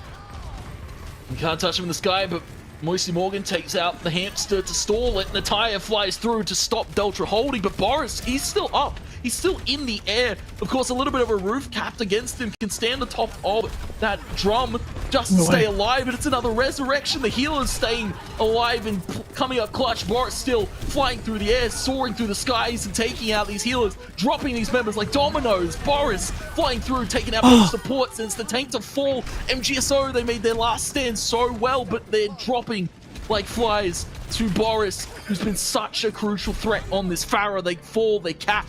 You can't touch him in the sky, but Moisty Morgan takes out the hamster to stall it, and the tire flies through to stop Deltra holding, but Boris, he's still up. He's still in the air. Of course, a little bit of a roof capped against him. Can stand on top of that drum just to stay alive, and it's another resurrection. The healer's staying alive and coming up clutch. Boris still flying through the air, soaring through the skies and taking out these healers, dropping these members like dominoes. Boris flying through, taking out both supports, and it's the tank to fall. MGSO, they made their last stand so well, but they're dropping like flies to Boris, who's been such a crucial threat on this Pharah. They fall, they cap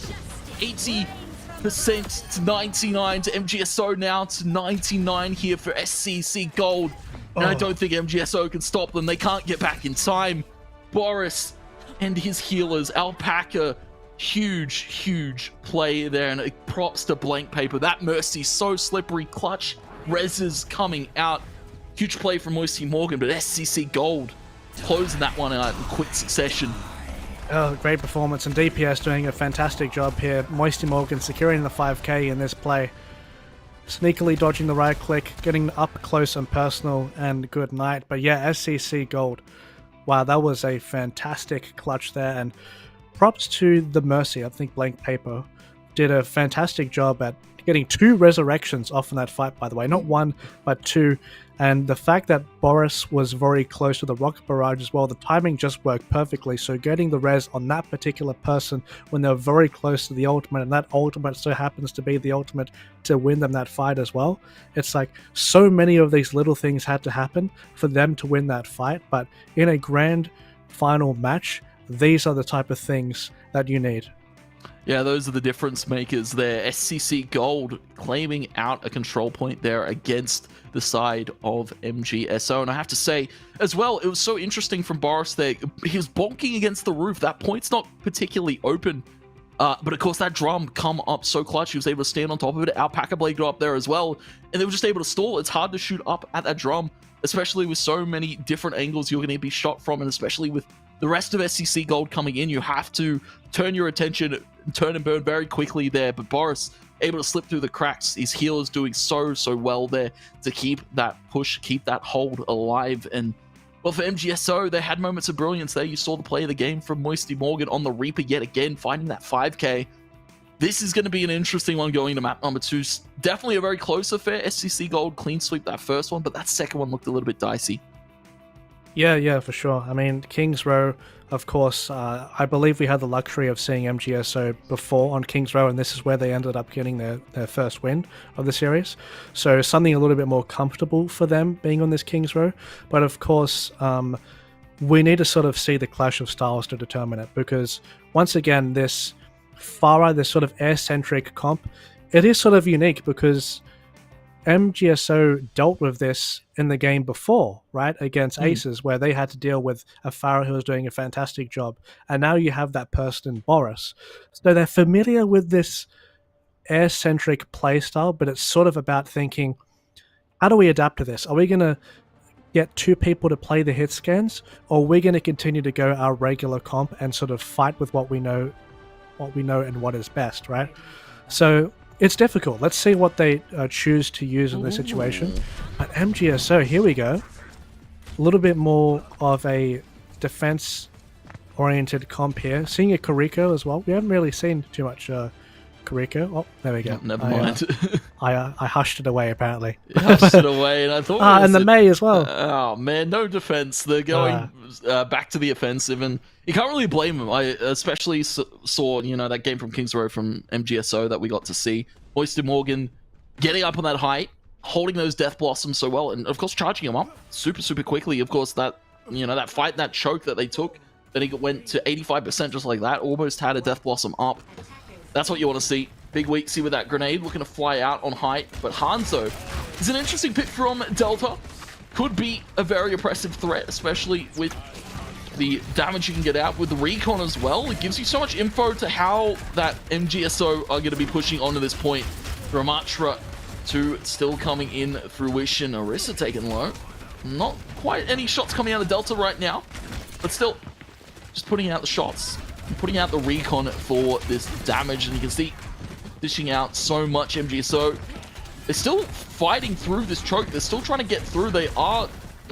80% to 99 to MGSO, now to 99 here for SCC Gold. And I don't think MGSO can stop them. They can't get back in time. Boris and his healers, Alpaca, huge play there, and props to Blank Paper. That Mercy so slippery, clutch reses coming out. Huge play from Moisty Morgan, but SCC Gold closing that one out in quick succession. Oh, great performance, and DPS doing a fantastic job here. Moisty Morgan securing the 5k in this play. Sneakily dodging the right click, getting up close and personal, and good night. But yeah, SCC Gold. Wow, that was a fantastic clutch there, and props to the Mercy. I think Blank Paper did a fantastic job at getting 2 resurrections off in that fight, by the way. Not 1, but 2. And the fact that Boris was very close to the rocket barrage as well, the timing just worked perfectly. So getting the res on that particular person when they're very close to the ultimate, and that ultimate so happens to be the ultimate to win them that fight as well. It's like so many of these little things had to happen for them to win that fight. But in a grand final match, these are the type of things that you need. Yeah, those are the difference makers there. SCC Gold claiming out a control point there against the side of MGSO. And I have to say, as well, it was so interesting from Boris there. He was bonking against the roof. That point's not particularly open. But of course, that drum come up so clutch. He was able to stand on top of it. Alpaca Blade got up there as well. And they were just able to stall. It's hard to shoot up at that drum, especially with so many different angles you're going to be shot from, and especially with the rest of SCC Gold coming in, you have to turn your attention, turn and burn very quickly there. But Boris able to slip through the cracks. His healers doing so well there to keep that push, keep that hold alive. And well, for MGSO, they had moments of brilliance there. You saw the play of the game from Moisty Morgan on the Reaper yet again, finding that 5k. This is going to be an interesting one going into map number 2. Definitely a very close affair. SCC Gold clean sweep that first one, but that second one looked a little bit dicey. Yeah, for sure. I mean, Kings Row, of course, I believe we had the luxury of seeing MGSO before on Kings Row, and this is where they ended up getting their first win of the series. So something a little bit more comfortable for them being on this Kings Row. But of course, we need to sort of see the clash of styles to determine it, because once again, this Farah, this sort of air-centric comp, it is sort of unique because MGSO dealt with this in the game before, right, against Acers, where they had to deal with a Farah who was doing a fantastic job, and now you have that person in Boris. So they're familiar with this air-centric playstyle, but it's sort of about thinking, how do we adapt to this? Are we going to get 2 people to play the hit scans, or are we going to continue to go our regular comp and sort of fight with what we know and what is best, right? So it's difficult. Let's see what they choose to use in this situation. But MGSO, here we go. A little bit more of a defense-oriented comp here. Seeing a Kariko as well. We haven't really seen too much Kariko. Oh, there we go. Never mind. I hushed it away, apparently. You hushed it away, and I thought... and the May as well. Oh, man, no defense. They're going back to the offensive, and you can't really blame them. I especially saw, that game from Kings Row from MGSO that we got to see. Moisty Morgan getting up on that height, holding those Death Blossoms so well, and of course charging him up super quickly. Of course, that that fight, that choke that they took, then he went to 85% just like that, almost had a Death Blossom up. That's what you want to see. Big Weeksy with that grenade, looking to fly out on height. But Hanzo is an interesting pick from Delta. Could be a very oppressive threat, especially with the damage you can get out with the recon as well. It gives you so much info to how that MGSO are going to be pushing onto this point. Ramatra 2 still coming in fruition. Orisa taken low. Not quite any shots coming out of Delta right now, but still just putting out the shots, putting out the recon for this damage. And you can see dishing out so much. MGSO, they're still fighting through this choke. They're still trying to get through. They are,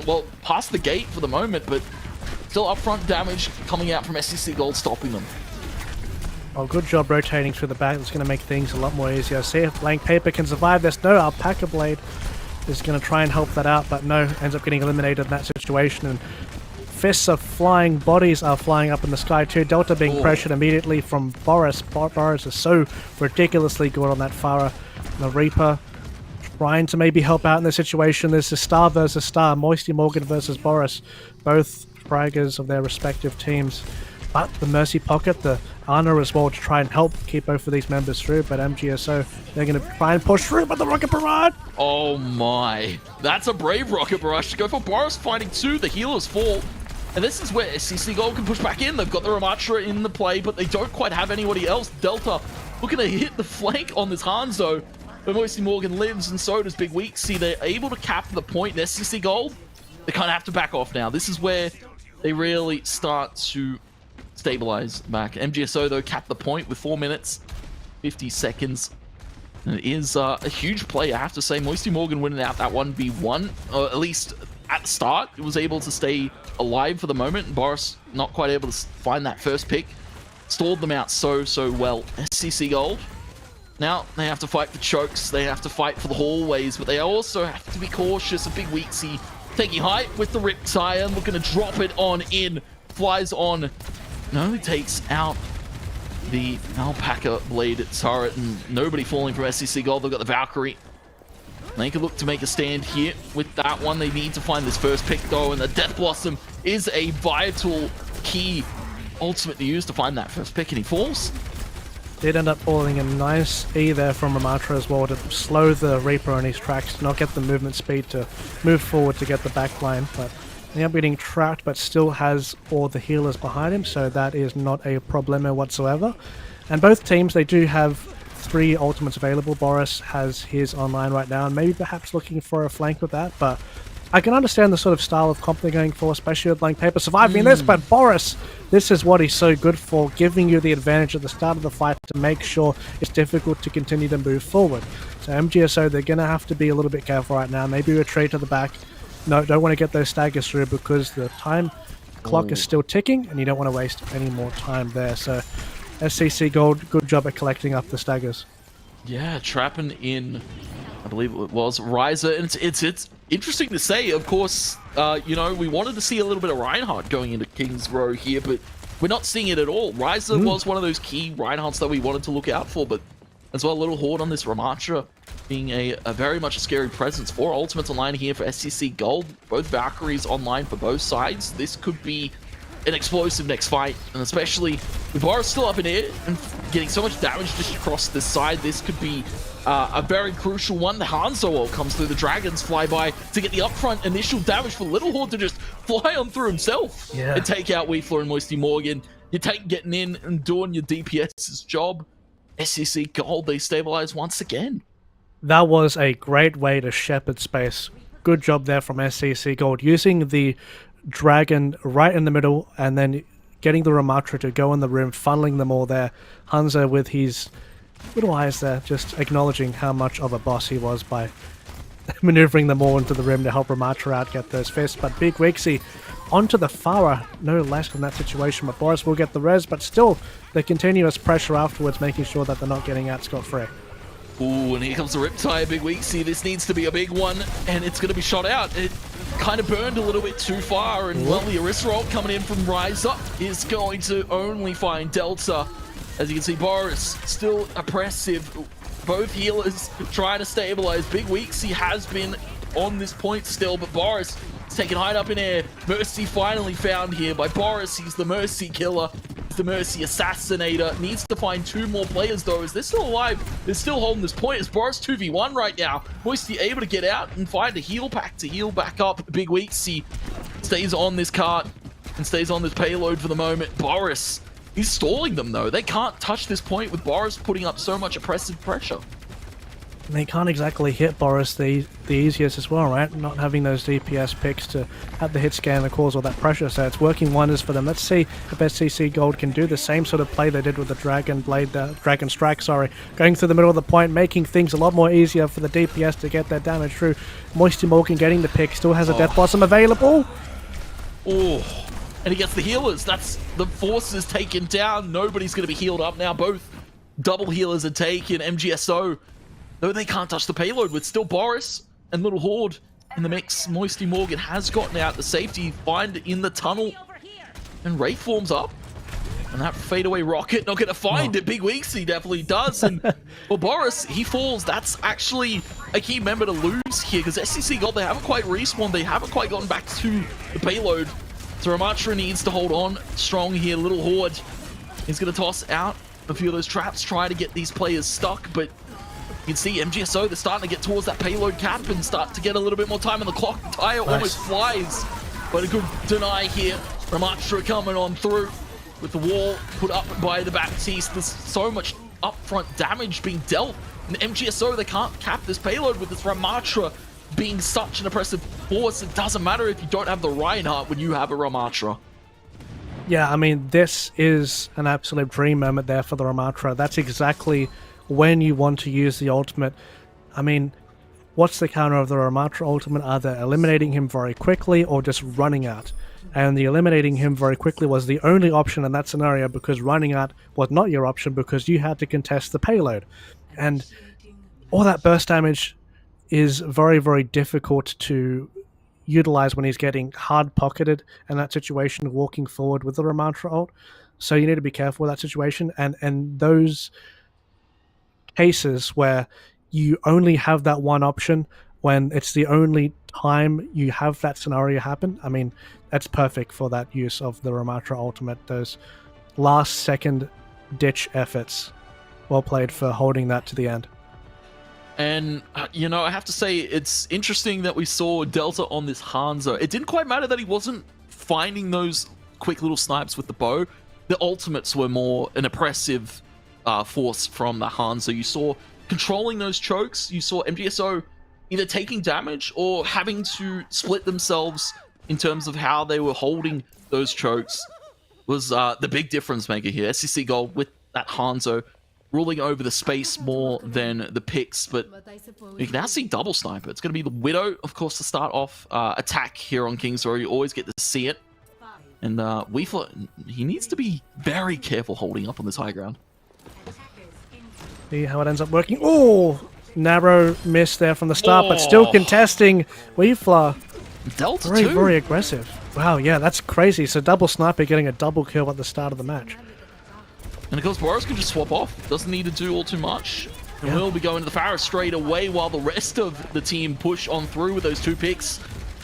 well, past the gate for the moment, but still upfront damage coming out from SCC Gold, stopping them. Oh, good job rotating through the back. That's going to make things a lot more easier. See if Blank Paper can survive this. No, Alpaca Blade is going to try and help that out, but no, ends up getting eliminated in that situation. And fists are flying, bodies are flying up in the sky too. Delta being pressured immediately from Boris. Boris is so ridiculously good on that Farah. And the Reaper trying to maybe help out in this situation. There's a Star versus Star, Moisty Morgan versus Boris. Both fraggers of their respective teams. But the Mercy Pocket, the Ana as well, to try and help keep both of these members through. But MGSO, they're going to try and push through, but the Rocket Barrage! Oh my. That's a brave Rocket Barrage to go for. Boris finding 2, the healers fall. And this is where SCC Gold can push back in. They've got the Ramatra in the play, but they don't quite have anybody else. Delta looking to hit the flank on this Hanzo. But Moisty Morgan lives, and so does Big Weeksy. They're able to cap the point. And SCC Gold, they kind of have to back off now. This is where they really start to stabilize back. MGSO, though, capped the point with 4 minutes, 50 seconds. And it is a huge play, I have to say. Moisty Morgan winning out that 1v1, or at least at the start, it was able to stay alive for the moment. Boris not quite able to find that first pick. Stalled them out so well. SCC Gold, now they have to fight for chokes, they have to fight for the hallways, but they also have to be cautious. A Big Weeksy taking height with the Riptire, looking to drop it on in. Flies on, and only takes out the Alpaca Blade turret, and nobody falling from SCC Gold. They've got the Valkyrie. They can look to make a stand here with that one. They need to find this first pick, though, and the Death Blossom is a vital key ultimately used to find that first pick, and he falls. Did end up falling a nice E there from Ramatra as well to slow the Reaper on his tracks, to not get the movement speed to move forward to get the back line, but he ended up getting trapped, but still has all the healers behind him, so that is not a problemo whatsoever. And both teams, they do have 3 ultimates available. Boris has his online right now, and maybe perhaps looking for a flank with that, but I can understand the sort of style of comp they're going for, especially with Blank Paper surviving this, but Boris, this is what he's so good for, giving you the advantage at the start of the fight to make sure it's difficult to continue to move forward. So MGSO, they're going to have to be a little bit careful right now. Maybe retreat to the back. No, don't want to get those staggers through because the time clock is still ticking and you don't want to waste any more time there. So SCC Gold, good job at collecting up the staggers. Yeah, trapping in, I believe it was Riser, and it's interesting to say. Of course, you know, we wanted to see a little bit of Reinhardt going into King's Row here, but we're not seeing it at all. Riser was one of those key Reinhardts that we wanted to look out for, but as well, a little Horde on this Ramatra being a very much a scary presence. 4 ultimates online here for SCC Gold, both Valkyries online for both sides. This could be an explosive next fight, and especially with Boris still up in air and getting so much damage just across this side, this could be a very crucial one. The Hanzo ult comes through, the Dragons fly by to get the upfront initial damage for Little Horde to just fly on through himself and take out Weefler and Moisty Morgan. You're getting in and doing your DPS's job. SCC Gold, they stabilize once again. That was a great way to shepherd space. Good job there from SCC Gold, using the Dragon right in the middle and then getting the Ramatra to go in the room, funneling them all there. Hanzo with his little eyes there, just acknowledging how much of a boss he was by maneuvering them all into the rim to help Ramatra out get those fists. But Big Wixie onto the Farah, no less in that situation, but Boris will get the res, but still the continuous pressure afterwards, making sure that they're not getting out scot-free. Ooh, and here comes the Riptide, Big Weeksy. This needs to be a big one, and it's going to be shot out. It kind of burned a little bit too far, and well, the Orisa ult coming in from Rise Up is going to only find Delta. As you can see, Boris still oppressive. Both healers trying to stabilize. Big Weeksy has been on this point still, but Boris is taken high up in air. Mercy finally found here by Boris. He's the Mercy killer. The Mercy Assassinator. Needs to find 2 more players though, as they're still alive. They're still holding this point. It's Boris 2v1 right now. Moisty able to get out and find a heal pack to heal back up. Big Weeksy stays on this cart and stays on this payload for the moment. Boris, he's stalling them though. They can't touch this point with Boris putting up so much oppressive pressure. They can't exactly hit Boris the easiest as well, right? Not having those DPS picks to have the hit scan that cause all that pressure, so it's working wonders for them. Let's see if SCC Gold can do the same sort of play they did with the Dragon Blade, Dragon Strike, sorry. Going through the middle of the point, making things a lot more easier for the DPS to get their damage through. Moisty Morgan getting the pick, still has a Death Blossom available. Oh, and he gets the healers. That's the forces taken down. Nobody's going to be healed up now. Both double healers are taken. MGSO, though they can't touch the payload with still Boris and Little Horde in the mix. Moisty Morgan has gotten out the safety find in the tunnel, and Wraith forms up, and that fadeaway rocket not going to find it. Big Weeksy definitely does, and well, Boris, he falls. That's actually a key member to lose here, because SCC Gold, they haven't quite respawned, they haven't quite gotten back to the payload, so Ramatra needs to hold on strong here. Little Horde is going to toss out a few of those traps, try to get these players stuck, but you can see MGSO, they're starting to get towards that payload cap and start to get a little bit more time on the clock. The tire almost flies, but a good deny here. Ramatra coming on through with the wall put up by the Baptiste. There's so much upfront damage being dealt. And MGSO, they can't cap this payload with this Ramatra being such an oppressive force. It doesn't matter if you don't have the Reinhardt when you have a Ramatra. Yeah, I mean, this is an absolute dream moment there for the Ramatra. That's exactly when you want to use the ultimate. I mean, what's the counter of the Ramatra ultimate? Either eliminating him very quickly or just running out. And the eliminating him very quickly was the only option in that scenario, because running out was not your option because you had to contest the payload. And all that burst damage is very, very difficult to utilize when he's getting hard-pocketed in that situation, walking forward with the Ramatra ult. So you need to be careful with that situation. And those cases where you only have that one option, when it's the only time you have that scenario happen, I mean, that's perfect for that use of the Ramatra ultimate. Those last second ditch efforts, well played for holding that to the end. And you know, I have to say, it's interesting that we saw Delta on this Hanzo. It didn't quite matter that he wasn't finding those quick little snipes with the bow. The ultimates were more an oppressive force from the Hanzo. You saw controlling those chokes. You saw MGSO either taking damage or having to split themselves in terms of how they were holding those chokes was the big difference maker here. SCC Gold with that Hanzo ruling over the space more than the picks, but you can now see double sniper. It's going to be the Widow, of course, to start off attack here on King's Row. You always get to see it. And Weefler, he needs to be very careful holding up on this high ground. See how it ends up working. Oh, narrow miss there from the start, but still contesting. Weefler, Delta very, 2. very aggressive. Wow, yeah, that's crazy. So double sniper getting a double kill at the start of the match. And of course, Boris can just swap off. Doesn't need to do all too much. And we'll be going to the Pharaoh straight away while the rest of the team push on through with those 2 picks.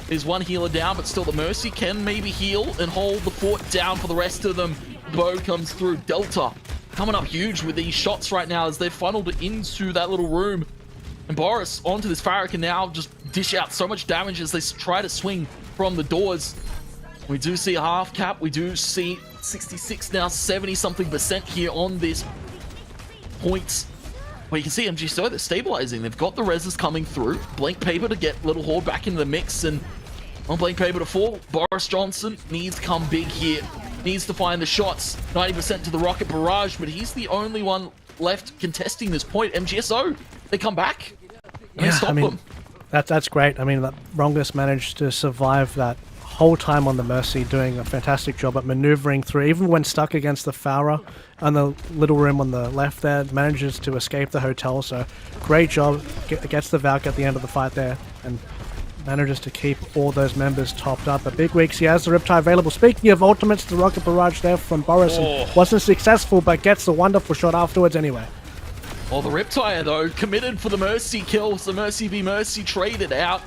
There's 1 healer down, but still the Mercy can maybe heal and hold the fort down for the rest of them. Bo comes through. Delta coming up huge with these shots right now as they're funneled into that little room. And Boris onto this Pharaoh can now just dish out so much damage as they try to swing from the doors. We do see a half cap. We do see 66 now, 70-something% here on this point. Well, you can see MGSO, they're stabilizing. They've got the reses coming through. Blank Paper to get Little Horde back into the mix. And on Blank Paper to fall, Boris Johnson needs to come big here. Needs to find the shots. 90% to the Rocket Barrage, but he's the only one left contesting this point. MGSO, they come back. And they stop them. That's great. I mean, Rongus managed to survive that whole time on the Mercy, doing a fantastic job at maneuvering through, even when stuck against the Farah and the little room on the left there, manages to escape the hotel. So great job, gets the Valk at the end of the fight there and manages to keep all those members topped up. But Big Weeks, he has the Riptide available. Speaking of ultimates, the Rocket Barrage there from Boris wasn't successful, but gets the wonderful shot afterwards anyway. Oh, the Riptide, though, committed for the Mercy kills. The Mercy v Mercy traded out.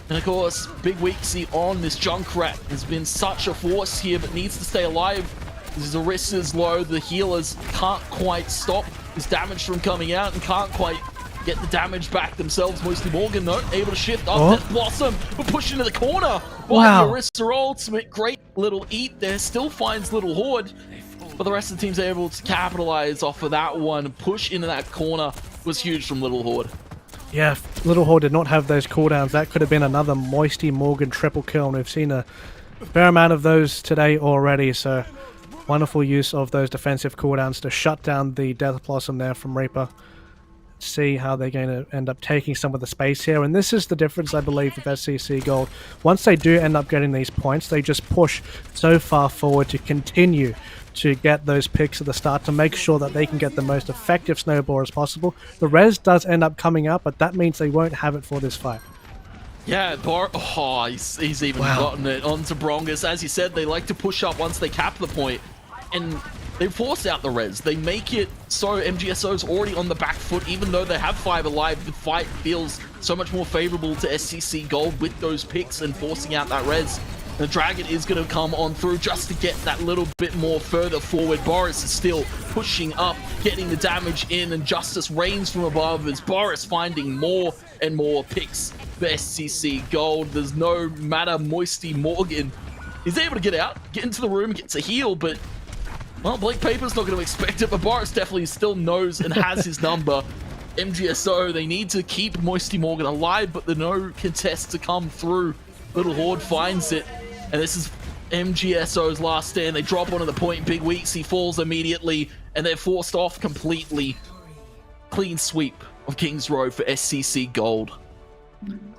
And of course, Big Weeksy on this Junkrat has been such a force here, but needs to stay alive. His Orissa's low, the healers can't quite stop his damage from coming out and can't quite get the damage back themselves. Mostly Morgan, though, able to shift up. Death Blossom, but pushed into the corner by the Orissa ultimate. Great little eat there, still finds Little Horde. But the rest of the team's able to capitalize off of that one. Push into that corner was huge from Little Horde. Yeah, if Little Horde did not have those cooldowns, that could have been another Moisty Morgan triple kill, and we've seen a fair amount of those today already, so wonderful use of those defensive cooldowns to shut down the Death Blossom there from Reaper. See how they're going to end up taking some of the space here, and this is the difference, I believe, with SCC Gold. Once they do end up getting these points, they just push so far forward to continue to get those picks at the start to make sure that they can get the most effective snowball as possible. The res does end up coming up, but that means they won't have it for this fight. Yeah, he's even gotten it onto Brongus. As you said, they like to push up once they cap the point, and they force out the res. They make it so MGSO's already on the back foot, even though they have 5 alive. The fight feels so much more favorable to SCC Gold with those picks and forcing out that res. The Dragon is going to come on through just to get that little bit more further forward. Boris is still pushing up, getting the damage in, and Justice reigns from above as Boris finding more and more picks for SCC Gold. There's no matter Moisty Morgan. He's able to get out, get into the room, gets a heal, but, well, Blank Paper's not going to expect it, but Boris definitely still knows and has his number. MGSO, they need to keep Moisty Morgan alive, but there's no contest to come through. Little Horde finds it. And this is MGSO's last stand. They drop onto the point. Big Weeks, he falls immediately, and they're forced off completely. Clean sweep of King's Row for SCC Gold.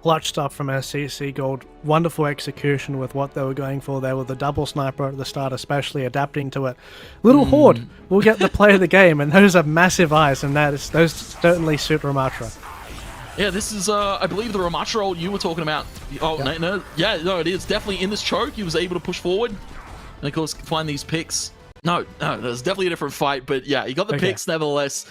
Clutch stuff from SCC Gold. Wonderful execution with what they were going for there with the double sniper at the start, especially adapting to it. Little Horde will get the play of the game, and those are massive eyes, and those certainly suit Ramatra. Yeah, this is, I believe, the Ramatra ult you were talking about. Oh, yep. No, it is definitely in this choke. He was able to push forward, and of course, find these picks. No, there's definitely a different fight, but yeah, you got the picks nevertheless,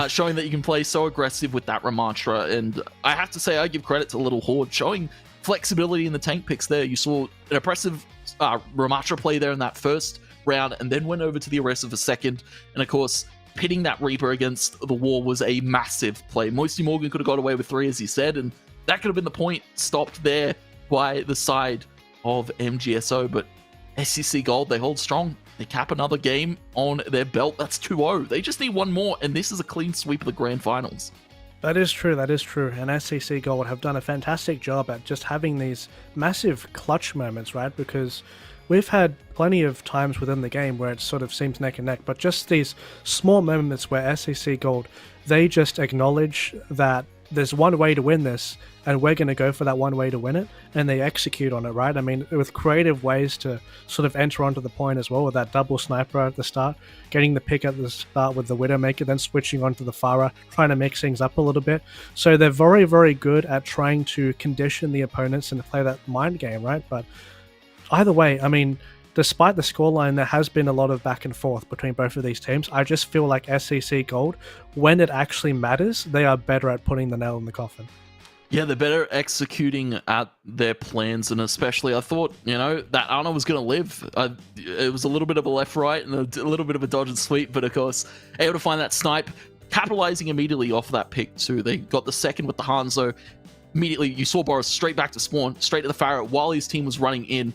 showing that you can play so aggressive with that Ramatra. And I have to say, I give credit to Little Horde, showing flexibility in the tank picks there. You saw an impressive Ramatra play there in that first round, and then went over to the Arrest of a second, and of course, pitting that Reaper against the wall was a massive play. Moisty Morgan could have got away with 3, as he said, and that could have been the point stopped there by the side of MGSO. But SCC Gold, they hold strong. They cap another game on their belt. That's 2-0. They just need one more, and this is a clean sweep of the grand finals. That is true, that is true. And SCC Gold have done a fantastic job at just having these massive clutch moments, right? Because we've had plenty of times within the game where it sort of seems neck and neck, but just these small moments where SCC Gold, they just acknowledge that there's one way to win this, and we're going to go for that one way to win it, and they execute on it, right? I mean, with creative ways to sort of enter onto the point as well, with that double sniper at the start, getting the pick at the start with the Widowmaker, then switching onto the Pharah, trying to mix things up a little bit. So they're very, very good at trying to condition the opponents and play that mind game, right? But either way, I mean, despite the scoreline, there has been a lot of back and forth between both of these teams. I just feel like SCC Gold, when it actually matters, they are better at putting the nail in the coffin. Yeah, they're better executing at their plans, and especially I thought, that Ana was going to live. It was a little bit of a left-right and a little bit of a dodge and sweep, but of course, able to find that snipe, capitalizing immediately off that pick too. They got the second with the Hanzo. Immediately, you saw Boris straight back to spawn, straight to the Pharah while his team was running in.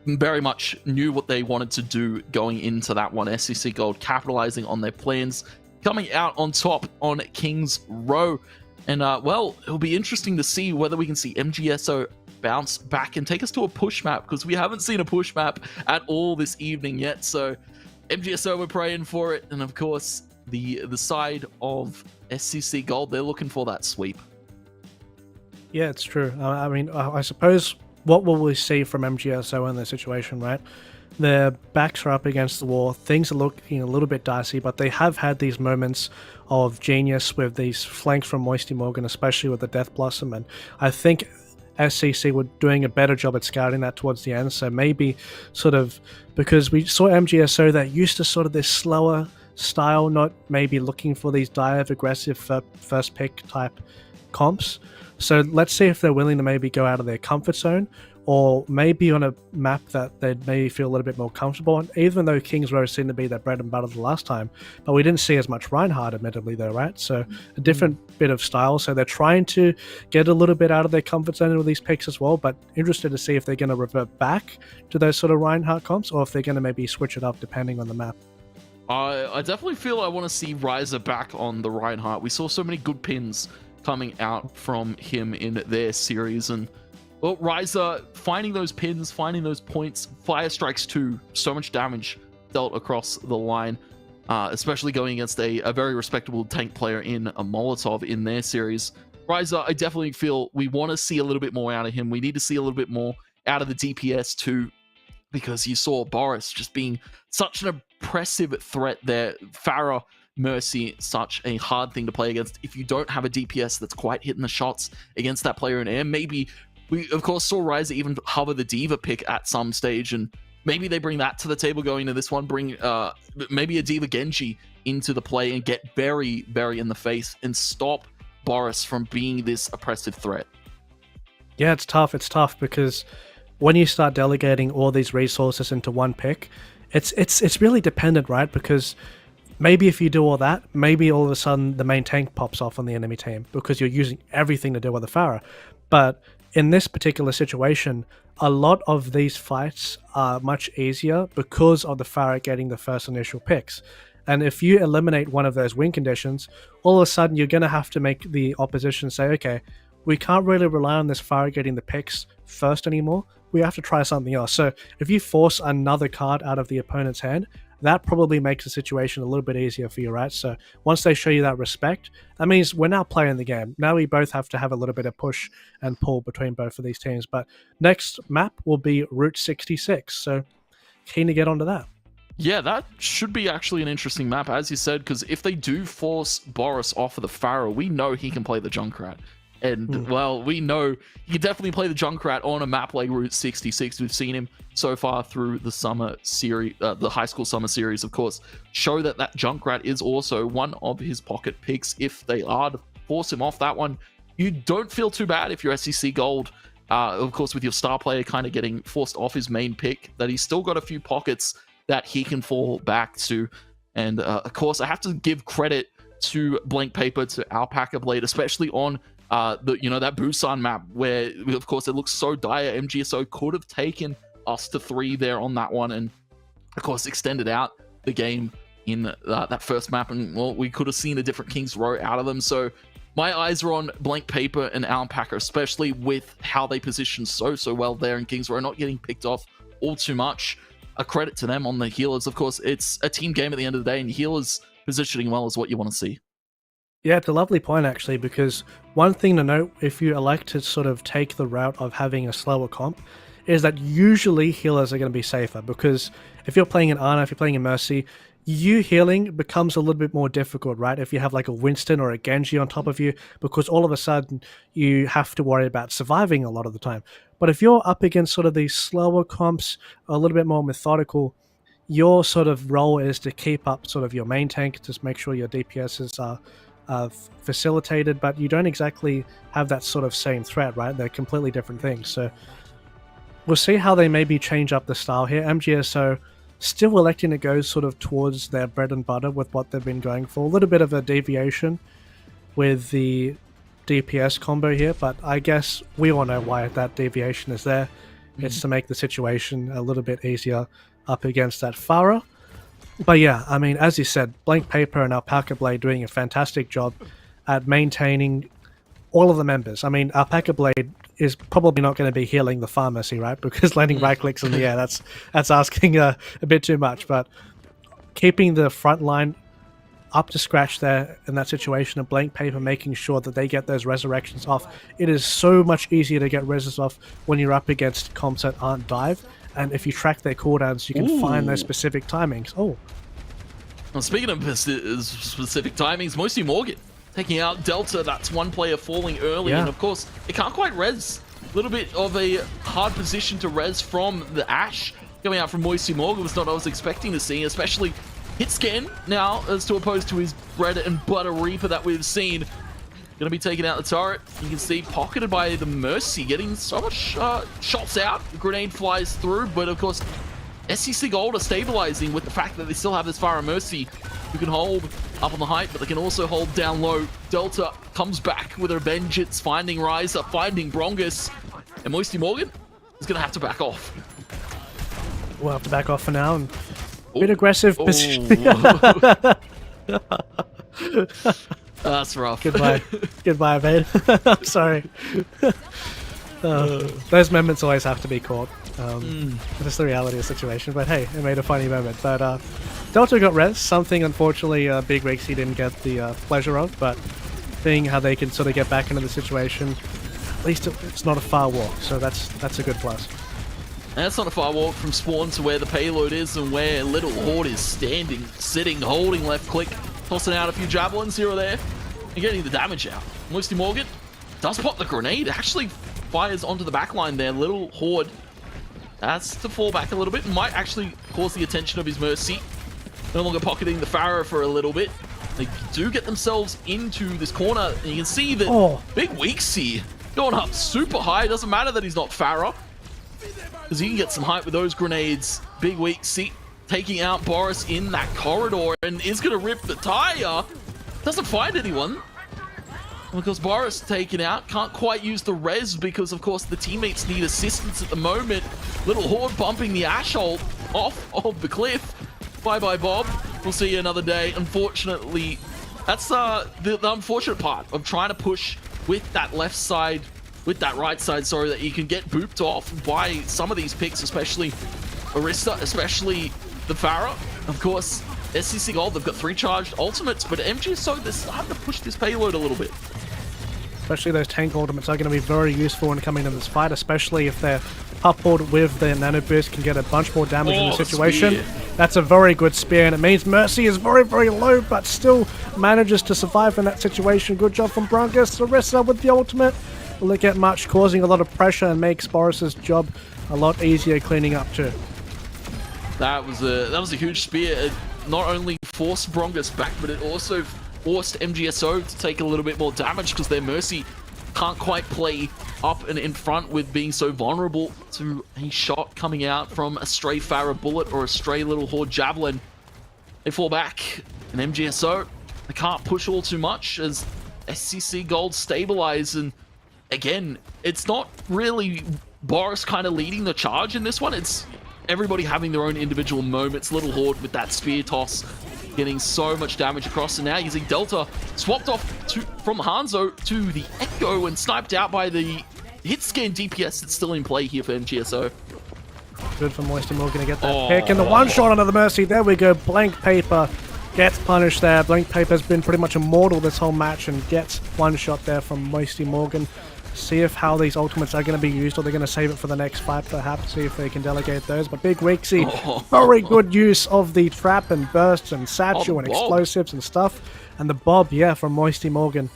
Very much knew what they wanted to do going into that one. SCC Gold capitalizing on their plans, coming out on top on King's Row. And, well, it'll be interesting to see whether we can see MGSO bounce back and take us to a push map, because we haven't seen a push map at all this evening yet. So MGSO, we're praying for it. And, of course, the side of SCC Gold, they're looking for that sweep. Yeah, it's true. I mean, I suppose what will we see from MGSO in this situation, right? Their backs are up against the wall. Things are looking a little bit dicey, but they have had these moments of genius with these flanks from Moisty Morgan, especially with the Death Blossom. And I think SCC were doing a better job at scouting that towards the end. So maybe sort of, because we saw MGSO that used to sort of this slower style, not maybe looking for these dive aggressive first pick type comps. So let's see if they're willing to maybe go out of their comfort zone, or maybe on a map that they'd maybe feel a little bit more comfortable on, even though King's Row seemed to be their bread and butter the last time. But we didn't see as much Reinhardt, admittedly, though, right? So a different bit of style. So they're trying to get a little bit out of their comfort zone with these picks as well, but interested to see if they're going to revert back to those sort of Reinhardt comps, or if they're going to maybe switch it up depending on the map. I definitely feel I want to see Ryza back on the Reinhardt. We saw so many good pins coming out from him in their series, and well, Ryza finding those pins, finding those points, fire strikes too, so much damage dealt across the line, especially going against a very respectable tank player in a Molotov in their series. Ryza, I definitely feel we want to see a little bit more out of him. We need to see a little bit more out of the DPS too, because you saw Boris just being such an oppressive threat there. Pharah, Mercy, such a hard thing to play against if you don't have a DPS that's quite hitting the shots against that player in air. Maybe we, of course, saw Ryza even hover the D.Va pick at some stage, and maybe they bring that to the table going into this one, bring maybe a D.Va Genji into the play and get very in the face and stop Boris from being this oppressive threat. Yeah, it's tough because when you start delegating all these resources into one pick, it's really dependent, right? Because maybe if you do all that, maybe all of a sudden the main tank pops off on the enemy team because you're using everything to deal with the Pharah. But in this particular situation, a lot of these fights are much easier because of the Pharah getting the first initial picks. And if you eliminate one of those win conditions, all of a sudden you're going to have to make the opposition say, okay, we can't really rely on this Pharah getting the picks first anymore. We have to try something else. So if you force another card out of the opponent's hand, that probably makes the situation a little bit easier for you, right? So once they show you that respect, that means we're now playing the game. Now we both have to have a little bit of push and pull between both of these teams. But next map will be Route 66. So keen to get onto that. Yeah, that should be actually an interesting map, as you said, because if they do force Boris off of the Pharah, we know he can play the Junkrat. And, well, we know he can definitely play the Junkrat on a map like Route 66. We've seen him so far through the summer series, the high school summer series, of course, show that Junkrat is also one of his pocket picks. If they are to force him off that one, you don't feel too bad if you're SEC Gold. Of course, with your star player kind of getting forced off his main pick, that he's still got a few pockets that he can fall back to. And, of course, I have to give credit to Blank Paper, to Alpaca Blade, especially on that Busan map where, of course, it looks so dire. MGSO could have taken us to 3 there on that one, and of course extended out the game in that first map, and well, we could have seen a different King's Row out of them. So My eyes are on Blank Paper and Alpaca, especially with how they position so well there in Kings Row, not getting picked off all too much. A credit to them on the healers. Of course, it's a team game at the end of the day, and healers positioning well is what you want to see. Yeah, it's a lovely point actually, because one thing to note, if you elect to sort of take the route of having a slower comp, is that usually healers are going to be safer, because if you're playing an Ana, if you're playing a Mercy, you healing becomes a little bit more difficult, right? If you have like a Winston or a Genji on top of you, because all of a sudden you have to worry about surviving a lot of the time. But if you're up against sort of these slower comps, a little bit more methodical, your sort of role is to keep up sort of your main tank, just make sure your DPSs are facilitated, but you don't exactly have that sort of same threat, right? They're completely different things. So we'll see how they maybe change up the style here. MGSO still electing to go sort of towards their bread and butter with what they've been going for. A little bit of a deviation with the DPS combo here, but I guess we all know why that deviation is there. It's to make the situation a little bit easier up against that Pharah. But yeah, I mean, as you said, Blank Paper and Alpaca Blade doing a fantastic job at maintaining all of the members. I mean, Alpaca Blade is probably not going to be healing the Pharmacy, right? Because landing right clicks in the air, that's asking a bit too much. But keeping the front line up to scratch there in that situation, and Blank Paper making sure that they get those resurrections off. It is so much easier to get reses off when you're up against comps that aren't dive. And if you track their cooldowns, you can find those specific timings. Oh. Well, speaking of specific timings, Moisty Morgan taking out Delta. That's one player falling early. Yeah. And of course, it can't quite res. A little bit of a hard position to res from the Ashe. Coming out from Moisty Morgan was not what I was expecting to see, especially hit scan now as to opposed to his bread and butter Reaper that we've seen. Gonna be taking out the turret. You can see pocketed by the Mercy, getting so much shots out. The grenade flies through, but of course, SCC Gold are stabilizing with the fact that they still have this Pharah Mercy who can hold up on the height, but they can also hold down low. Delta comes back with her vengeance, finding Ryza, finding Brongus, and Moisty Morgan is gonna have to back off. We'll have to back off for now and a bit aggressive position. That's rough. Goodbye. Goodbye, man. I'm sorry. Those moments always have to be caught. That's the reality of the situation. But hey, it made a funny moment. But Delta got res, something unfortunately Big Rixie didn't get the pleasure of. But seeing how they can sort of get back into the situation, at least it's not a far walk. So that's a good plus. And that's not a far walk from spawn to where the payload is and where Little Horde is standing, sitting, holding left click, tossing out a few javelins here or there, and getting the damage out. Moisty Morgan does pop the grenade, actually fires onto the back line there. Little Horde has to fall back a little bit, might actually cause the attention of his Mercy. No longer pocketing the Pharah for a little bit. They do get themselves into this corner, and you can see that Big Weeksy going up super high. It doesn't matter that he's not Pharah, because he can get some height with those grenades. Big Weeksy taking out Boris in that corridor and is going to rip the tire. Doesn't find anyone. Because Boris taken out, can't quite use the res because of course the teammates need assistance at the moment. Little Horde bumping the Ashe ult off of the cliff. Bye-bye, Bob. We'll see you another day. Unfortunately, that's the unfortunate part of trying to push with that left side, with that right side, sorry, that you can get booped off by some of these picks, especially Arista, especially the Pharah. Of course, SCC Gold, they've got 3 charged ultimates, but MGSO, they're starting to push this payload a little bit. Especially those tank ultimates are going to be very useful when coming into this fight, especially if they're coupled with their nano boost, can get a bunch more damage in the situation. That's a very good spear, and it means Mercy is very, very low, but still manages to survive in that situation. Good job from Brongus. Arissa with the ultimate. Will it get much, causing a lot of pressure and makes Boris's job a lot easier cleaning up too. That was a huge spear. It not only forced Brongus back, but it also forced MGSO to take a little bit more damage because their Mercy can't quite play up and in front with being so vulnerable to a shot coming out from a stray Pharah bullet or a stray Little Horde javelin. They fall back, and MGSO, they can't push all too much as SCC Gold stabilize. And again, it's not really Boris kind of leading the charge in this one. It's everybody having their own individual moments. Little Horde with that spear toss getting so much damage across, and now you see Delta swapped off from Hanzo to the Echo and sniped out by the hit scan DPS that's still in play here for MGSO. Good for Moisty Morgan to get that pick, and the one shot onto the Mercy. There we go. Blank Paper gets punished there. Blank Paper's been pretty much immortal this whole match and gets one shot there from Moisty Morgan. See if how these ultimates are going to be used, or they're going to save it for the next fight perhaps, see if they can delegate those. But Big Weeksy, very good use of the trap and bursts and satchel and explosives and stuff. And the Bob, yeah, from Moisty Morgan.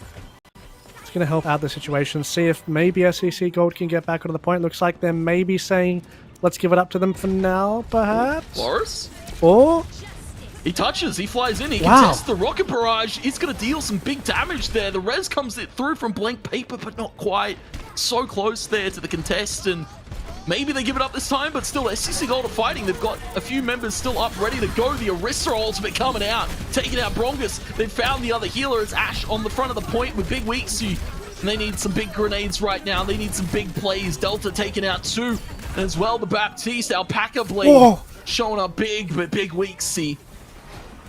It's going to help out the situation. See if maybe SEC Gold can get back onto the point. Looks like they're maybe saying, let's give it up to them for now, perhaps? Boris? Or... he touches, he flies in, he contests the rocket barrage. He's going to deal some big damage there. The res comes through from Blank Paper, but not quite. So close there to the contest, and maybe they give it up this time, but still SCC Gold are fighting. They've got a few members still up, ready to go. The Acer ultimate coming out, taking out Brongus. They've found the other healer. It's Ash on the front of the point with Big Weeksy. And they need some big grenades right now. They need some big plays. Delta taking out 2. As well, the Baptiste, Alpaca Blade, showing up big, but Big Weeksy,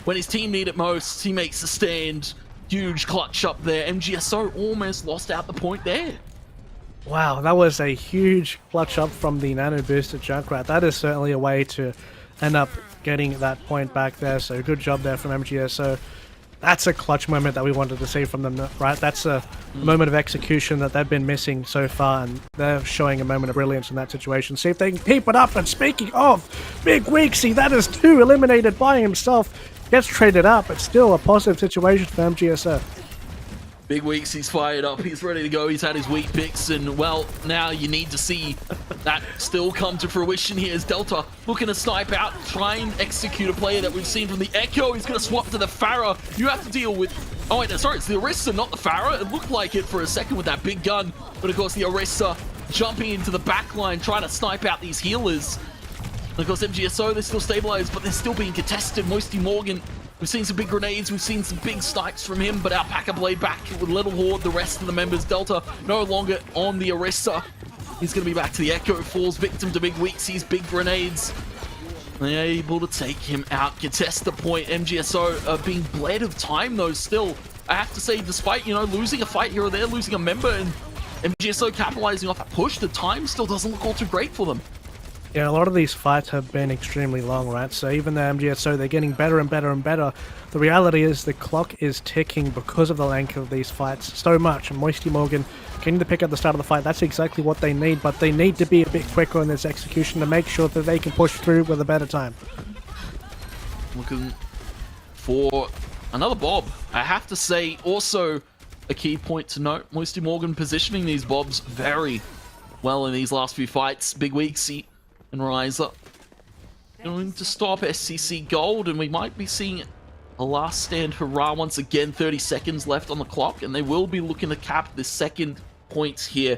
when his team need it most, he makes a stand. Huge clutch up there. MGSO almost lost out the point there. Wow, that was a huge clutch up from the Nano Boosted Junkrat. That is certainly a way to end up getting that point back there. So good job there from MGSO. That's a clutch moment that we wanted to see from them, right? That's a moment of execution that they've been missing so far, and they're showing a moment of brilliance in that situation. See if they can keep it up. And speaking of Big Weeksy, that is 2 eliminated by himself. Gets traded up, but still a positive situation for MGSO. Big Weeks, he's fired up, he's ready to go, he's had his weak picks, and well, now you need to see that still come to fruition here as Delta looking to snipe out, try and execute a player that we've seen from the Echo. He's going to swap to the Pharah. You have to deal with... oh wait, sorry, it's the Orisa, not the Pharah. It looked like it for a second with that big gun, but of course the Orisa jumping into the back line, trying to snipe out these healers. And of course MGSO, they're still stabilized, but they're still being contested. Moisty Morgan, we've seen some big grenades, we've seen some big snipes from him, but Alpaca Blade back with Little Horde, the rest of the members. Delta no longer on the Orisa. He's going to be back to the Echo, falls victim to Big Weeksy's big grenades. They're able to take him out, contest the point. MGSO being bled of time though still. I have to say, despite, you know, losing a fight here or there, losing a member, and MGSO capitalizing off a push, the time still doesn't look all too great for them. Yeah, a lot of these fights have been extremely long, right? So even the MGSO, they're getting better and better and better. The reality is the clock is ticking because of the length of these fights so much. And Moisty Morgan getting the pick at the start of the fight, that's exactly what they need, but they need to be a bit quicker in this execution to make sure that they can push through with a better time. Looking for another Bob. I have to say, also a key point to note, Moisty Morgan positioning these Bobs very well in these last few fights. Big Weeksy and Ryza going to stop SCC Gold, and we might be seeing a last stand hurrah once again. 30 seconds left on the clock, and they will be looking to cap this second point here,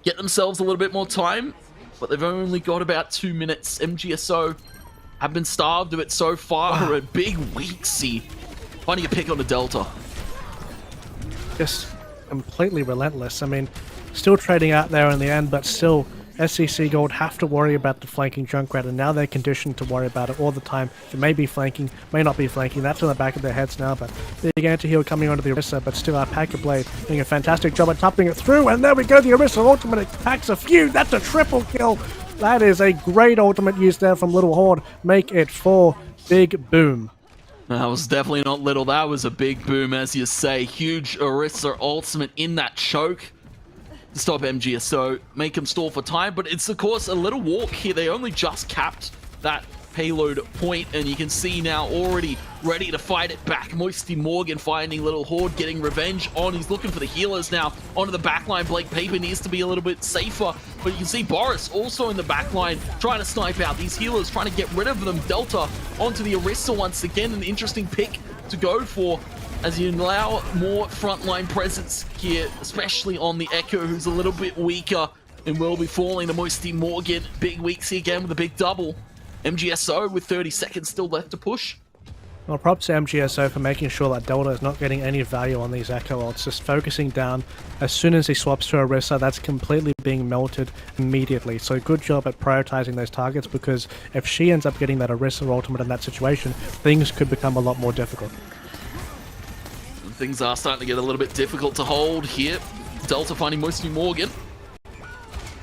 get themselves a little bit more time, but they've only got about 2 minutes. MGSO have been starved of it so far. A Big Weeksy finding a pick on the Delta. Just completely relentless. I mean, still trading out there in the end, but still SCC Gold have to worry about the flanking Junkrat, and now they're conditioned to worry about it all the time. It may be flanking, may not be flanking, that's in the back of their heads now, but the anti-heal coming onto the Orisa, but still Alpaca Blade doing a fantastic job at topping it through, and there we go, the Orisa ultimate packs a few, that's a triple kill! That is a great ultimate use there from Little Horde, make it 4, big boom. That was definitely not little, that was a big boom, as you say. Huge Orisa ultimate in that choke to stop MGSO, make them stall for time, but it's of course a little walk here. They only just capped that payload point, and you can see now already ready to fight it back. Moisty Morgan finding Little Horde, getting revenge on. He's looking for the healers now onto the backline. Blank Paper needs to be a little bit safer, but you can see Boris also in the backline trying to snipe out these healers, trying to get rid of them. Delta onto the Orisa once again, an interesting pick to go for, as you allow more frontline presence here, especially on the Echo, who's a little bit weaker and will be falling to Moisty Morgan. Big Weeksy again with a big double. MGSO with 30 seconds still left to push. Well, props to MGSO for making sure that Delta is not getting any value on these Echo ults, just focusing down. As soon as he swaps to Orisa, that's completely being melted immediately. So good job at prioritizing those targets, because if she ends up getting that Orisa ultimate in that situation, things could become a lot more difficult. Things are starting to get a little bit difficult to hold here. Delta finding mostly Morgan.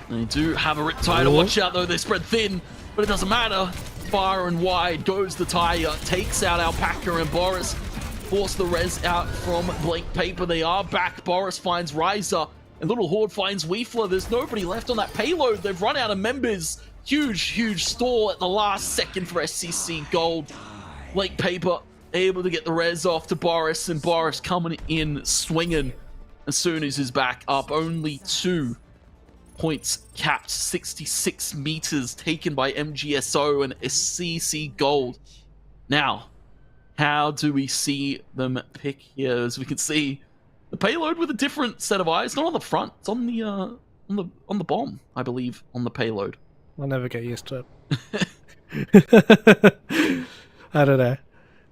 They do have a Riptide to watch out though, they spread thin, but it doesn't matter. Far and wide goes the tire, takes out Alpaca and Boris. Force the res out from Blank Paper. They are back. Boris finds Riser, and Little Horde finds Weefler. There's nobody left on that payload. They've run out of members. Huge stall at the last second for SCC Gold. Blank Paper able to get the res off to Boris, and Boris coming in swinging as soon as he's back up. Only 2 points capped, 66 meters taken by MGSO and SCC Gold. Now, how do we see them pick here? As we can see, the payload with a different set of eyes, not on the front, it's on the bomb, I believe, on the payload. I'll never get used to it. I don't know.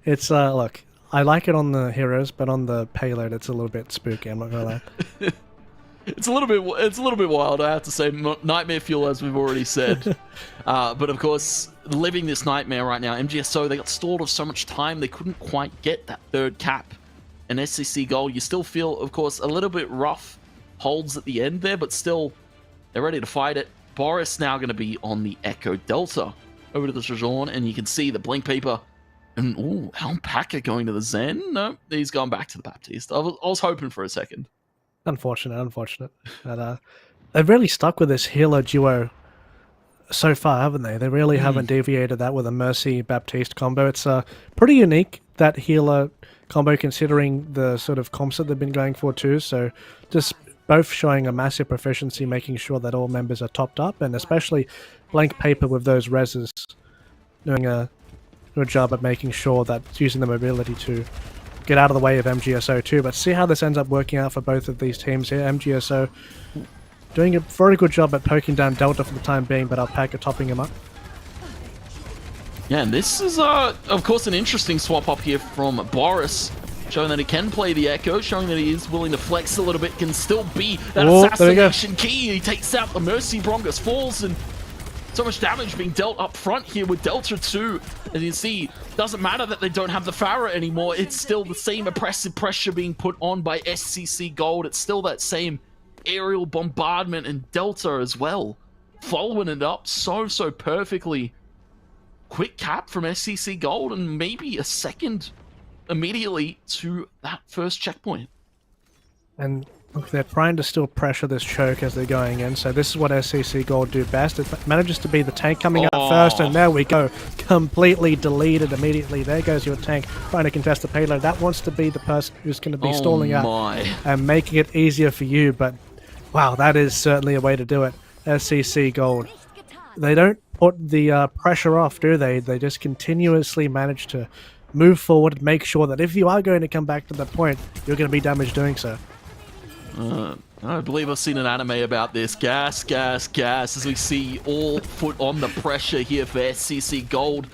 It's look, I like it on the heroes, but on the payload, it's a little bit spooky. I'm not gonna lie. It's a little bit wild, I have to say. Nightmare fuel, as we've already said. But of course, living this nightmare right now, MGSO, they got stalled of so much time, they couldn't quite get that third cap. And SCC Gold, you still feel, of course, a little bit rough holds at the end there, but still, they're ready to fight it. Boris now going to be on the Echo Delta. Over to the Trajan, and you can see the Blink Paper. And, ooh, Alpaca going to the Zen? No, he's gone back to the Baptiste. I was hoping for a second. Unfortunate. But they've really stuck with this healer duo so far, haven't they? They really haven't deviated that with a Mercy Baptiste combo. It's pretty unique, that healer combo, considering the sort of comps that they've been going for too. So just both showing a massive proficiency, making sure that all members are topped up, and especially Blank Paper with those reses doing a good job at making sure that it's using the mobility to get out of the way of MGSO too. But see how this ends up working out for both of these teams here. MGSO doing a very good job at poking down Delta for the time being, but Alpaca topping him up. Yeah, and this is, of course, an interesting swap up here from Boris, showing that he can play the Echo, showing that he is willing to flex a little bit, can still be that assassination key. He takes out the Mercy, Brongus falls, and so much damage being dealt up front here with Delta 2. As you can see, doesn't matter that they don't have the Pharah anymore. It's still the same oppressive pressure being put on by SCC Gold. It's still that same aerial bombardment, and Delta as well, following it up so perfectly. Quick cap from SCC Gold, and maybe a second immediately to that first checkpoint. And look, they're trying to still pressure this choke as they're going in, so this is what SCC Gold do best. It manages to be the tank coming out first, and there we go. Completely deleted immediately. There goes your tank trying to contest the payload. That wants to be the person who's going to be stalling out and making it easier for you, but wow, that is certainly a way to do it. SCC Gold. They don't put the pressure off, do they? They just continuously manage to move forward and make sure that if you are going to come back to that point, you're going to be damaged doing so. I believe I've seen an anime about this. Gas, as we see all foot on the pressure here for SCC Gold.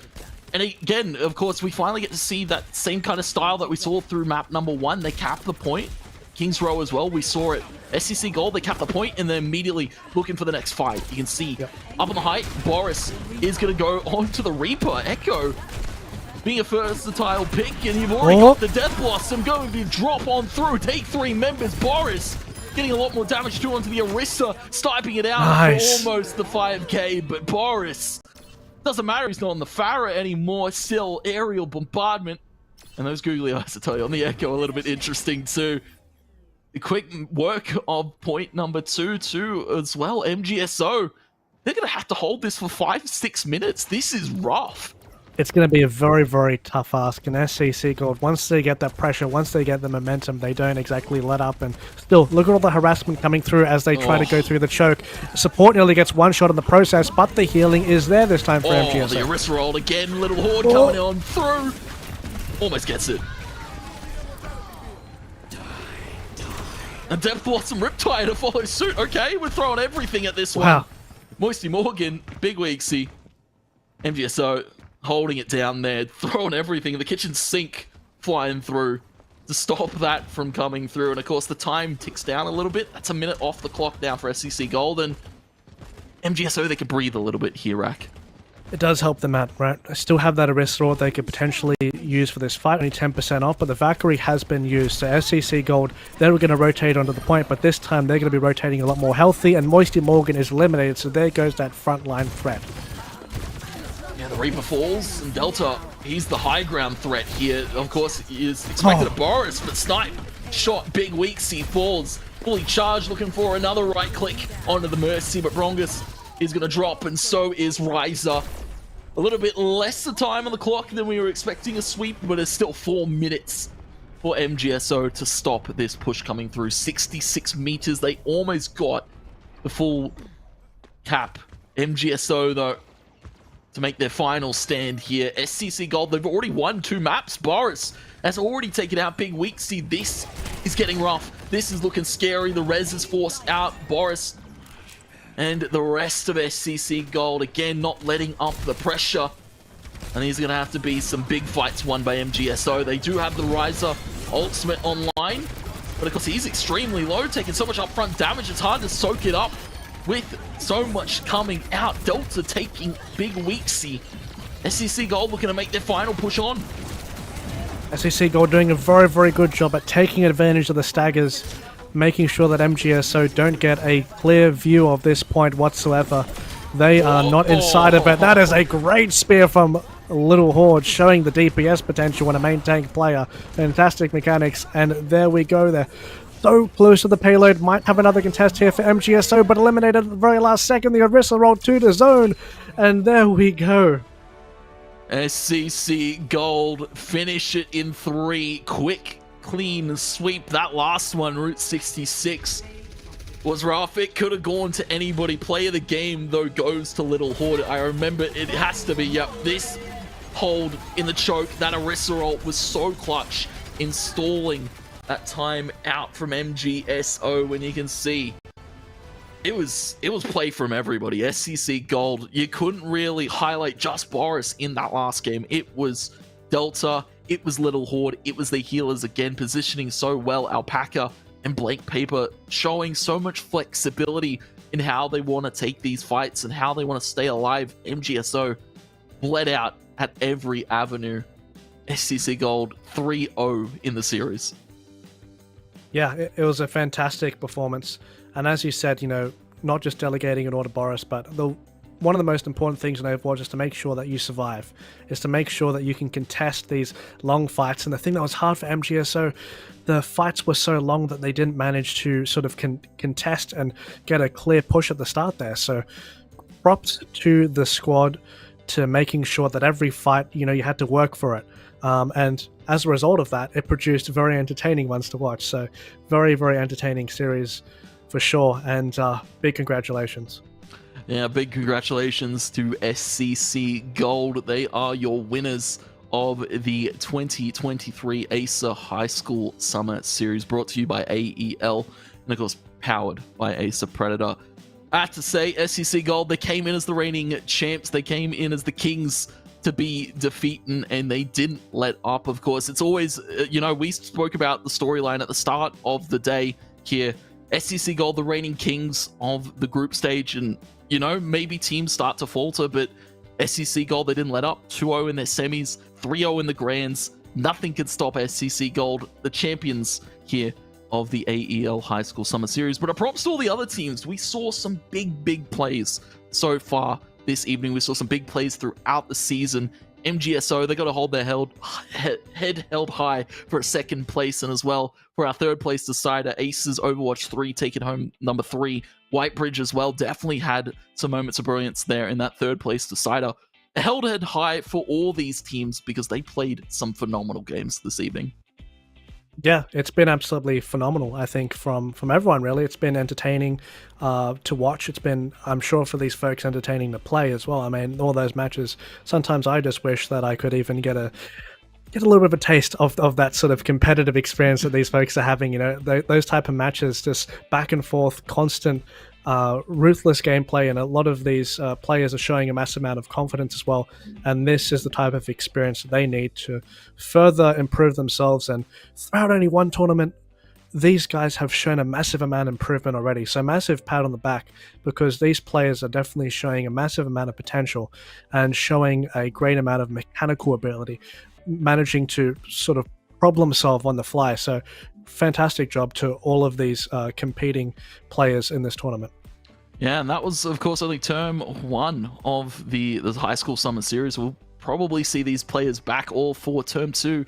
And again, of course, we finally get to see that same kind of style that we saw through map number 1. They cap the point. King's Row as well, we saw it. SCC Gold, they cap the point, and they're immediately looking for the next fight. You can see up on the height, Boris is going to go on to the Reaper. Echo being a versatile pick, and you've already got the Death Blossom going to drop on through, take 3 members. Boris getting a lot more damage too onto the Orisa, sniping it out for almost the 5k, but Boris, doesn't matter, he's not on the Pharah anymore, still aerial bombardment. And those googly eyes, I tell you, on the Echo, a little bit interesting too. The quick work of point number 2 too as well. MGSO, they're going to have to hold this for 5-6 minutes. This is rough. It's going to be a very tough ask, and SCC Gold, once they get that pressure, once they get the momentum, they don't exactly let up. And still, look at all the harassment coming through as they try to go through the choke. Support nearly gets one shot in the process, but the healing is there this time for MGSO. The Orisa rolled again, Little Horde coming on through. Almost gets it. A Death Blossom Riptide to follow suit. Okay, we're throwing everything at this one. Moisty Morgan, big weeksy. MGSO holding it down there, throwing everything. The kitchen sink flying through to stop that from coming through. And of course, the time ticks down a little bit. That's a minute off the clock now for SCC Gold. And MGSO, they could breathe a little bit here, Rack. It does help them out, right? I still have that Acer Sword they could potentially use for this fight, only 10% off, but the Valkyrie has been used. So SCC Gold, they were going to rotate onto the point, but this time they're going to be rotating a lot more healthy, and Moisty Morgan is eliminated, so there goes that frontline threat. Yeah, the Reaper falls, and Delta, he's the high ground threat here. Of course, he is expected to Boris, but Snipe shot big weeks, he falls. Fully charged, looking for another right click onto the Mercy, but Brongus is going to drop, and so is Riser. A little bit less of time on the clock than we were expecting a sweep, but it's still 4 minutes for MGSO to stop this push coming through. 66 meters, they almost got the full cap. MGSO, though, to make their final stand here. SCC Gold, they've already won 2 maps. Boris has already taken out Big Weeksy. This is getting rough. This is looking scary. The res is forced out. Boris and the rest of SCC Gold, again, not letting up the pressure. And these are going to have to be some big fights won by MGSO. They do have the Riser ultimate online, but of course he's extremely low, taking so much upfront damage, it's hard to soak it up with so much coming out. Delta taking Big Weeksy. SCC Gold looking to make their final push on. SCC Gold doing a very, very good job at taking advantage of the staggers, making sure that MGSO don't get a clear view of this point whatsoever. They are not inside of it. That is a great spear from Little Horde, showing the DPS potential when a main tank player. Fantastic mechanics, and there we go there. So close to the payload, might have another contest here for MGSO, but eliminated at the very last second. The Orisa rolled to the zone, and there we go. SCC Gold finish it in 3. Quick, clean sweep. That last one, Route 66, was rough. It could have gone to anybody. Play of the game, though, goes to Little Horde. I remember it has to be, yep, this hold in the choke. That Orisa ult was so clutch, installing that time out from MGSO. When you can see it was play from everybody. SCC Gold, you couldn't really highlight just Boris in that last game. It was Delta, it was Little Horde, it was the healers again, positioning so well. Alpaca and Blank Paper showing so much flexibility in how they want to take these fights and how they want to stay alive. MGSO bled out at every avenue. SCC Gold 3-0 in the series. Yeah, it was a fantastic performance. And as you said, you know, not just delegating it all to Boris, but one of the most important things in Overwatch is to make sure that you survive, is to make sure that you can contest these long fights. And the thing that was hard for MGSO, the fights were so long that they didn't manage to sort of contest and get a clear push at the start there. So props to the squad to making sure that every fight, you know, you had to work for it. And as a result of that, it produced very entertaining ones to watch. So very, very entertaining series for sure. And big congratulations. Yeah, big congratulations to SCC Gold. They are your winners of the 2023 Acer High School Summer Series, brought to you by AEL, and of course powered by Acer Predator. I have to say, SCC Gold, they came in as the reigning champs. They came in as the kings to be defeated, and they didn't let up. Of course, it's always, you know, we spoke about the storyline at the start of the day here. SCC Gold, the reigning kings of the group stage, and, you know, maybe teams start to falter, but SCC Gold, they didn't let up. 2-0 in their semis, 3-0 in the grands. Nothing could stop SCC Gold, the champions here of the AEL High School Summer Series. But a props to all the other teams. We saw some big plays so far this evening. We saw some big plays throughout the season. MGSO, they got to hold their head held high for a second place, and as well for our third place decider, Aces Overwatch 3 taking home number 3. Whitebridge as well definitely had some moments of brilliance there in that third place decider. Held head high for all these teams because they played some phenomenal games this evening. Yeah, it's been absolutely phenomenal, I think, from everyone, really. It's been entertaining to watch. It's been, I'm sure, for these folks, entertaining to play as well. I mean, all those matches, sometimes I just wish that I could even get a little bit of a taste of that sort of competitive experience that these folks are having. You know, those type of matches, just back and forth, constant ruthless gameplay, and a lot of these players are showing a massive amount of confidence as well. And this is the type of experience that they need to further improve themselves. And throughout only one tournament, these guys have shown a massive amount of improvement already. So massive pat on the back, because these players are definitely showing a massive amount of potential and showing a great amount of mechanical ability, managing to sort of problem solve on the fly. So fantastic job to all of these competing players in this tournament. Yeah, and that was, of course, only term 1 of the high school summer series. We'll probably see these players back all for term 2.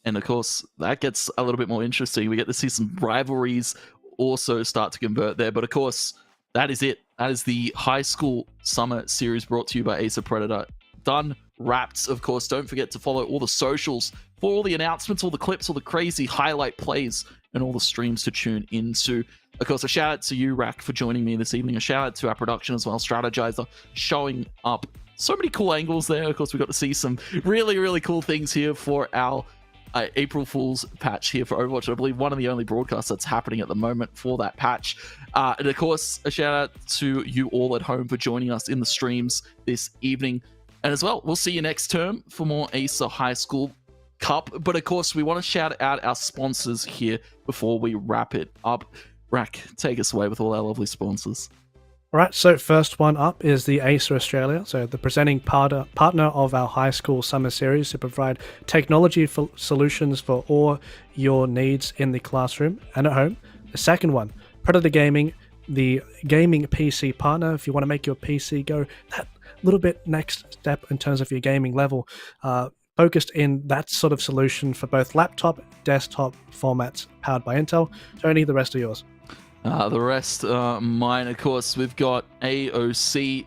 And of course, that gets a little bit more interesting. We get to see some rivalries also start to convert there. But of course, that is it. That is the high school summer series brought to you by Acer Predator. Done, wrapped. Of course, don't forget to follow all the socials for all the announcements, all the clips, all the crazy highlight plays, and all the streams to tune into. Of course, a shout out to you, Rack, for joining me this evening. A shout out to our production as well, Strategiza, showing up. So many cool angles there. Of course, we got to see some really, really cool things here for our April Fool's patch here for Overwatch. I believe one of the only broadcasts that's happening at the moment for that patch. And of course, a shout out to you all at home for joining us in the streams this evening. And as well, we'll see you next term for more Acer High School Cup. But of course, we want to shout out our sponsors here before we wrap it up. Rack, take us away with all our lovely sponsors. All right, so first one up is the Acer Australia, so the presenting partner of our high school summer series to provide technology solutions for all your needs in the classroom and at home. The second one, Predator Gaming, the gaming PC partner. If you want to make your PC go that little bit next step in terms of your gaming level, focused in that sort of solution for both laptop, desktop formats powered by Intel. Tony, the rest are yours. The rest mine, of course. We've got AOC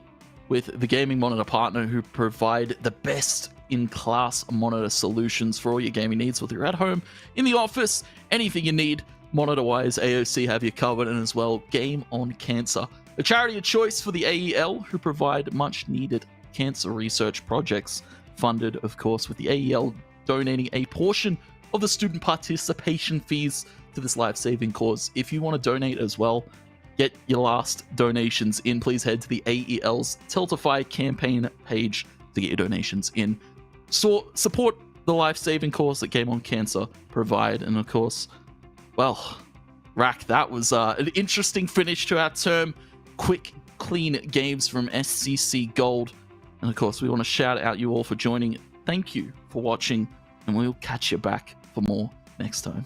with the gaming monitor partner who provide the best in-class monitor solutions for all your gaming needs, whether you're at home, in the office, anything you need monitor-wise. AOC have you covered. And as well, Game on Cancer, a charity of choice for the AEL who provide much-needed cancer research projects, funded, of course, with the AEL donating a portion of the student participation fees to this life-saving cause. If you want to donate as well, get your last donations in. Please head to the AEL's Tiltify campaign page to get your donations in. So support the life-saving cause that Game on Cancer provide. And of course, well, Rack, that was an interesting finish to our term. Quick, clean games from SCC Gold. And of course, we want to shout out you all for joining. Thank you for watching, and we'll catch you back for more next time.